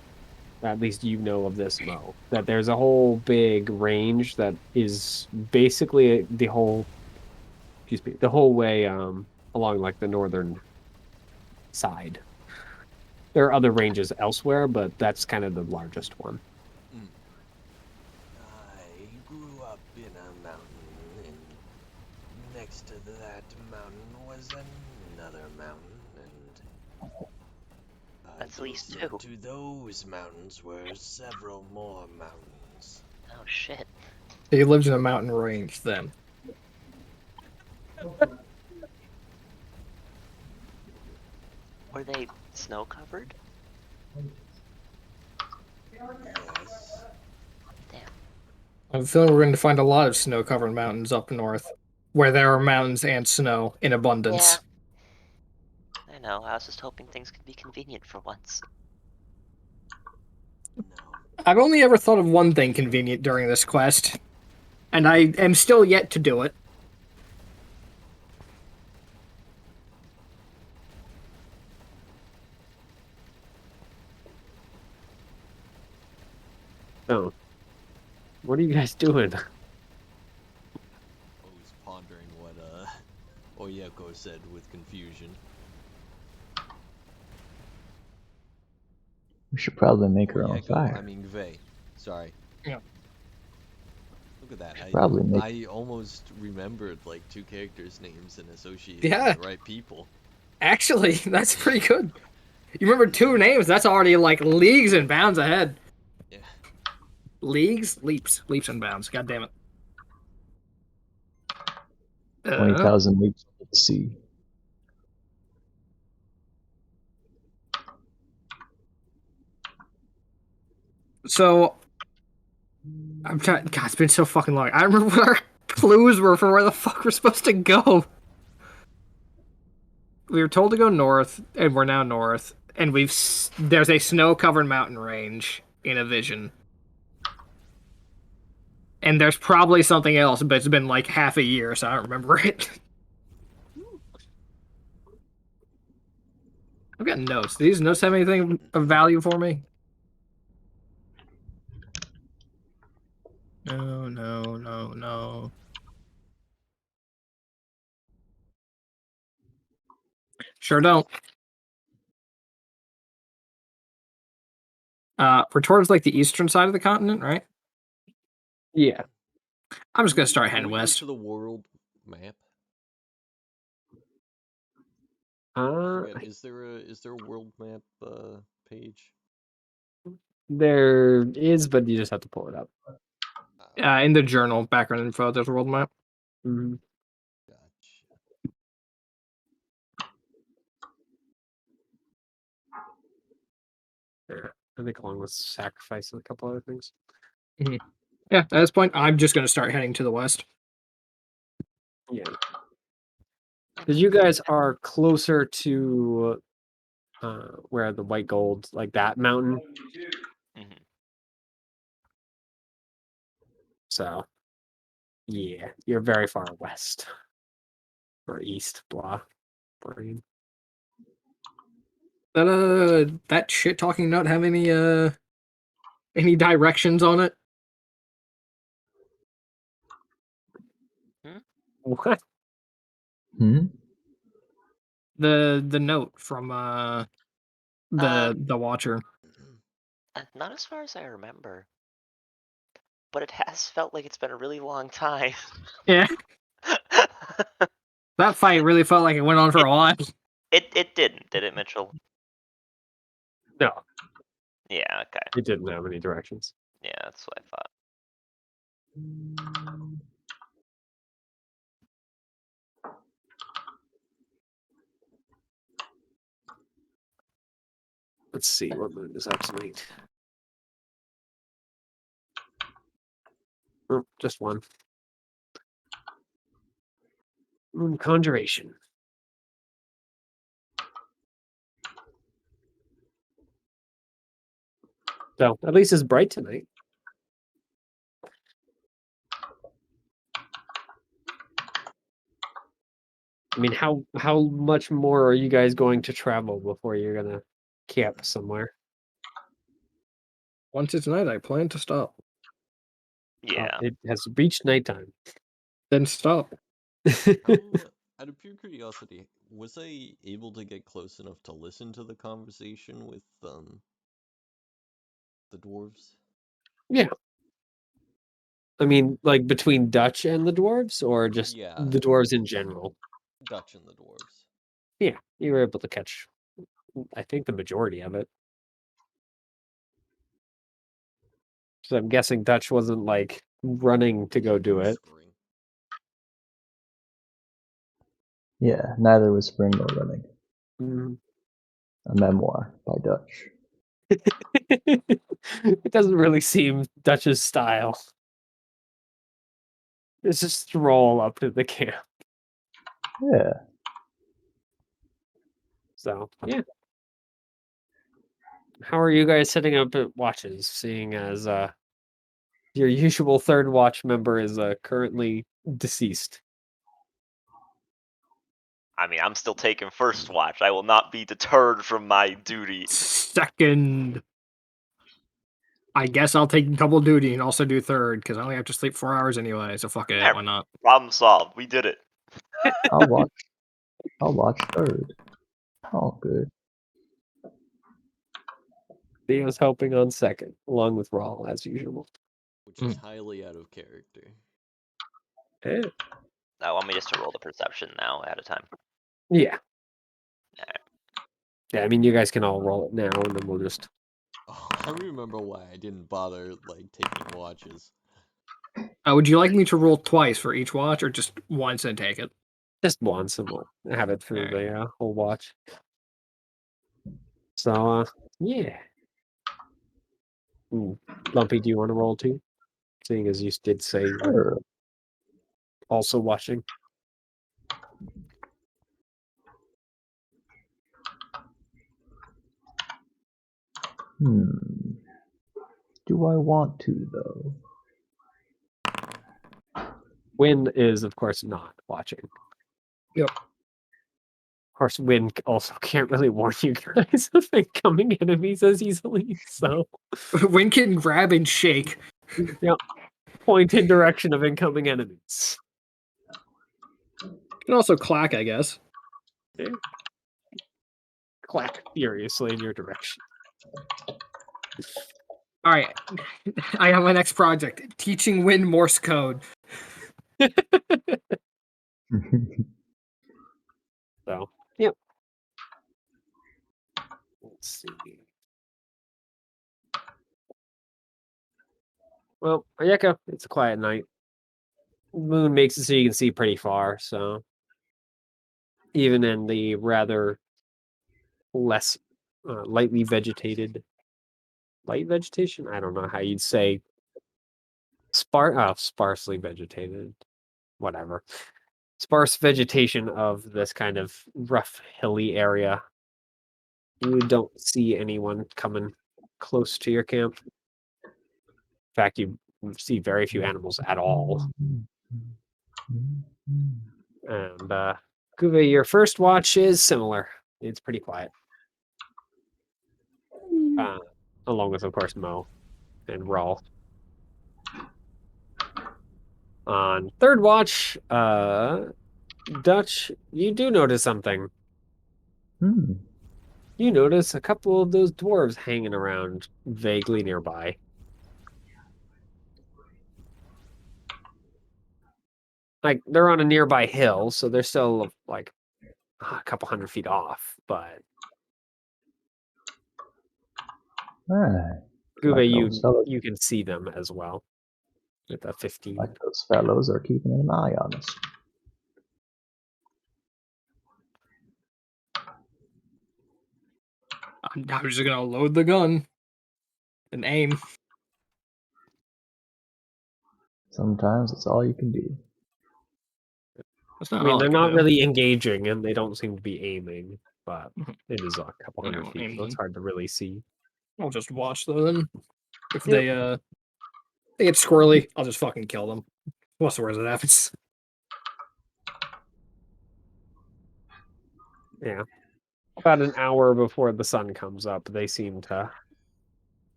at least you know of this, Mo, that there's a whole big range that is basically the whole way along like the northern side. There are other ranges elsewhere, but that's kind of the largest one. I grew up in a mountain, and next to that mountain was another mountain, and That's at least closer two. to those mountains were several more mountains. Oh shit. He lives in a mountain range then. Were they snow covered? Yes. Damn. I have a feeling we're going to find a lot of snow-covered mountains up north, where there are mountains and snow in abundance. I know. I was just hoping things could be convenient for once. No. I've only ever thought of one thing convenient during this quest, and I am still yet to do it. Oh. What are you guys doing? I was pondering what Oyeko said with confusion. We should probably make our own Oyeko, fire. I mean Vey. Sorry. Yeah. Look at that. Probably make. I almost remembered like two characters' names and associated Yeah. the right people. Actually, that's pretty good. You remember two names, that's already like leagues and bounds ahead. Yeah. Leagues? Leaps and bounds. God damn it. 20,000 leagues at the sea. So, I'm trying. God, it's been so fucking long. I remember what our clues were for where the fuck we're supposed to go. We were told to go north, and we're now north. And there's a snow-covered mountain range in a vision. And there's probably something else, but it's been like half a year, so I don't remember it. I've got notes. Do these notes have anything of value for me? No. Sure don't. We're towards like the eastern side of the continent, right? Yeah. I'm just gonna start Are heading we west. into the world map? I Uh, forget, is there a world map page? there is, but you just have to pull it up. In the journal, background info, there's a world map. Mhm. Gotcha. Yeah, I think along with sacrifice and a couple other things. Yeah, at this point, I'm just gonna start heading to the west. Yeah. Because you guys are closer to where the white gold, like that mountain. Mhm. So, yeah, you're very far west or east, blah. Brain. That shit talking note have any directions on it? What? Hmm? The note from the Watcher. Not as far as I remember. but it has felt like it's been a really long time. Yeah, that fight really felt like it went on for a while. It didn't, did it, Mitchell? No, Yeah, okay. it didn't have any directions. Yeah, that's what I thought. Let's see what moon is up tonight. Oh, just one. Moon conjuration. So at least it's bright tonight. I mean, how much more are you guys going to travel before you're gonna camp somewhere? Once it's night, I plan to stop. Yeah. It has reached nighttime. Then stop. Out of pure curiosity, was I able to get close enough to listen to the conversation with the dwarves? Yeah. I mean, like between Dutch and the dwarves, or just Yeah, the dwarves in general? Dutch and the dwarves. Yeah, you were able to catch, I think, the majority of it. So I'm guessing Dutch wasn't like running to go do it. Whispering. Yeah, neither was Spring nor Running. Mm. A memoir by Dutch. It doesn't really seem Dutch's style. It's just stroll up to the camp. Yeah. So yeah. How are you guys setting up at watches, seeing as your usual third watch member is currently deceased? I mean, I'm still taking first watch. I will not be deterred from my duty. Second. I guess I'll take double duty and also do third, because I only have to sleep 4 hours anyway, so fuck it, Yeah. why not? Problem solved. We did it. I'll watch third. Oh, good. Theo's helping on second, along with Rawl, as usual. Which is highly out of character. Eh, I want me just to roll the perception now ahead of time. yeah. Alright. Yeah, I mean, you guys can all roll it now, and then we'll just... Oh, I remember why I didn't bother like taking watches. Would you like me to roll twice for each watch, or just once and take it? Just once, and we'll have it through Alright. the whole watch. So, yeah. Lumpy, do you want to roll too? Seeing as you did say you were Sure. also watching. Do I want to, though? Win is, of course, not watching. Yep. Of course, Win also can't really warn you guys of incoming enemies as easily, so... Win can grab and shake. Yep. Point in direction of incoming enemies. You can also clack, I guess. Okay. Clack furiously in your direction. Alright. I have my next project. Teaching Win Morse code. So, yep. Let's see. Well, Ayeka, it's a quiet night. Moon makes it so you can see pretty far, so even in the rather less lightly vegetated light vegetation, I don't know how you'd say sparsely vegetated, whatever, sparse vegetation of this kind of rough hilly area, you don't see anyone coming close to your camp. In fact, you see very few animals at all. And Guve, your first watch is similar. It's pretty quiet. Along with, of course, Mo and Rawl. On third watch, Dutch, you do notice something. You notice a couple of those dwarves hanging around vaguely nearby. like they're on a nearby hill, so they're still like a couple 100 feet off. But Alright. Gube, Like those fellows, you can see them as well with a 15. like those fellows are keeping an eye on us. I'm just gonna load the gun and aim. Sometimes it's all you can do. That's I not mean, all I they're can not do. really engaging, and they don't seem to be aiming. But Mhm. it is a couple You 100 know, feet, so it's aiming. hard to really see. I'll just watch them. If Yep. they get squirrely, I'll just fucking kill them. What's the worst that happens? Yeah. About an hour before the sun comes up, they seem to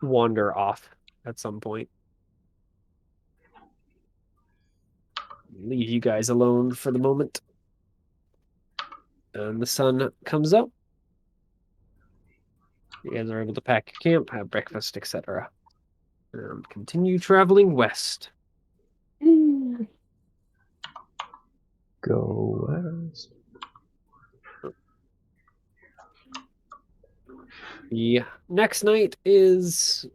wander off at some point. Leave you guys alone for the moment. And the sun comes up. You guys are able to pack your camp, have breakfast, etc. And continue traveling west. Go west. The next night is,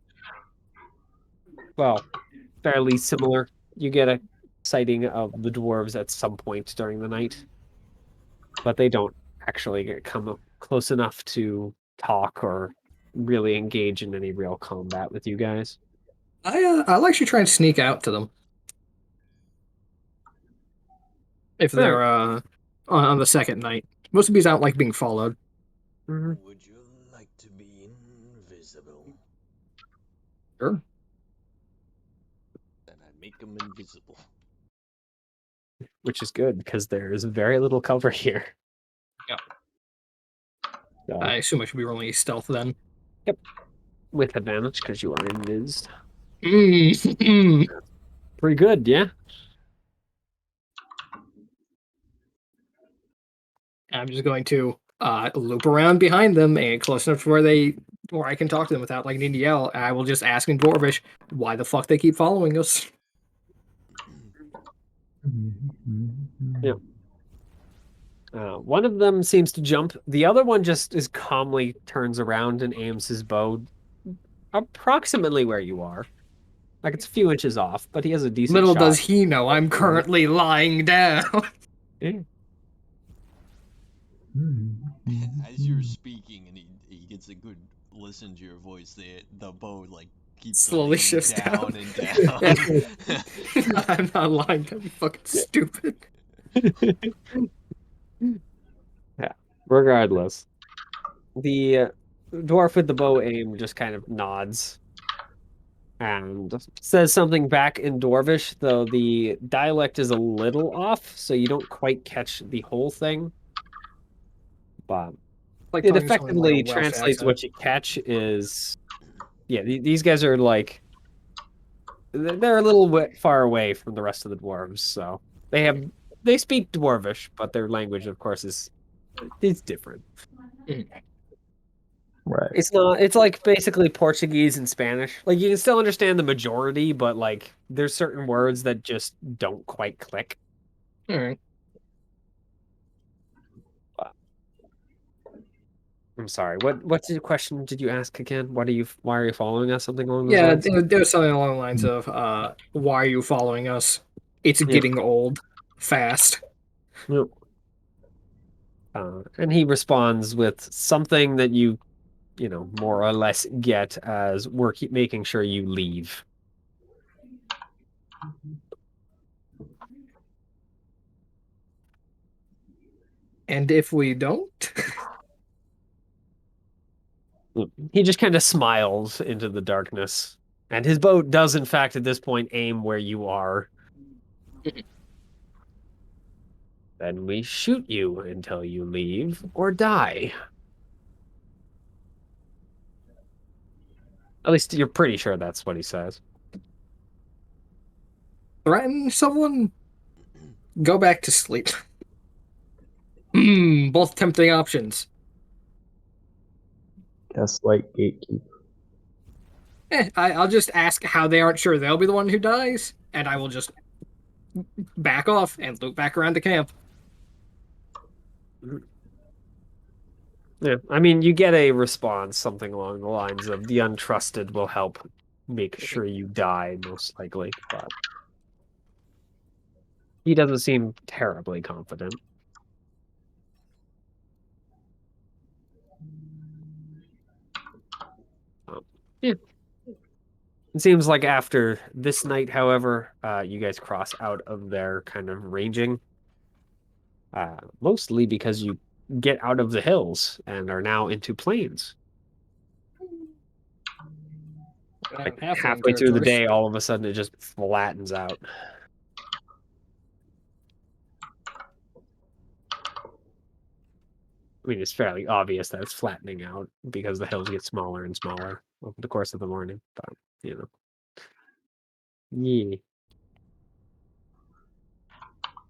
well, fairly similar. You get a sighting of the dwarves at some point during the night, but they don't actually come close enough to talk or really engage in any real combat with you guys. I'll actually try and sneak out to them if All right. they're on the second night. Most of these don't like being followed. Mhm. Would you like to be invisible? Sure. Then I'd make them invisible. Which is good because there is very little cover here. Yeah. So, I assume I should be rolling stealth then. with advantage because you are invised. Mm. Pretty good, yeah. I'm just going to loop around behind them and get close enough to where I can talk to them without like needing to yell. I will just ask in Dwarvish why the fuck they keep following us. Yeah. One of them seems to jump. The other one just is calmly turns around and aims his bow approximately where you are. Like it's a few inches off, but he has a decent Little shot. does he know I'm currently lying down. Yeah. As you're speaking and he gets a good listen to your voice, the bow like keeps on Slowly aiming shifts down. and down. I'm not lying. That'd be fucking stupid. Yeah. Regardless, the dwarf with the bow aim just kind of nods and says something back in Dwarvish, though the dialect is a little off, so you don't quite catch the whole thing. But Like it talking to someone in, like a effectively Welsh translates accent. what you catch is, yeah, these guys are like, they're a little bit far away from the rest of the dwarves, so they speak Dwarvish, but their language, of course, it's different. Right. It's like basically Portuguese and Spanish. Like you can still understand the majority, but like there's certain words that just don't quite click. All right. I'm sorry. What's the question did you ask again? Why are you following us? Something along those Yeah, lines? there was something along the lines of, why are you following us? It's getting old. Fast. Yep. And he responds with something that you know, more or less get as we're making sure you leave. And if we don't? He just kind of smiles into the darkness. And his boat does, in fact, at this point, aim where you are. Then we shoot you until you leave or die. At least you're pretty sure that's what he says. Threaten someone? Go back to sleep. Both tempting options. Gaslight gatekeeper. I'll just ask how they aren't sure they'll be the one who dies, and I will just back off and loop back around to camp. Yeah, I mean, you get a response, something along the lines of the untrusted will help make sure you die, most likely. But he doesn't seem terribly confident. Yeah. It seems like after this night, however, you guys cross out of their kind of ranging. Mostly because you get out of the hills and are now into plains. Like Halfling halfway through the territory. day, all of a sudden it just flattens out. I mean, it's fairly obvious that it's flattening out because the hills get smaller and smaller over the course of the morning. But, you know. Yeah.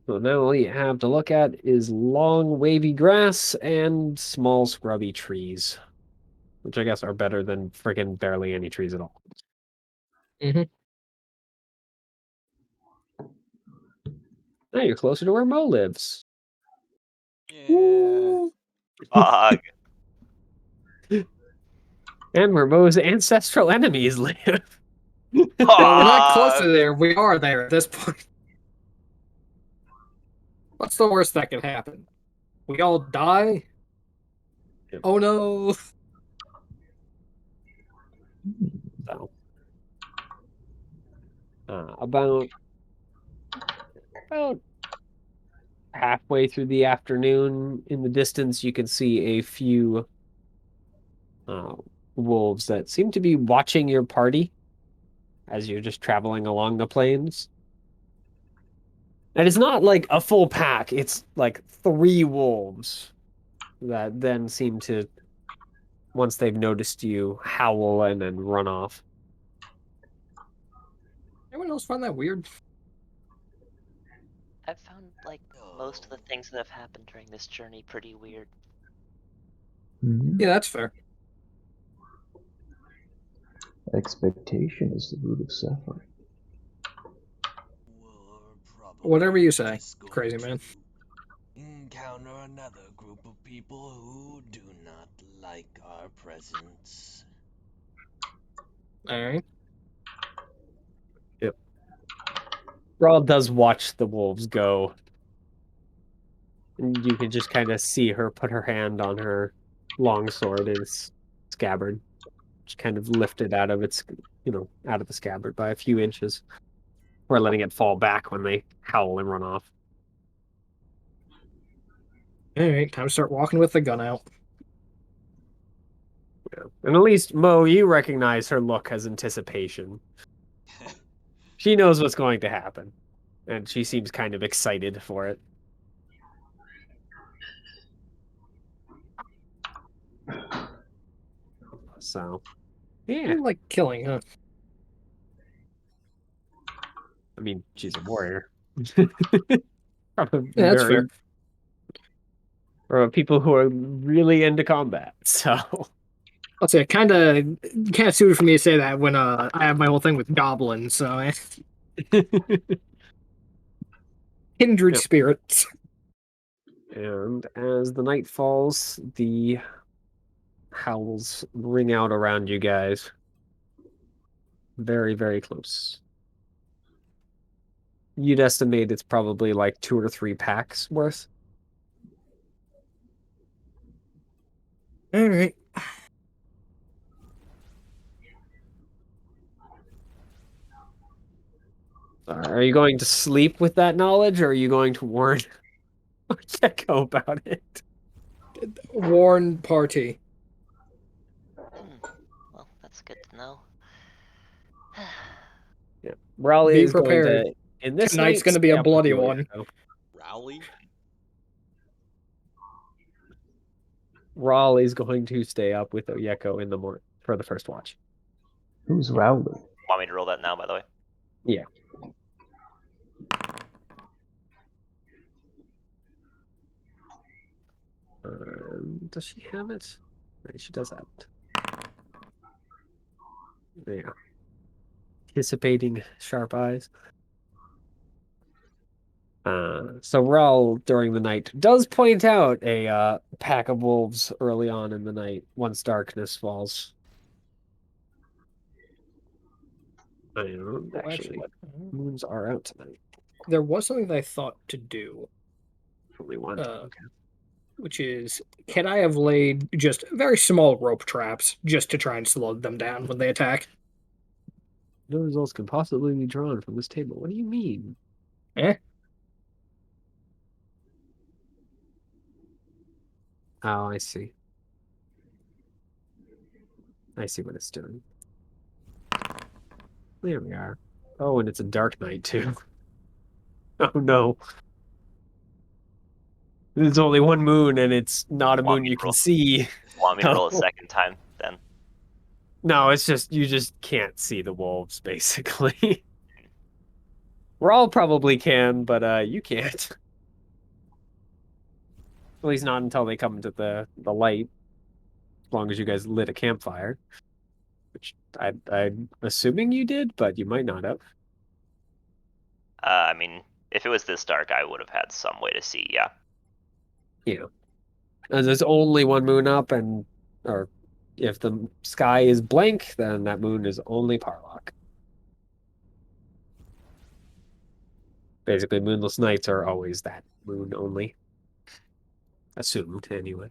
So now all you have to look at is long, wavy grass and small, scrubby trees, which I guess are better than friggin' barely any trees at all. Mm-hmm. Now you're closer to where Mo lives. Yeah. Fuck. And where Mo's ancestral enemies live. Well, we're not close Fuck. to there. We are there at this point. What's the worst that could happen? We all die? Yep. Oh no. So, about halfway through the afternoon, in the distance, you can see a few wolves that seem to be watching your party as you're just traveling along the plains. And it's not like a full pack, it's like 3 wolves that then seem to, once they've noticed you, howl and then run off. Anyone else find that weird? I've found like most of the things that have happened during this journey pretty weird. Yeah, that's fair. Expectation is the root of suffering. Whatever you say, crazy man. Encounter another group of people who do not like our presence. Alright. Yep. Raw does watch the wolves go. And you can just kind of see her put her hand on her long sword in its scabbard. Just kind of lifted out of its, out of the scabbard by a few inches. Or letting it fall back when they howl and run off. Alright, time to start walking with the gun out. Yeah. And at least, Mo, you recognize her look as anticipation. She knows what's going to happen. And she seems kind of excited for it. So, yeah. You like killing, huh? I mean, she's a warrior. Probably Yeah, that's fair. Or people who are really into combat. So, I'll say, kind of suited for me to say that when I have my whole thing with goblins, so kindred Yep. spirits. And as the night falls, the howls ring out around you guys. Very, very close. You'd estimate it's probably like 2 or 3 packs worth. All right. Are you going to sleep with that knowledge, or are you going to warn Gecko about it? Warn party. Well, that's good to know. Yeah. Raleigh Be is going prepared. to, in this Tonight's night, gonna be stay a up with bloody you, one. Oyeko. Rowley? Raleigh's going to stay up with Oyeko in the morning for the first watch. Who's Rowley? Want me to roll that now, by the way? Yeah. Does she have it? Right, she does have it. Yeah. Anticipating sharp eyes. So Raul, during the night, does point out a pack of wolves early on in the night once darkness falls. I don't Well, actually what moons are out tonight. there was something that I thought to do, Only one. Okay. which is, can I have laid just very small rope traps just to try and slow them down when they attack? No results can possibly be drawn from this table. What do you mean? Eh? Oh, I see. I see what it's doing. There we are. Oh, and it's a dark night too. Oh no. There's only one moon and it's not a moon you can see. Want me to roll a No. second time then? No, it's just you just can't see the wolves, basically. Raul probably can, but you can't. At least not until they come to the light. As long as you guys lit a campfire. Which I'm assuming you did, but you might not have. I mean, if it was this dark, I would have had some way to see. Yeah. Yeah. As there's only one moon up, and or if the sky is blank, then that moon is only Parlock. Basically, moonless nights are always that moon only. Assumed, anyway.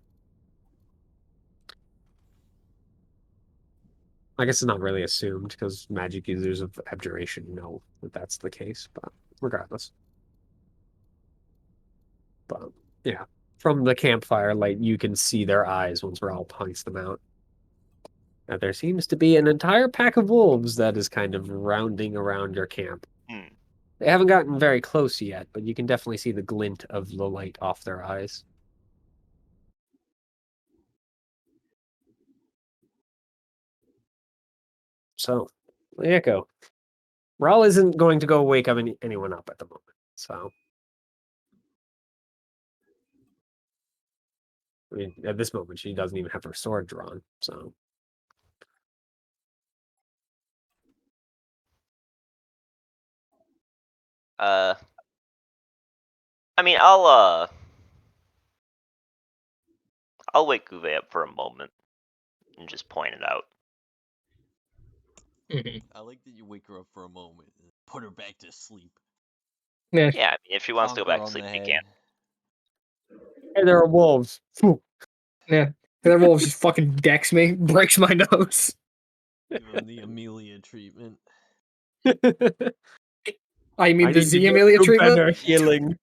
I guess it's not really assumed, because magic users of abjuration know that that's the case, but regardless. But, yeah. From the campfire light, you can see their eyes once Raoul points them out. Now, there seems to be an entire pack of wolves that is kind of rounding around your camp. Hmm. They haven't gotten very close yet, but you can definitely see the glint of the light off their eyes. So, there you go. Raul isn't going to go wake up anyone up at the moment, so... I mean, at this moment, she doesn't even have her sword drawn, so... I mean, I'll wake Guve up for a moment and just point it out. I like that you wake her up for a moment and put her back to sleep. Yeah. Yeah, I mean, if she wants to Conk go her back to on sleep, the she head. can. Hey, there are wolves! Yeah. The wolf just fucking decks me, breaks my nose. Give him the Amelia treatment. I mean, I the need to Z give Amelia you treatment? better healing.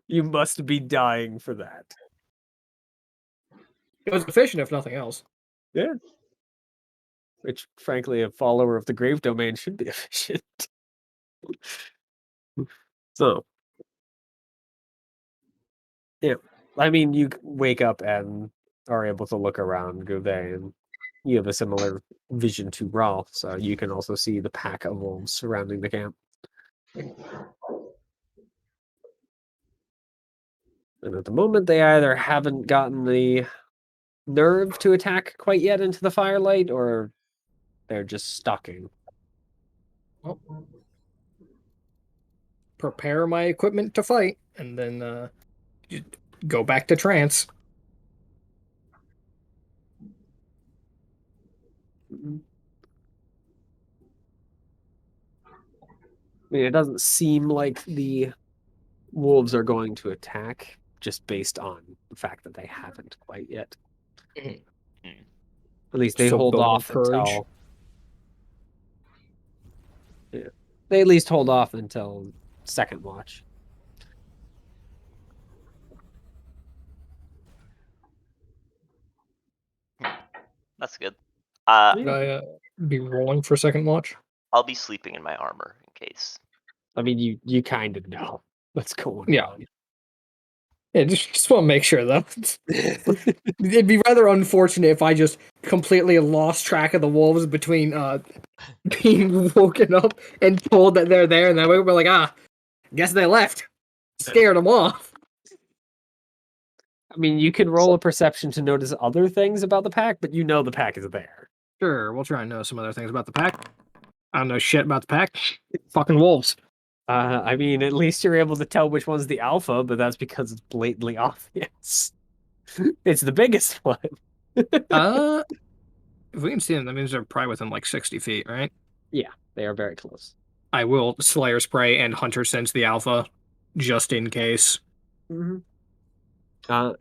You must be dying for that. It was efficient, if nothing else. Yeah. Which, frankly, a follower of the Grave Domain should be efficient. So, yeah. I mean, you wake up and are able to look around Gouvet, and you have a similar vision to Raul, so you can also see the pack of wolves surrounding the camp. And at the moment, they either haven't gotten the nerve to attack quite yet into the firelight, or they're just stalking. Well, prepare my equipment to fight, and then just go back to trance. I mean, it doesn't seem like the wolves are going to attack, just based on the fact that they haven't quite yet. Mhm. At least they So hold building off courage. until... Yeah. They at least hold off until second watch. That's good. Should I be rolling for second watch? I'll be sleeping in my armor in case. I mean, you kind of know what's going Yeah. on. Yeah, just want to make sure, though. It'd be rather unfortunate if I just completely lost track of the wolves between being woken up and told that they're there, and then we're like, guess they left. Scared them off. I mean, you can roll a perception to notice other things about the pack, but you know the pack is there. Sure, we'll try and know some other things about the pack. I don't know shit about the pack. Fucking wolves. I mean, at least you're able to tell which one's the alpha, but that's because it's blatantly obvious. It's the biggest one. If we can see them, that means they're probably within like 60 feet, right? Yeah, they are very close. I will Slayer Spray and Hunter Sense the Alpha, just in case. Mm-hmm.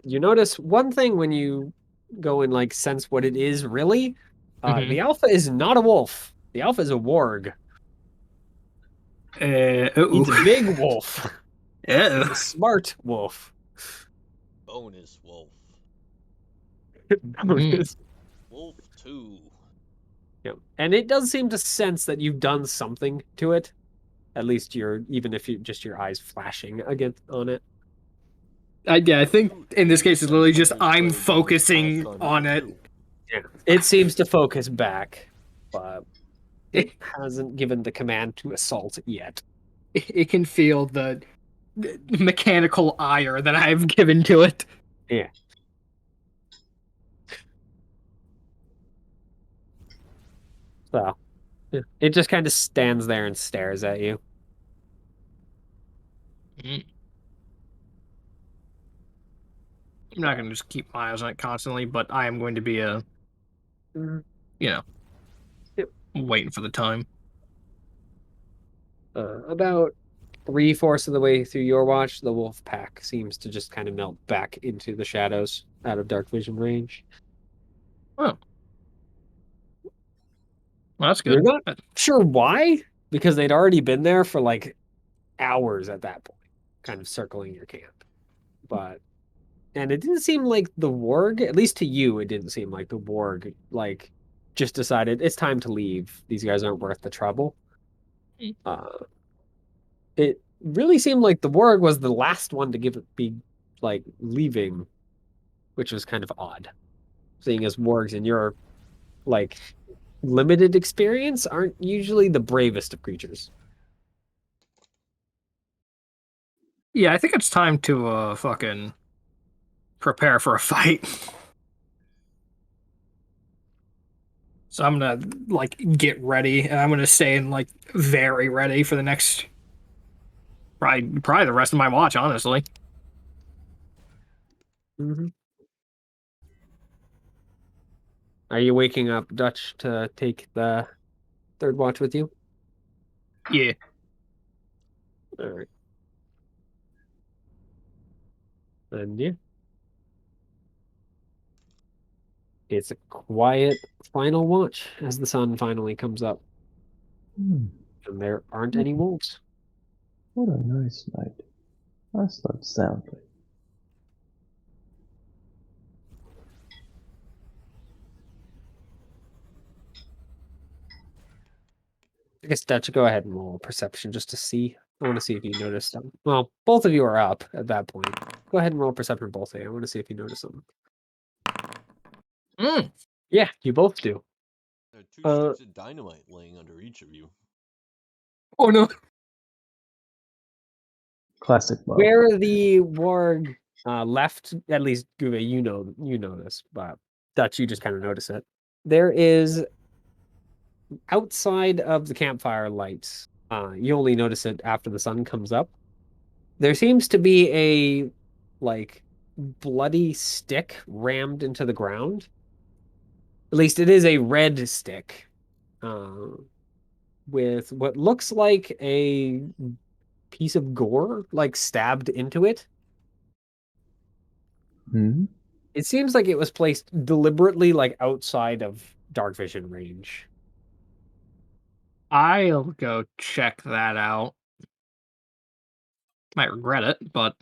You notice one thing when you go and like sense what it is really. Mhm. The alpha is not a wolf. The alpha is a warg. It's a big wolf. It's a smart wolf. Bonus wolf. Bonus. Wolf 2. Yep. And it does seem to sense that you've done something to it. At least even if you just your eyes flashing against on it. I think in this case it's literally just Hunter I'm Spray being focusing cast on it. too. Yeah. It seems to focus back, but it hasn't given the command to assault yet. It can feel the mechanical ire that I've given to it. Yeah. So it just kind of stands there and stares at you. I'm not going to just keep my eyes on it constantly, but I am going to be Mhm. Yep. waiting for the time. About 3/4 of the way through your watch, the wolf pack seems to just kind of melt back into the shadows out of dark vision range. Oh. Well, that's You're good. not sure why, because they'd already been there for like hours at that point, kind of circling your camp. And it didn't seem like the warg, at least to you, it didn't seem like the warg like just decided it's time to leave. These guys aren't worth the trouble. It really seemed like the warg was the last one to be like leaving, which was kind of odd, seeing as wargs in your like limited experience aren't usually the bravest of creatures. Yeah, I think it's time to fucking prepare for a fight. So I'm gonna like get ready, and I'm gonna stay in like very ready for the next probably the rest of my watch, honestly. Mm-hmm. Are you waking up Dutch to take the third watch with you? Yeah. All right. And yeah. It's a quiet final watch as the sun finally comes up. Hmm, And there aren't any wolves. what a nice night. I slept soundly. I guess Dutch, go ahead and roll perception just to see. I want to see if you notice them. Well, both of you are up at that point. Go ahead and roll perception both of you. I want to see if you notice them. Yeah, you both do. There are 2 sticks of dynamite laying under each of you. Oh no. Classic Mo. Where the warg left, at least Guve, you know this, but Dutch, you just kind of notice it. There is outside of the campfire lights. You only notice it after the sun comes up. There seems to be a like bloody stick rammed into the ground. At least it is a red stick, with what looks like a piece of gore like stabbed into it. Hmm? It seems like it was placed deliberately like outside of dark vision range. I'll go check that out. Might regret it, but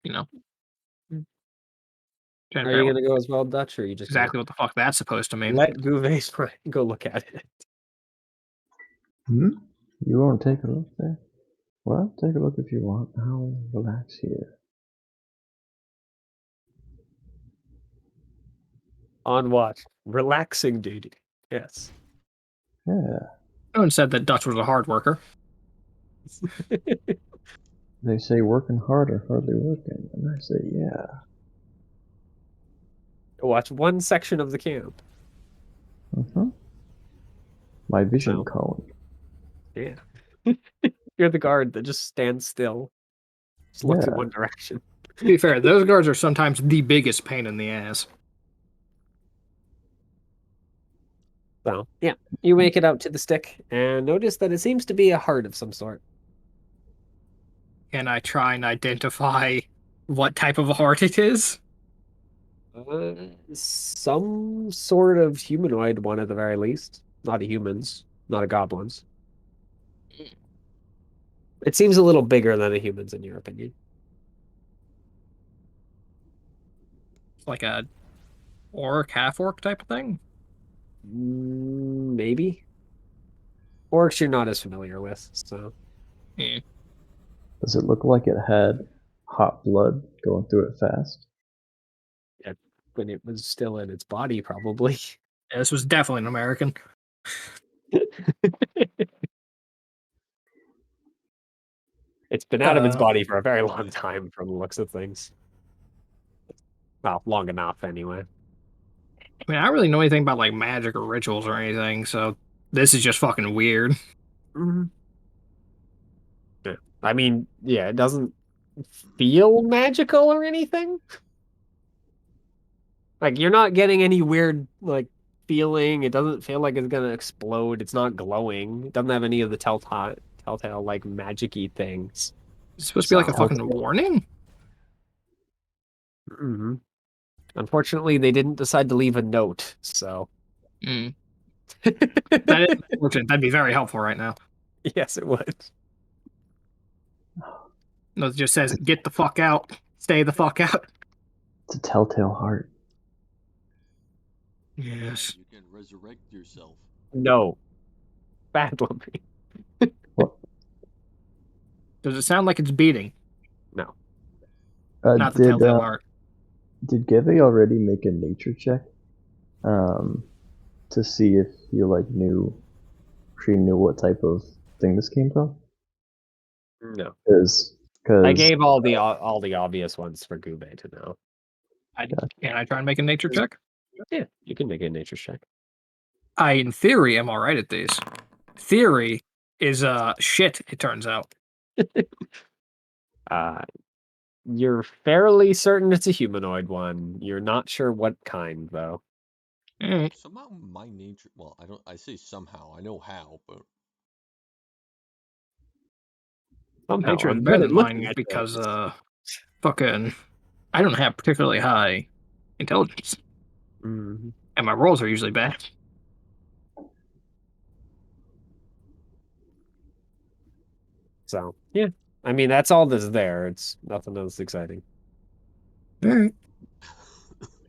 you know. Trying to Are figure you out gonna go as well, Dutch, or are you just exactly what the fuck that's supposed to gonna mean. let Guve go look at it? Hmm? You won't take a look there? Well, take a look if you want. I'll relax here. On watch. Relaxing duty. Yes. Yeah, No one said that Dutch was a hard worker. they say working hard or hardly working, and I say, yeah. Watch one section of the camp. Uh-huh. My vision So, cone. yeah. You're the guard that just stands still, just looks in Yeah. one direction. To be fair, those guards are sometimes the biggest pain in the ass. So yeah, you make it out to the stick and notice that it seems to be a heart of some sort. Can I try and identify what type of a heart it is? Some sort of humanoid one at the very least. Not a human's, not a goblin's. It seems a little bigger than a human's in your opinion. Like a orc, half orc type of thing? Maybe. Orcs you're not as familiar with, so Yeah. Does it look like it had hot blood going through it fast? yeah, when it was still in its body, probably. Yeah, this was definitely an American. It's been out of its body for a very long time from the looks of things. Well, long enough anyway. I mean, I don't really know anything about like magic or rituals or anything, so this is just fucking weird. Yeah. I mean, yeah, it doesn't feel magical or anything. Like you're not getting any weird like feeling. It doesn't feel like it's gonna explode. It's not glowing. It doesn't have any of the telltale like magic-y things. It's supposed to be like a So- fucking warning? hmm Unfortunately, they didn't decide to leave a note, so Mm. That is unfortunate. That'd be very helpful right now. yes, it would. No, it just says, get the fuck out. Stay the fuck out. It's a telltale heart. Yes. You can resurrect yourself. No. Bad lumpy. What? Does it sound like it's beating? No. Not the telltale heart. Did Geve already make a nature check? To see if he she knew what type of thing this came from? No. Because I gave all the obvious ones for Gube to know. Can I try and make a nature check? Yeah, you can make a nature check. I, in theory, am alright at these. Theory is shit, it turns out. You're fairly certain it's a humanoid one. You're not sure what kind, though. Mm. Somehow my nature. Well, I say somehow. I know how, but Somehow, Nature is I'm better good at than looking mine at because this. fucking I don't have particularly high intelligence. Mhm. And my rolls are usually bad. So, yeah. I mean, that's all that's there. It's nothing else exciting. Alright.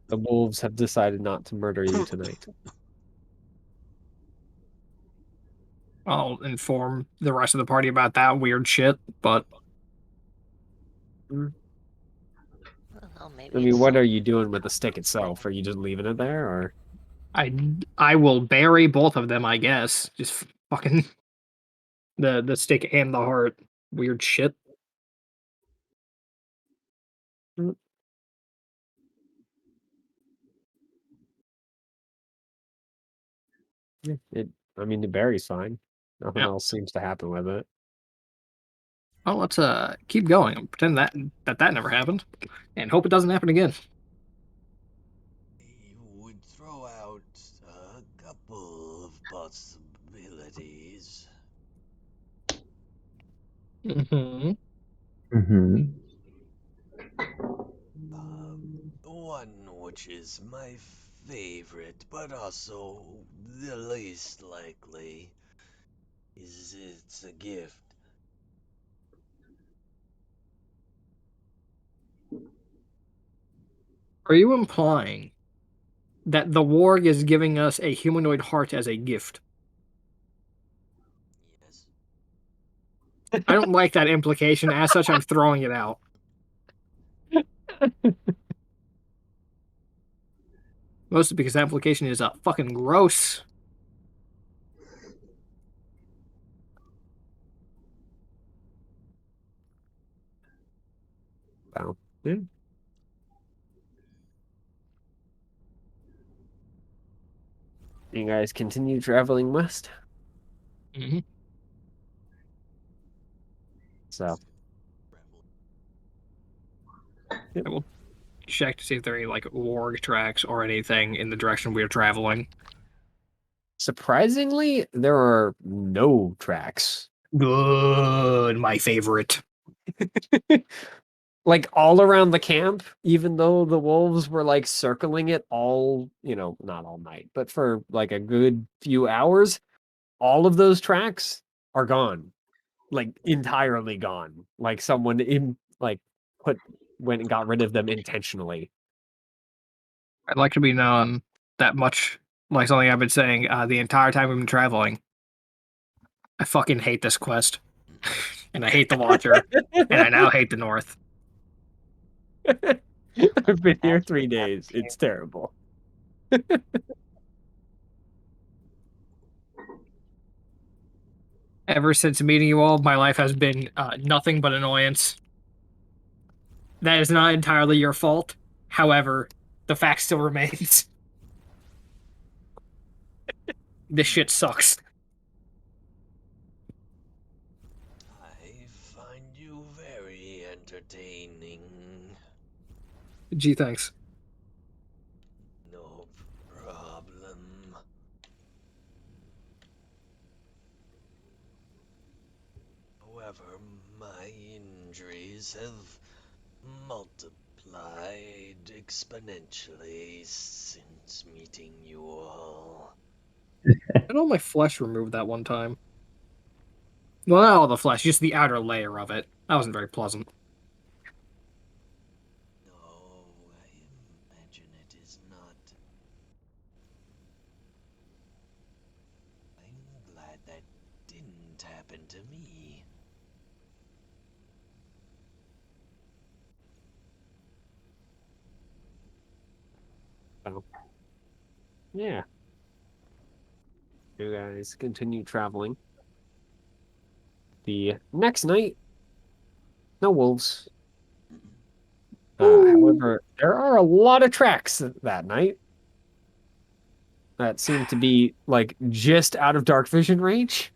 The wolves have decided not to murder you tonight. I'll inform the rest of the party about that weird shit, but Well, maybe I mean, it's what some- are you doing with the stick itself? Are you just leaving it there, or? I will bury both of them, I guess. Just fucking the stick and the heart. Weird shit. Yeah, I mean, the berry's fine. Nothing Yeah. else seems to happen with it. Well, let's keep going and pretend that never happened, and hope it doesn't happen again. I would throw out a couple of possibilities. Mm-hmm. Mm-hmm. One which is my favorite, but also the least likely, is it's a gift. Are you implying that the warg is giving us a humanoid heart as a gift? Yes. I don't like that implication. As such, I'm throwing it out. Mostly because that implication is fucking gross. Wow. Yeah. You guys continue traveling west? Mm-hmm. So I will check to see if there are any like warg tracks or anything in the direction we are traveling. surprisingly, there are no tracks. Good, my favorite. Like all around the camp, even though the wolves were like circling it all, not all night, but for like a good few hours, all of those tracks are gone. Like entirely gone. Like someone went and got rid of them intentionally. I'd like to be known that much, like something I've been saying the entire time we've been traveling. I fucking hate this quest. And I hate the Watcher. And I now hate the North. I've been here 3 days. It's terrible. Ever since meeting you all, my life has been nothing but annoyance. That is not entirely your fault. However, the fact still remains. This shit sucks. I find you very entertaining. Gee, thanks. No problem. However, my injuries have multiplied exponentially since meeting you all. I know my flesh removed that one time. Well, not all the flesh, just the outer layer of it. That wasn't very pleasant. No, I imagine it is not. I'm glad that didn't happen to me. So, yeah. You guys continue traveling. The next night, no wolves. However, there are a lot of tracks that night that seem to be like just out of dark vision range.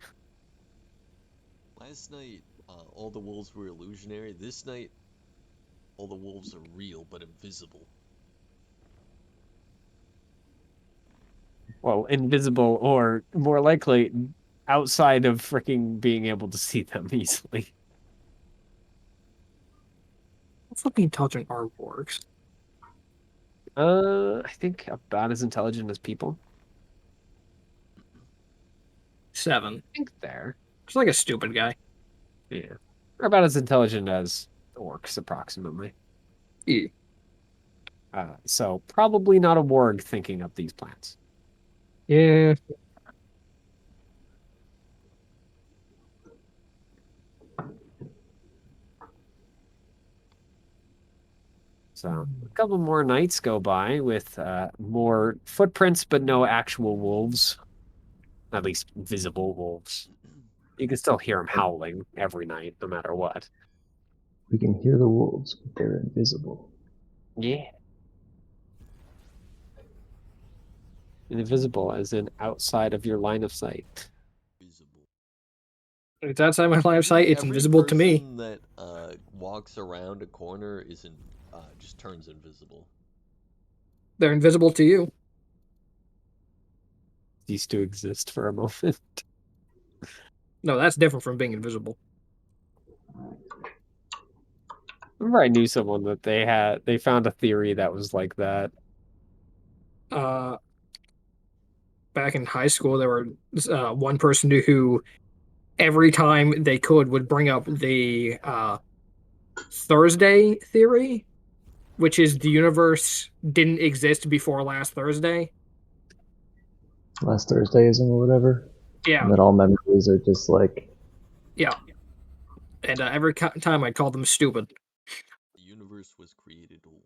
Last night, all the wolves were illusionary. This night, all the wolves are real but invisible. Well, invisible or more likely outside of freaking being able to see them easily. How fucking intelligent are wargs? I think about as intelligent as people. 7. I think they're. Just like a stupid guy. Yeah. Or about as intelligent as orcs, approximately. E. So probably not a warg thinking up these plans. Yeah. So a couple more nights go by with more footprints, but no actual wolves. At least visible wolves. You can still hear them howling every night, no matter what. We can hear the wolves, but they're invisible. Yeah. Invisible as in outside of your line of sight. Visible. It's outside my line of sight. It's Every invisible to me. person that walks around a corner just turns invisible. They're invisible to you. Cease to exist for a moment. No, that's different from being invisible. Remember, I knew someone that they found a theory that was like that. Back in high school, there were one person who every time they could would bring up the Thursday theory, which is the universe didn't exist before last Thursday. Last Thursdayism or whatever. Yeah. And that all memories are just like. Yeah. And every time I called them stupid. The universe was created old.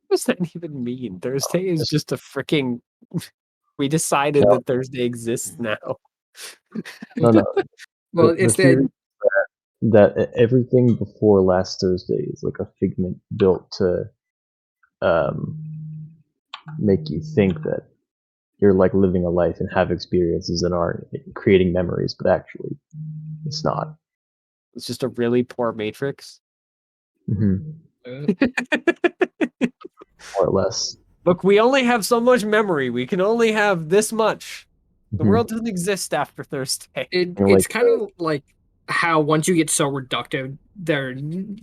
What does that even mean? Thursday is just a freaking. We decided that Thursday exists now. No. Well, the theory that everything before last Thursday is like a figment built to make you think that you're like living a life and have experiences and are creating memories, but actually, it's not. It's just a really poor Matrix. More or less. Look, we only have so much memory. We can only have this much. The Mhm. world doesn't exist after Thursday. It's It's kind of like how once you get so reductive,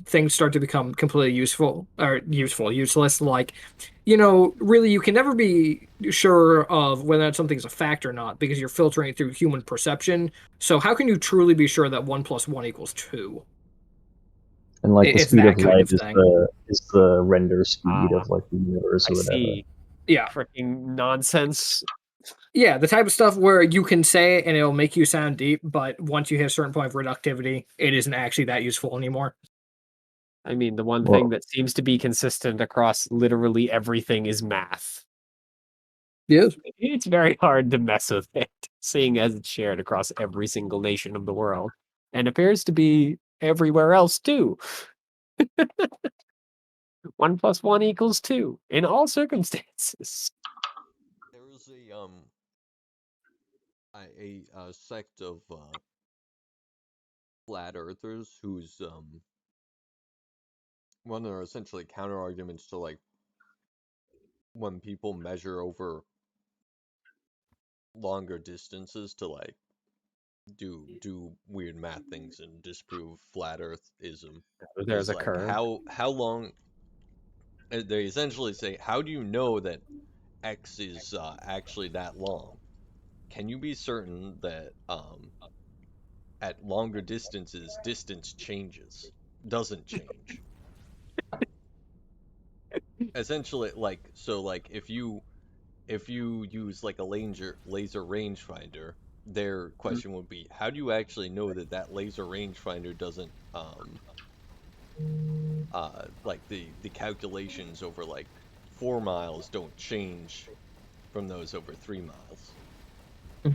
things start to become completely useless. Like, really, you can never be sure of whether something's a fact or not because you're filtering it through human perception. So how can you truly be sure that 1+1=2? And like the It's speed that of kind light of thing. is the render speed of like the universe I or whatever. see. Yeah. Freaking nonsense. Yeah, the type of stuff where you can say it and it'll make you sound deep, but once you hit a certain point of reductivity, it isn't actually that useful anymore. I mean, the one Well- thing that seems to be consistent across literally everything is math. Yes. It's very hard to mess with it, seeing as it's shared across every single nation of the world, and appears to be everywhere else too. 1+1=2 in all circumstances. There is a sect of flat earthers whose one of their essentially counter arguments to like when people measure over longer distances to like do weird math things and disprove flat earthism There's is a like curve. how long they essentially say, how do you know that X is actually that long? Can you be certain that at longer distances distance doesn't change? Essentially, like, so like if you use like a laser rangefinder, their question would be, how do you actually know that that laser rangefinder doesn't like the calculations over like 4 miles don't change from those over 3 miles? I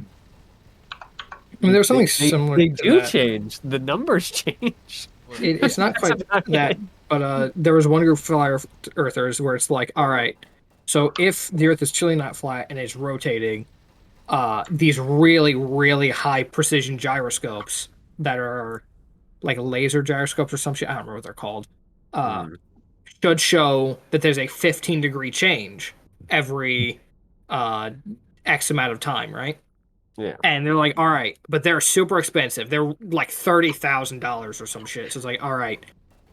mean, there's something similar They to do that. change. The numbers change. It's not That's quite about that, it. but there was one group of flat earthers where it's like, all right, so if the Earth is truly not flat and it's rotating, these really, really high precision gyroscopes that are like laser gyroscopes or some shit, I don't remember what they're called, should show that there's a 15-degree change every X amount of time, right? Yeah. And they're like, all right, but they're super expensive. They're like $30,000 or some shit. So it's like, all right,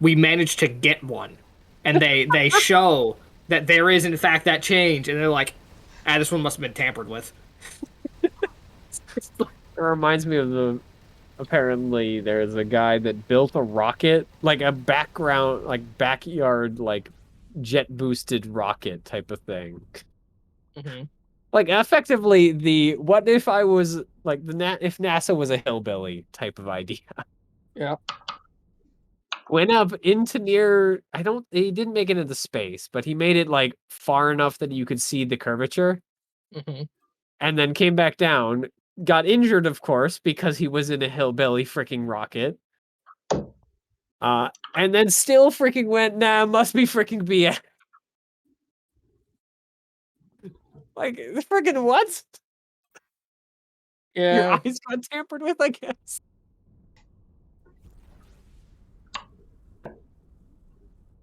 we managed to get one, and they show that there is in fact that change, and they're like, this one must have been tampered with. It reminds me of apparently there's a guy that built a rocket, like a backyard, like jet boosted rocket type of thing. Mm-hmm. Like effectively what if I was like if NASA was a hillbilly type of idea. Yeah. Went up into near, he didn't make it into space, but he made it like far enough that you could see the curvature. Mm-hmm. And then came back down, got injured, of course, because he was in a hillbilly freaking rocket. And then still freaking went, nah, must be freaking BS. Like, freaking what? Your Yeah. eyes got tampered with, I guess.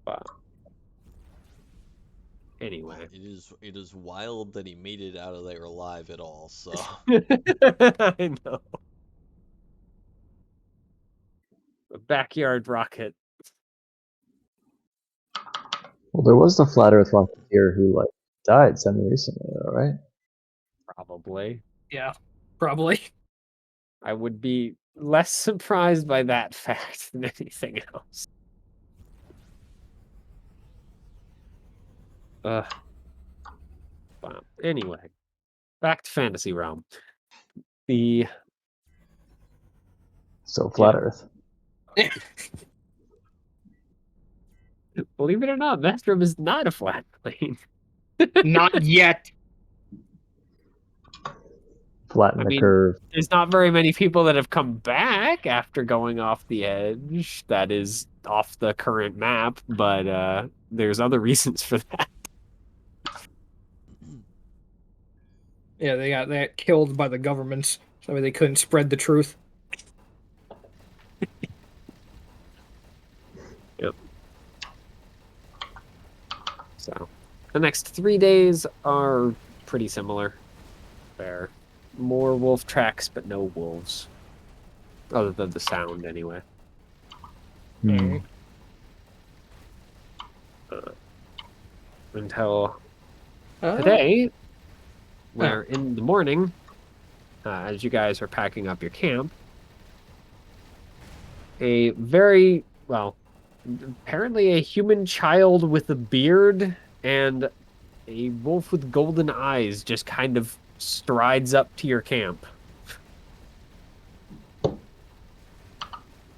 Wow. Anyway. It is wild that he made it out of there alive at all, so. I know. A backyard rocket. Well, there was the flat Earth volunteer who like died semi-recently, right? Probably. Yeah. Probably. I would be less surprised by that fact than anything else. Wow. Anyway, back to Fantasy Realm. So flat Earth. Believe it or not, Vestrum is not a flat plane. Not yet. Flatten the curve. There's not very many people that have come back after going off the edge. That is off the current map, but there's other reasons for that. Yeah, they got killed by the government, so they couldn't spread the truth. Yep. So, the next 3 days are pretty similar. There, more wolf tracks, but no wolves, other than the sound, anyway. Hmm. Until Uh, today, where in the morning, as you guys are packing up your camp, a very, well, apparently a human child with a beard and a wolf with golden eyes just kind of strides up to your camp.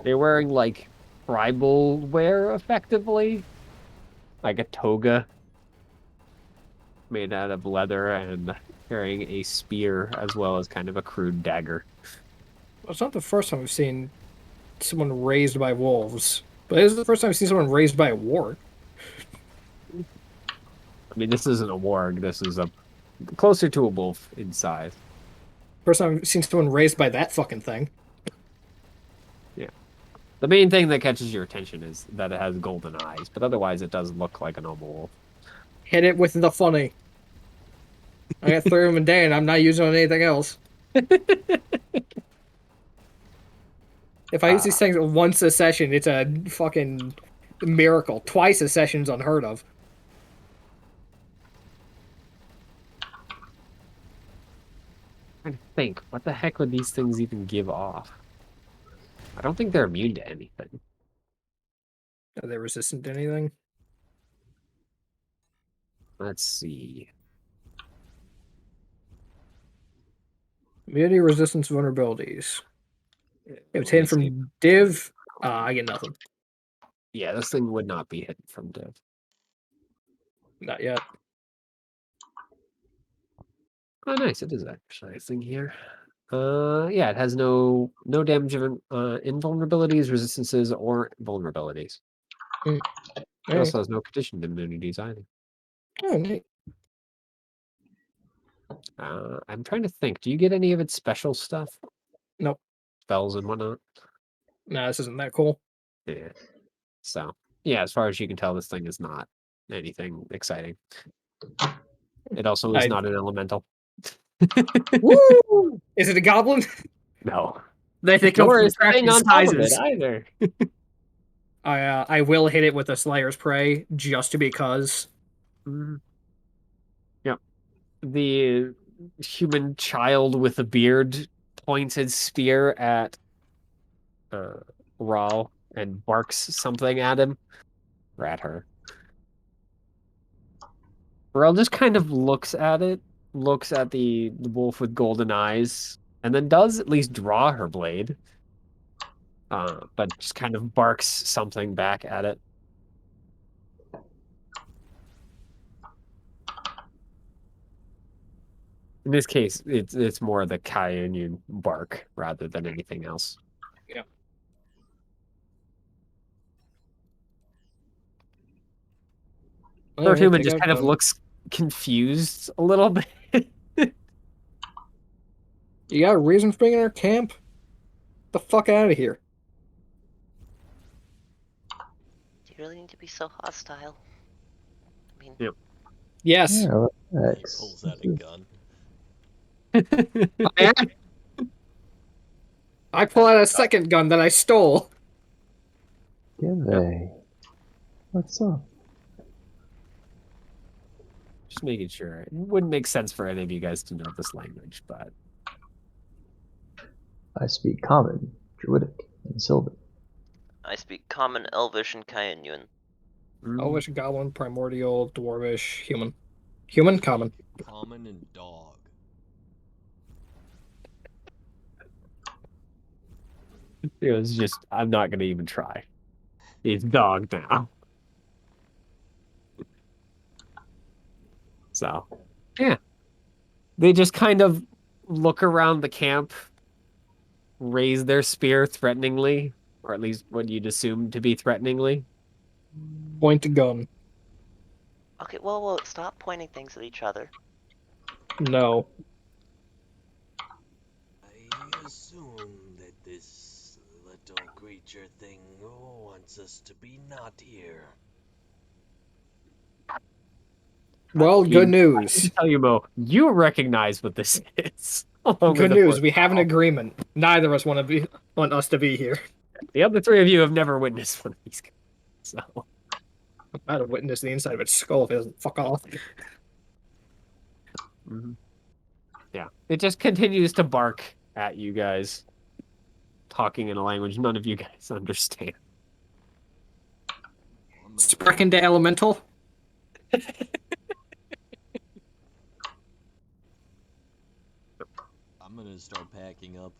They're wearing like tribal wear, effectively, like a toga made out of leather and carrying a spear as well as kind of a crude dagger. it's not the first time we've seen someone raised by wolves, but it is the first time I've seen someone raised by a warg. I mean, this isn't a warg. This is a closer to a wolf in size. First time I've seen someone raised by that fucking thing. Yeah. The main thing that catches your attention is that it has golden eyes, but otherwise it does look like a normal wolf. Hit it with the funny. I got 3 of them a day, and I'm not using it on anything else. If I use these things once a session, it's a fucking miracle. Twice a session's unheard of. I'm trying to think, what the heck would these things even give off? I don't think they're immune to anything. Are they resistant to anything? Let's see. Immunity, resistance, vulnerabilities. Let Obtained me see. from div. I get nothing. Yeah, this thing would not be hidden from div. Not yet. Oh, nice. It is actually a thing here. Yeah, it has no damage of invulnerabilities, resistances, or vulnerabilities. It Hey. also has no conditioned immunities either. Oh, neat. I'm trying to think. Do you get any of its special stuff? Nope. Spells and whatnot? Nah, this isn't that cool. Yeah. So, yeah, as far as you can tell, this thing is not anything exciting. It also is not an elemental. Woo! Is it a goblin? No. They come Nor from is the thing on attractive top of it sizes. either. I will hit it with a Slayer's Prey just because. Yep. The human child with a beard points his spear at Rahl and barks something at him. Or at her. Rahl just kind of looks at it, looks at the wolf with golden eyes, and then does at least draw her blade. But just kind of barks something back at it. In this case, it's more the Cayenne bark rather than anything else. Yeah. Third human just kind of looks confused a little bit. You got a reason for being in our camp? Get the fuck out of here. Do you really need to be so hostile? I mean, Yep. Yes. Yeah, He relax. pulls out a gun. I pull out a second gun that I stole. Give What's up? Just making sure. It wouldn't make sense for any of you guys to know this language, but I speak Common, Druidic, and Sylvan. I speak Common, Elvish, and Cayenne. Elvish, Goblin, Primordial, Dwarvish, Human. Human, Common. Common and dog. it was just, I'm not going to even try. He's dog now. So, yeah. They just kind of look around the camp, raise their spear threateningly, or at least what you'd assume to be threateningly. Point a gun. Okay, well, stop pointing things at each other. No. creature thing wants us to be not here. Well, I good can news. tell you, Mo, you recognize what this is. along with Good the news. fourth We have an owl. agreement. Neither of us want us to be here. The other three of you have never witnessed one of these guys. So I had to witness the inside of its skull if it doesn't fuck off. yeah, it just continues to bark at you guys, talking in a language none of you guys understand. Spark into elemental. I'm gonna start packing up.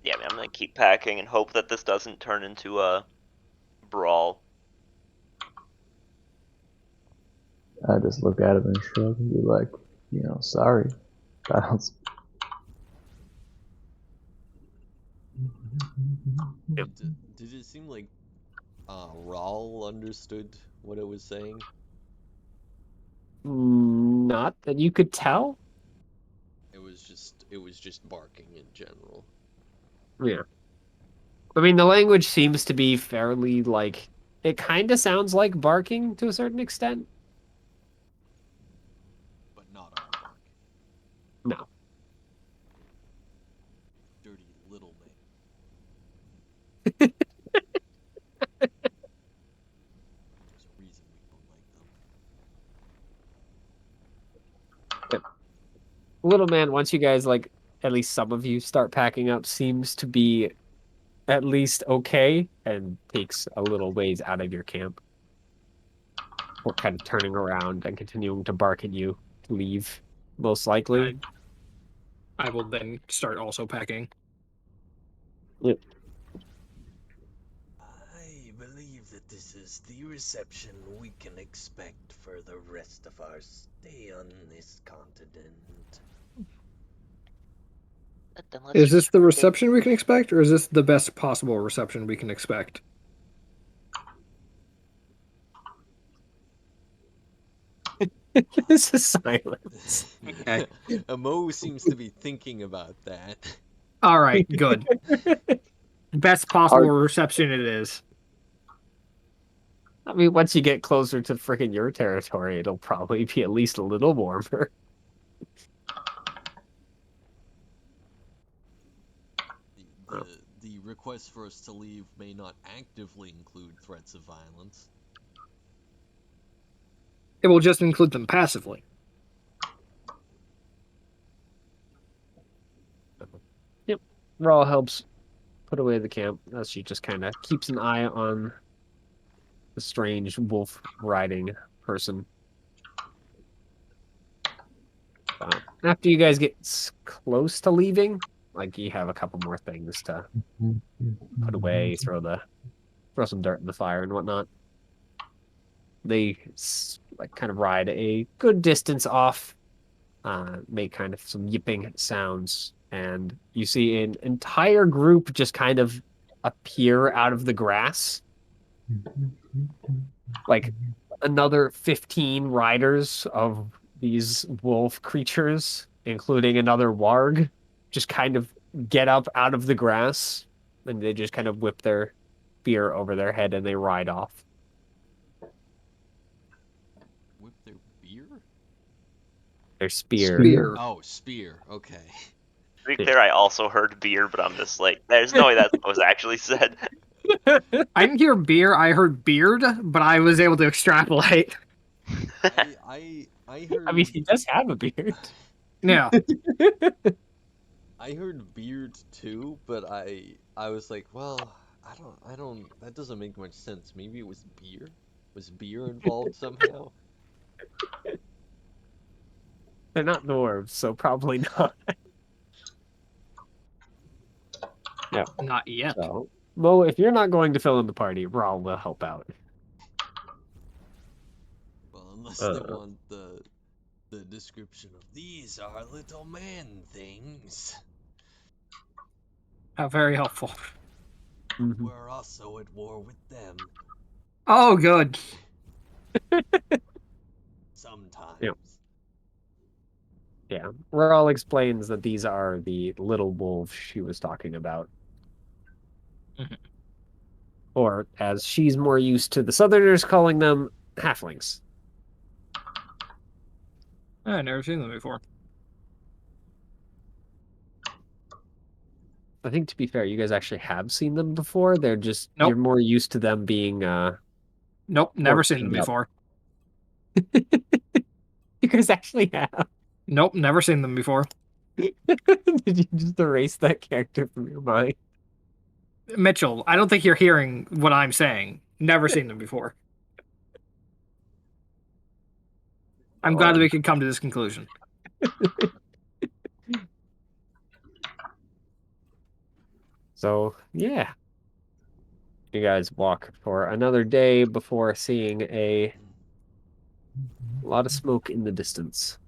Yeah, man, I'm gonna keep packing and hope that this doesn't turn into a brawl. I just look at him and shrug and be like, sorry. I don't. Did it seem like Raul understood what it was saying? Not that you could tell. It was just barking in general. Yeah. I mean, the language seems to be fairly like it kind of sounds like barking to a certain extent. But not our bark. No. Dirty little man. There's a reason we don't like them. Little man, once you guys like at least some of you start packing up, seems to be at least okay and takes a little ways out of your camp. Or kind of turning around and continuing to bark at you to leave, most likely. I will then start also packing. Yep. I believe that this is the reception we can expect for the rest of our stay on this continent. Then let's Is this just the fucking- reception we can expect, or is this the best possible reception we can expect? This is silence. Okay. Mo seems to be thinking about that. All right, good. Best possible reception it is. I mean, once you get closer to freaking your territory, it'll probably be at least a little warmer. The request for us to leave may not actively include threats of violence. It will just include them passively. Yep. Raw helps put away the camp as she just kind of keeps an eye on the strange wolf riding person. After you guys get close to leaving, like you have a couple more things to put away, throw some dirt in the fire and whatnot. They like kind of ride a good distance off, make kind of some yipping sounds, and you see an entire group just kind of appear out of the grass. Like another 15 riders of these wolf creatures, including another warg, just kind of get up out of the grass and they just kind of whip their spear over their head and they ride off. Whip their beer? Their spear. Spear. Oh, spear. Okay. To be clear, I also heard beer, but I'm just like, there's no way that's what was actually said. I didn't hear beer, I heard beard, but I was able to extrapolate. I heard. I mean, he does have a beard. Yeah. I heard beard too, but I was like, well, I don't. That doesn't make much sense. Maybe it was beer. Was beer involved somehow? They're not dwarves, so probably not. No. Not yet. So, Mo, if you're not going to fill in the party, Raul will help out. Well, unless they want the description of these are little man things. How very helpful. We're also at war with them. Oh, good. Sometimes. Yep. Yeah, Rawl explains that these are the little wolves she was talking about. Mhm. Or, as she's more used to the Southerners calling them, halflings. I've never seen them before. I think, to be fair, you guys actually have seen them before. They're just, Nope. you're more used to them being, Nope, more never seen them cleaned up. before. You guys actually have. Nope, never seen them before. Did you just erase that character from your mind? Mitchell, I don't think you're hearing what I'm saying. Never seen them before. I'm glad that we could come to this conclusion. So, yeah. You guys walk for another day before seeing a lot of smoke in the distance.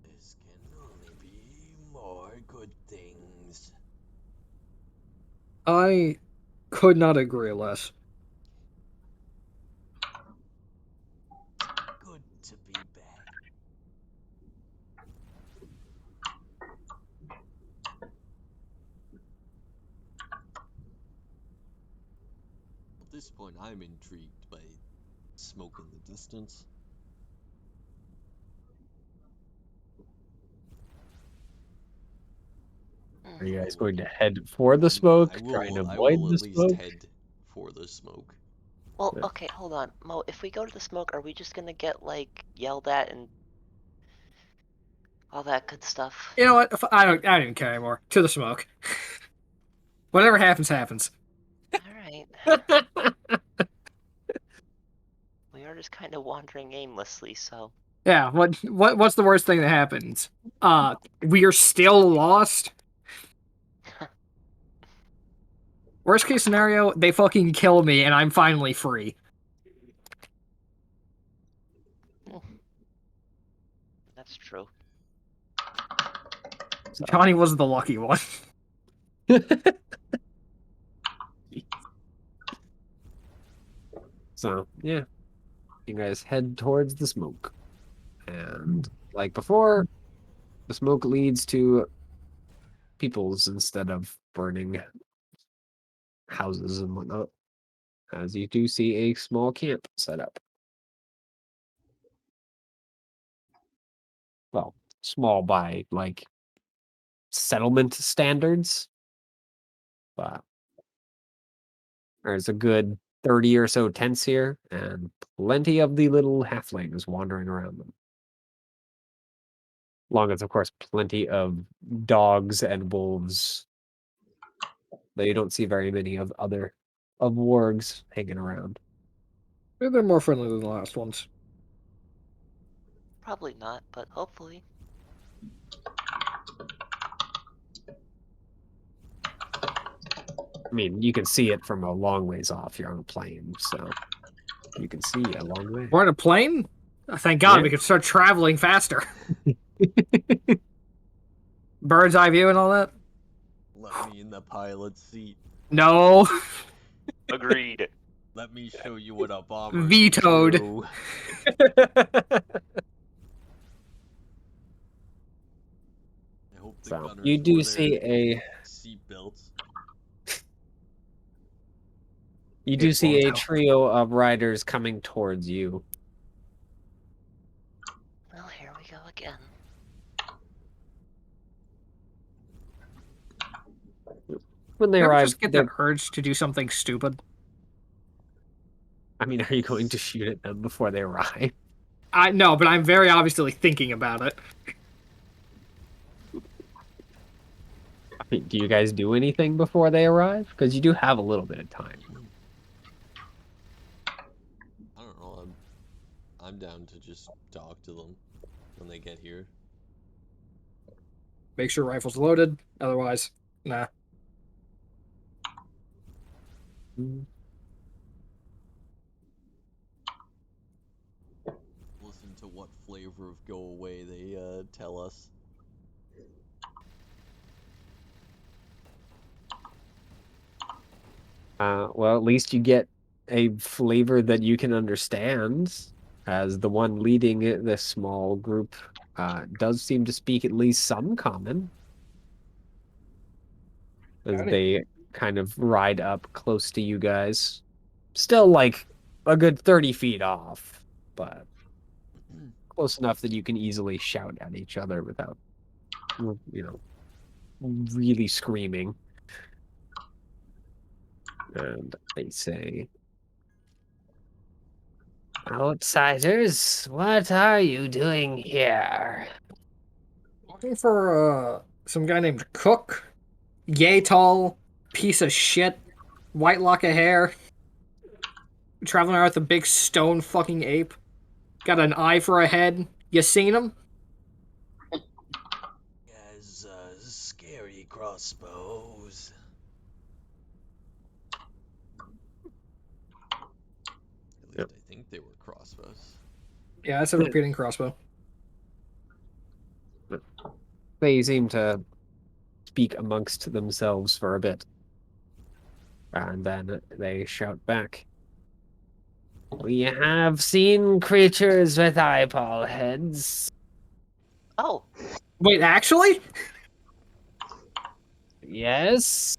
This can only be more good things. I could not agree less. Good to be back. At this point, I'm intrigued by smoke in the distance. Are you I guys would- going to head for the smoke? I Try and will avoid the at least smoke? head for the smoke. Well, Yeah. okay, hold on. Mo, if we go to the smoke, are we just gonna get, like, yelled at and all that good stuff? You know what? I don't even care anymore. To the smoke. Whatever happens, happens. Alright. We are just kind of wandering aimlessly, so... Yeah, what's the worst thing that happens? We are still lost. Worst case scenario, they fucking kill me and I'm finally free. That's true. So, Johnny was the lucky one. so, yeah. You guys head towards the smoke. And like before, the smoke leads to peoples instead of burning houses and whatnot. As you do see a small camp set up. Well, small by like settlement standards. But there's a good 30 or so tents here, and plenty of the little halflings wandering around them. Along with, of course, plenty of dogs and wolves. Though you don't see very many of wargs hanging around. They're more friendly than the last ones. Probably not, but hopefully. I mean, you can see it from a long ways off. You're on a plane, so you can see a long way. We're in a plane? Thank God, Yeah. we could start traveling faster. Bird's eye view and all that? Let me in the pilot's seat. No. Agreed. Let me show you what a bomber Vetoed. can do. I hope the So, gunners you do wore see their a seatbelts. trio of riders coming towards you. Well, here we go again. When they You ever arrive, just get that urge to do something stupid? I mean, are you going to shoot at them before they arrive? I know, but I'm very obviously thinking about it. I mean, do you guys do anything before they arrive? Because you do have a little bit of time. I don't know. I'm down to just talk to them when they get here. Make sure rifle's loaded. Otherwise, nah. Listen to what flavor of go away they tell us. Well, at least you get a flavor that you can understand, as the one leading this small group does seem to speak at least some common, as they kind of ride up close to you guys. Still like a good 30 feet off, but close enough that you can easily shout at each other without, really screaming. And they say, "Outsiders, what are you doing here?" Looking for some guy named Cook. Yay tall, piece of shit, white lock of hair, traveling around with a big stone fucking ape. Got an eye for a head. You seen him? Has scary crossbows. At least I think they were crossbows. Yeah, it's a repeating crossbow. They seem to speak amongst themselves for a bit. And then they shout back, "We have seen creatures with eyeball heads." Oh, Wait, actually? "Yes,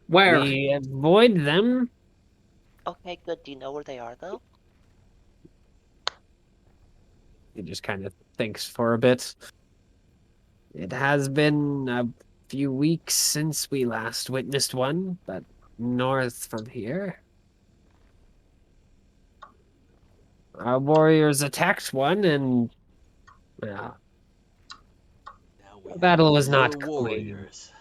Where? we avoid them." okay, good. Do you know where they are, though? He just kind of thinks for a bit. "It has been a few weeks since we last witnessed one, but north from here. Our warriors attacked one, and well, Now we the have battle was more not clean. warriors.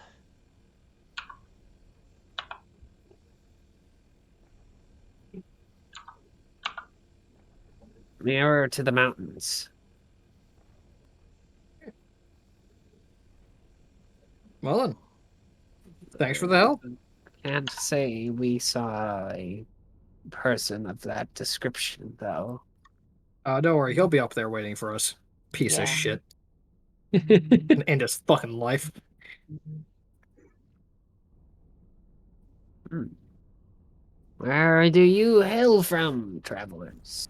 Nearer to the mountains." Well then. Thanks for the help. Can't say we saw a person of that description, though. Don't worry, he'll be up there waiting for us. Piece of Yeah. shit. And end his fucking life. Where do you hail from, travelers?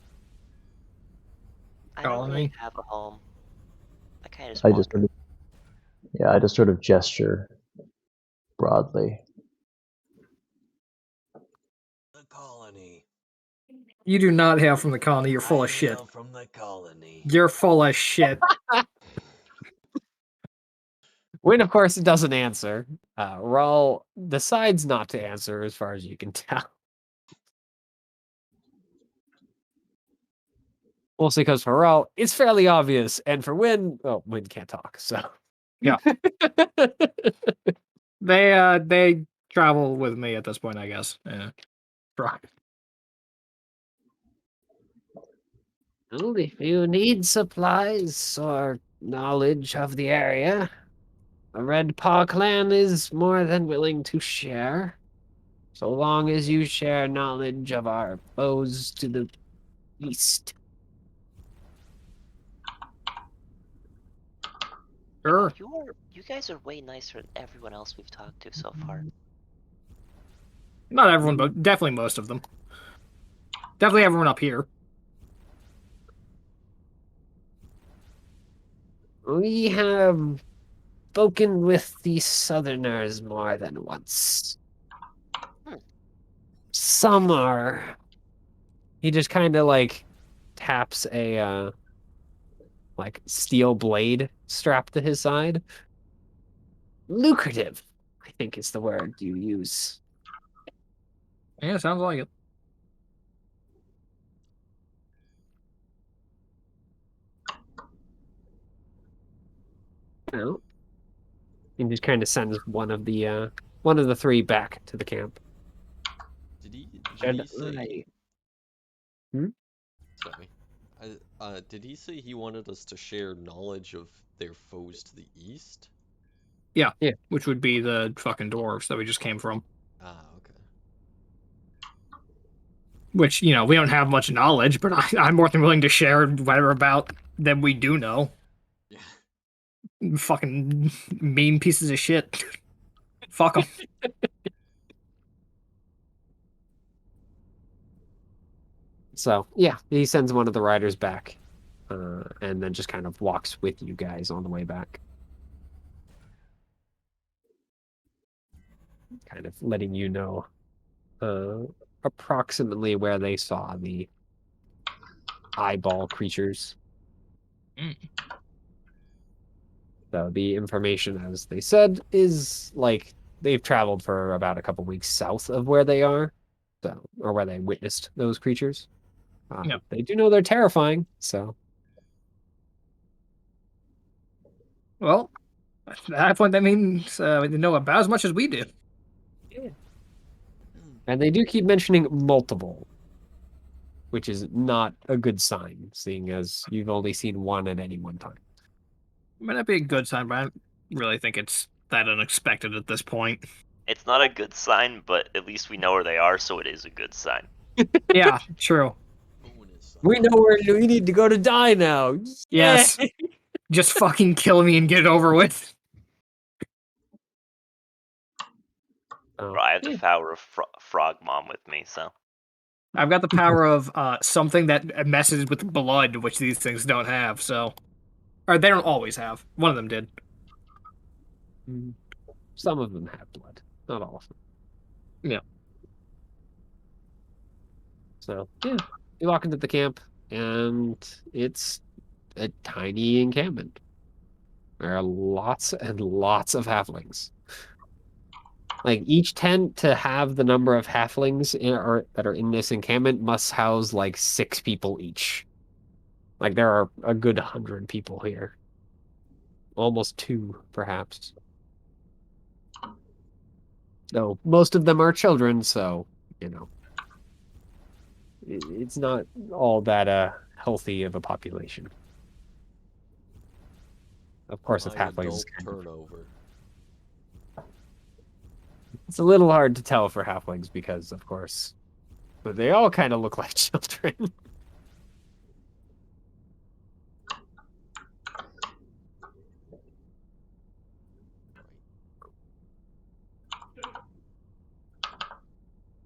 I don't Colony. really have a home. I kind of just I just wander. I just sort of gesture broadly. The colony. You do not hail from the colony, you're full I of shit. hail from the colony. You're full of shit. When, of course, it doesn't answer. Raul decides not to answer, as far as you can tell. Mostly because for Raul, it's fairly obvious, and for Win, well, Win can't talk, so. Yeah. They travel with me at this point, I guess. Yeah. Right. Well, if you need supplies or knowledge of the area, the Red Paw clan is more than willing to share, so long as you share knowledge of our foes to the east. Sure. You guys are way nicer than everyone else we've talked to so far. Not everyone, but definitely most of them. Definitely everyone up here. We have spoken with the Southerners more than once. Some are. He just kind of like taps a like steel blade strapped to his side. Lucrative, I think is the word you use. Yeah, sounds like it. Well, he just kind of sends one of the three back to the camp. Did he Should say? I- Sorry. Did he say he wanted us to share knowledge of their foes to the east? Yeah. Yeah. Which would be the fucking dwarves that we just came from. Ah, okay. Which, we don't have much knowledge, but I'm more than willing to share whatever about them we do know. Yeah. Fucking mean pieces of shit. Fuck them. So yeah, he sends one of the riders back, and then just kind of walks with you guys on the way back, kind of letting you know approximately where they saw the eyeball creatures. Mm. So the information, as they said, is like they've traveled for about a couple weeks south of where they are, so or where they witnessed those creatures. Yeah. They do know they're terrifying, so Well, at that point, that means they know about as much as we do. and they do keep mentioning multiple, which is not a good sign, seeing as you've only seen one at any one time. Might not be a good sign, but I don't really think it's that unexpected at this point. It's not a good sign, but at least we know where they are, so it is a good sign. Yeah, true. Bonus We know where we need to go to die now. Yes. Yeah. Just fucking kill me and get it over with. Oh, Bro, I have the yeah. power of Frog Mom with me, so. I've got the power of something that messes with blood, which these things don't have, so. Or they don't always have. One of them did. Some of them have blood, not all of them. Yeah. So yeah, you walk into the camp, and it's a tiny encampment. There are lots and lots of halflings. Like each tent to have the number of halflings or that are in this encampment must house like 6 people each. Like there are a good 100 people here, almost 2 perhaps. No, most of them are children, so you know it's not all that healthy of a population. Of course, with High halflings, adult turnover. it's a little hard to tell for halflings because, of course, but they all kind of look like children.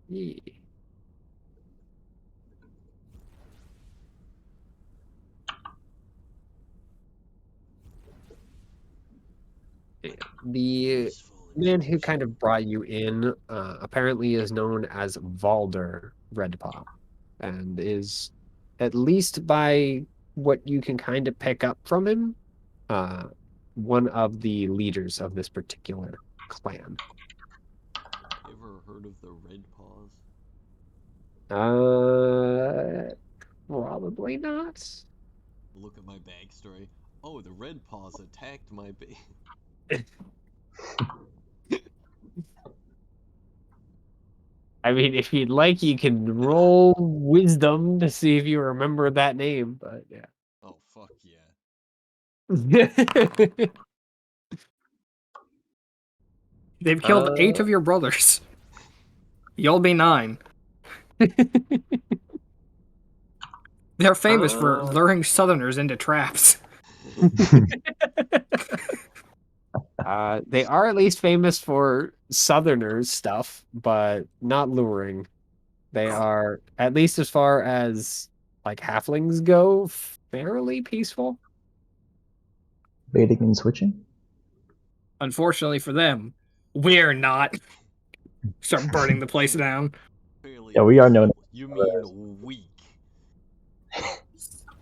Yeah. The useful man who information. kind of brought you in apparently is known as Valder Redpaw, and is, at least by what you can kind of pick up from him, one of the leaders of this particular clan. Ever heard of the Red Paws? Probably not. Look at my backstory. Oh, the Red Paws attacked my base. I mean, if you'd like, you can roll wisdom to see if you remember that name, but yeah. Oh, fuck yeah. They've killed 8 of your brothers. You'll be 9. They're famous for luring Southerners into traps. They are at least famous for Southerners stuff, but not luring. They are, at least as far as like halflings go, fairly peaceful. Baiting and switching? Unfortunately for them, we're not. Start burning the place down. Fairly Yeah, we are known. peaceful. You mean weak.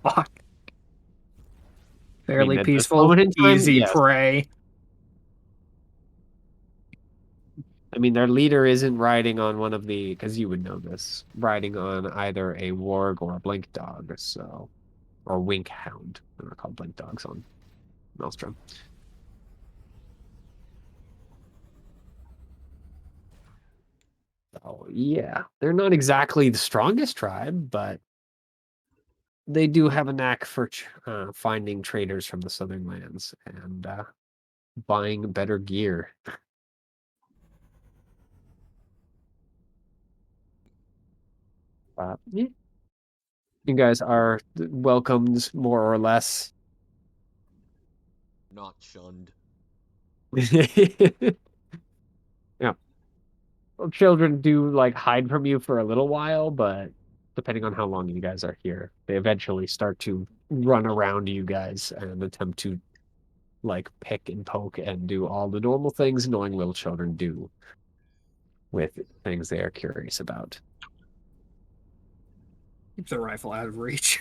Fuck. I Fairly mean, at this peaceful, moment in time, easy yes. prey. I mean, their leader isn't riding on one of the, because you would know this, riding on either a warg or a blink dog, so, or wink hound. They're called blink dogs on Maelstrom. So, yeah, they're not exactly the strongest tribe, but they do have a knack for finding traders from the southern lands and buying better gear. Yeah. You guys are welcomed more or less. Not shunned. Yeah. Well, children do like hide from you for a little while, but depending on how long you guys are here, they eventually start to run around you guys and attempt to like pick and poke and do all the normal things annoying little children do with things they are curious about. Keep the rifle out of reach.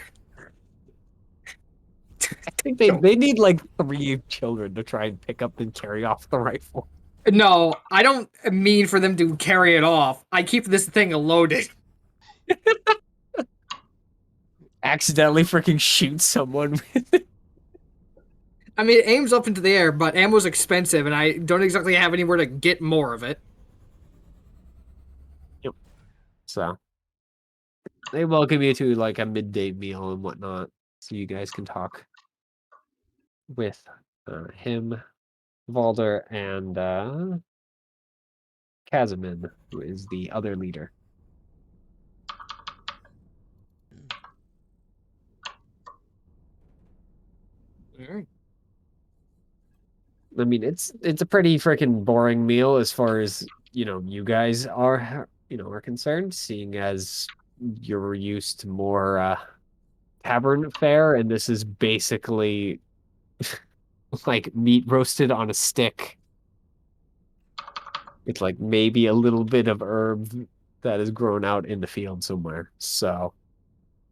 I think they need like 3 children to try and pick up and carry off the rifle. No, I don't mean for them to carry it off. I keep this thing loaded. Accidentally freaking shoot someone with it. I mean, it aims up into the air, but ammo's expensive, and I don't exactly have anywhere to get more of it. Yep. So they welcome you to like a midday meal and whatnot, so you guys can talk with him, Valder, and Kazamin, who is the other leader. Alright. I mean, it's a pretty freaking boring meal as far as you guys are concerned, seeing as you're used to more tavern fare, and this is basically like meat roasted on a stick. It's like maybe a little bit of herb that is grown out in the field somewhere. So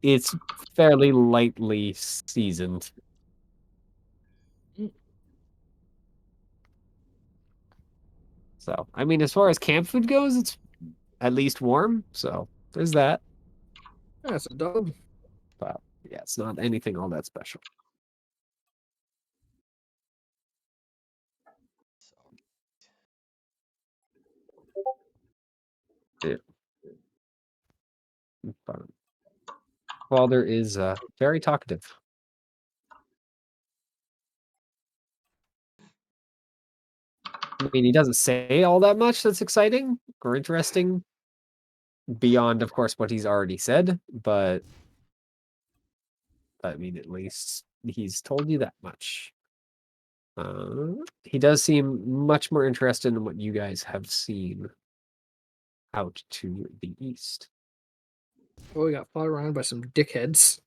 it's fairly lightly seasoned. So, I mean, as far as camp food goes, it's at least warm. So there's that. That's a dub. But yeah, it's not anything all that special. Yeah. But Father is very talkative. I mean, he doesn't say all that much that's exciting or interesting beyond, of course, what he's already said, but I mean, at least he's told you that much. He does seem much more interested in what you guys have seen out to the east. Oh, we got fought around by some dickheads.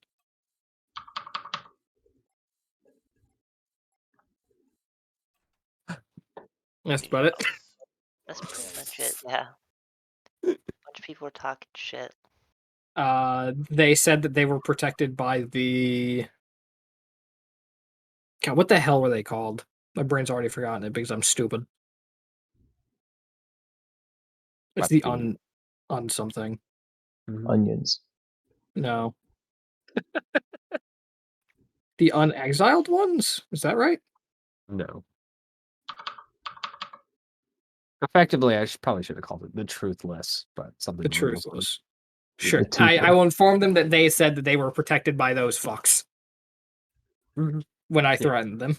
That's about it. That's pretty much it. Yeah. A bunch of people are talking shit. They said that they were protected by the. God, what the hell were they called? My brain's already forgotten it because I'm stupid. It's the on something. Onions. No. The unexiled ones? Is that right? No. Effectively, I probably should have called it the truthless, but something. The a little- truthless. Sure. The I toothless. will inform them that they said that they were protected by those fucks Mhm. when I Yeah. threatened them.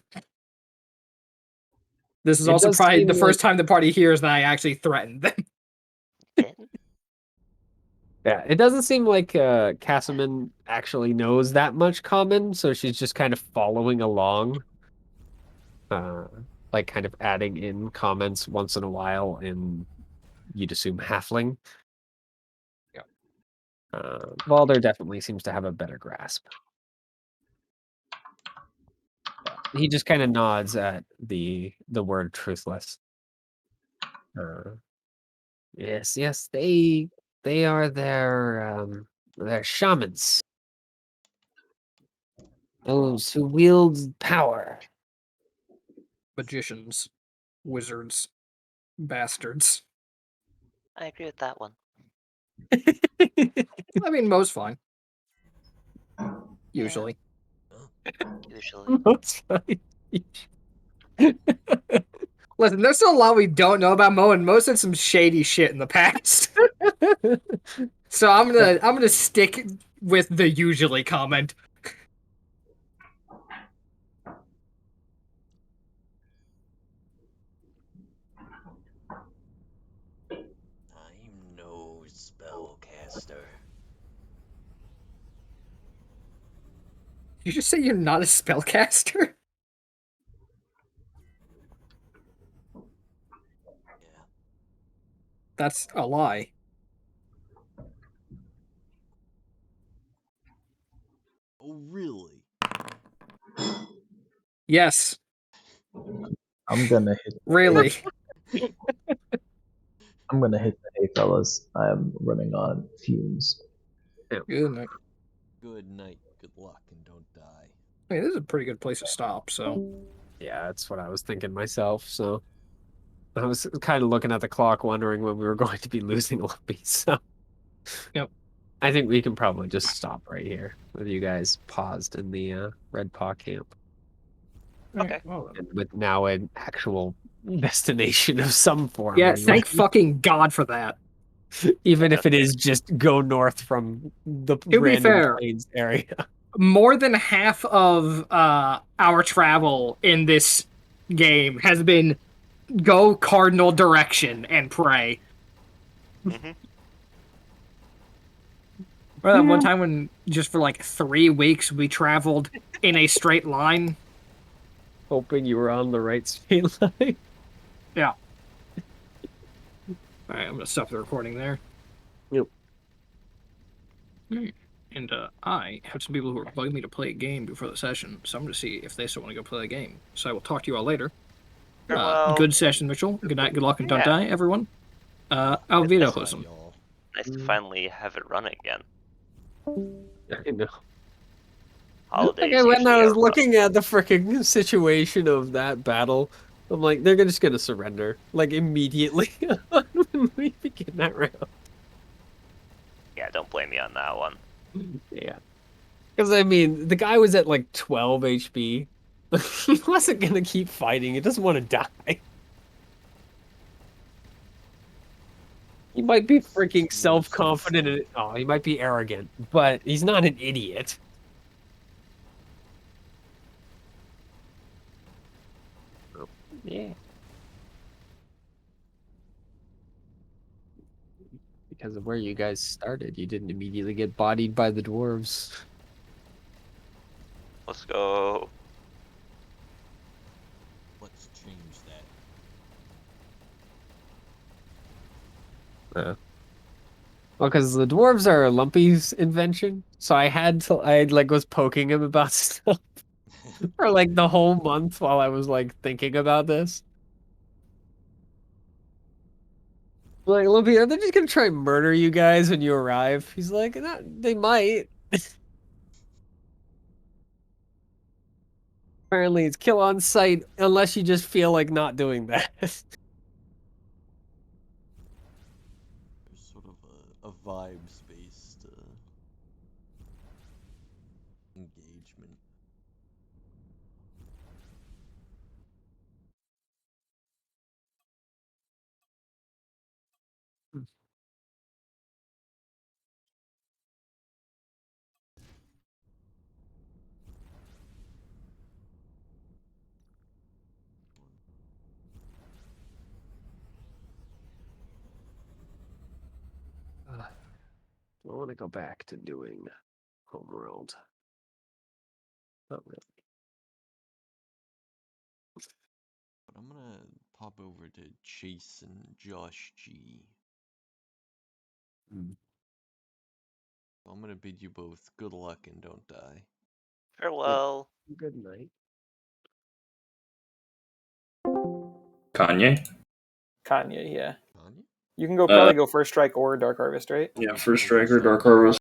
This is It also does probably seem the like- first time the party hears that I actually threatened them. Didn't? Yeah, it doesn't seem like Castleman actually knows that much common, so she's just kind of following along. Like kind of adding in comments once in a while in, you'd assume, halfling. Yeah. Valder definitely seems to have a better grasp. He just kind of nods at the word truthless. Yes, they are their shamans. Those who wield power. Magicians, wizards, bastards. I agree with that one. I mean, Mo's fine. Usually. Usually. That's fine. Listen, there's still a lot we don't know about Mo, and Mo said some shady shit in the past. So I'm gonna stick with the usually comment. I'm no spellcaster. You just say you're not a spellcaster? Yeah. That's a lie. Yes, I'm gonna hit. really. I'm gonna hit the hay, fellas. I am running on fumes. Good night. Good night, good luck, and don't die. I mean, this is a pretty good place to stop. So Yeah, that's what I was thinking myself. So I was kind of looking at the clock, wondering when we were going to be losing Lumpy. So Yep. I think we can probably just stop right here with you guys paused in the Red Paw camp. Okay. Well, And with now an actual destination of some form. yeah, anyway. thank fucking God for that. Even Yeah. if it is just go north from the To be random fair, plains area. more than half of our travel in this game has been go cardinal direction and pray. Mm-hmm. Remember that one time when just for like 3 weeks we traveled in a straight line? Hoping you were on the right speed line. Yeah. Alright, I'm gonna stop the recording there. Yep. And I have some people who are bugging me to play a game before the session, so I'm gonna see if they still want to go play a game. So I will talk to you all later. Farewell. Good session, Mitchell. Good night, good luck, and don't Yeah. die, everyone. Auf Bye, Bye, Wiedersehen. y'all. Nice to finally have it run again. I know. Holidays Okay, when usually I was are rough. looking at the freaking situation of that battle, I'm like, they're just gonna surrender, like, immediately when we begin that round. Yeah, don't blame me on that one. Yeah. Because, I mean, the guy was at, like, 12 HP. He wasn't gonna keep fighting. He doesn't want to die. He might be freaking self-confident and he might be arrogant, but he's not an idiot. Yeah. Because of where you guys started, you didn't immediately get bodied by the dwarves. Let's go. Let's change that. Well, because the dwarves are Lumpy's invention, so I like was poking him about stuff for like the whole month while I was like thinking about this. Like, Lumpy, are they just gonna try and murder you guys when you arrive? He's like, they might. Apparently, it's kill on sight unless you just feel like not doing that. There's sort of a vibes-based engagement. I want to go back to doing Homeworld. Not really. But I'm gonna pop over to Chase and Josh G. Mm. I'm gonna bid you both good luck and don't die. Farewell. Good night. Kanye. Kanye, yeah. Kanye? You can go probably go First Strike or Dark Harvest, right? Yeah, First Go Striker, Strike. Dark Harvest.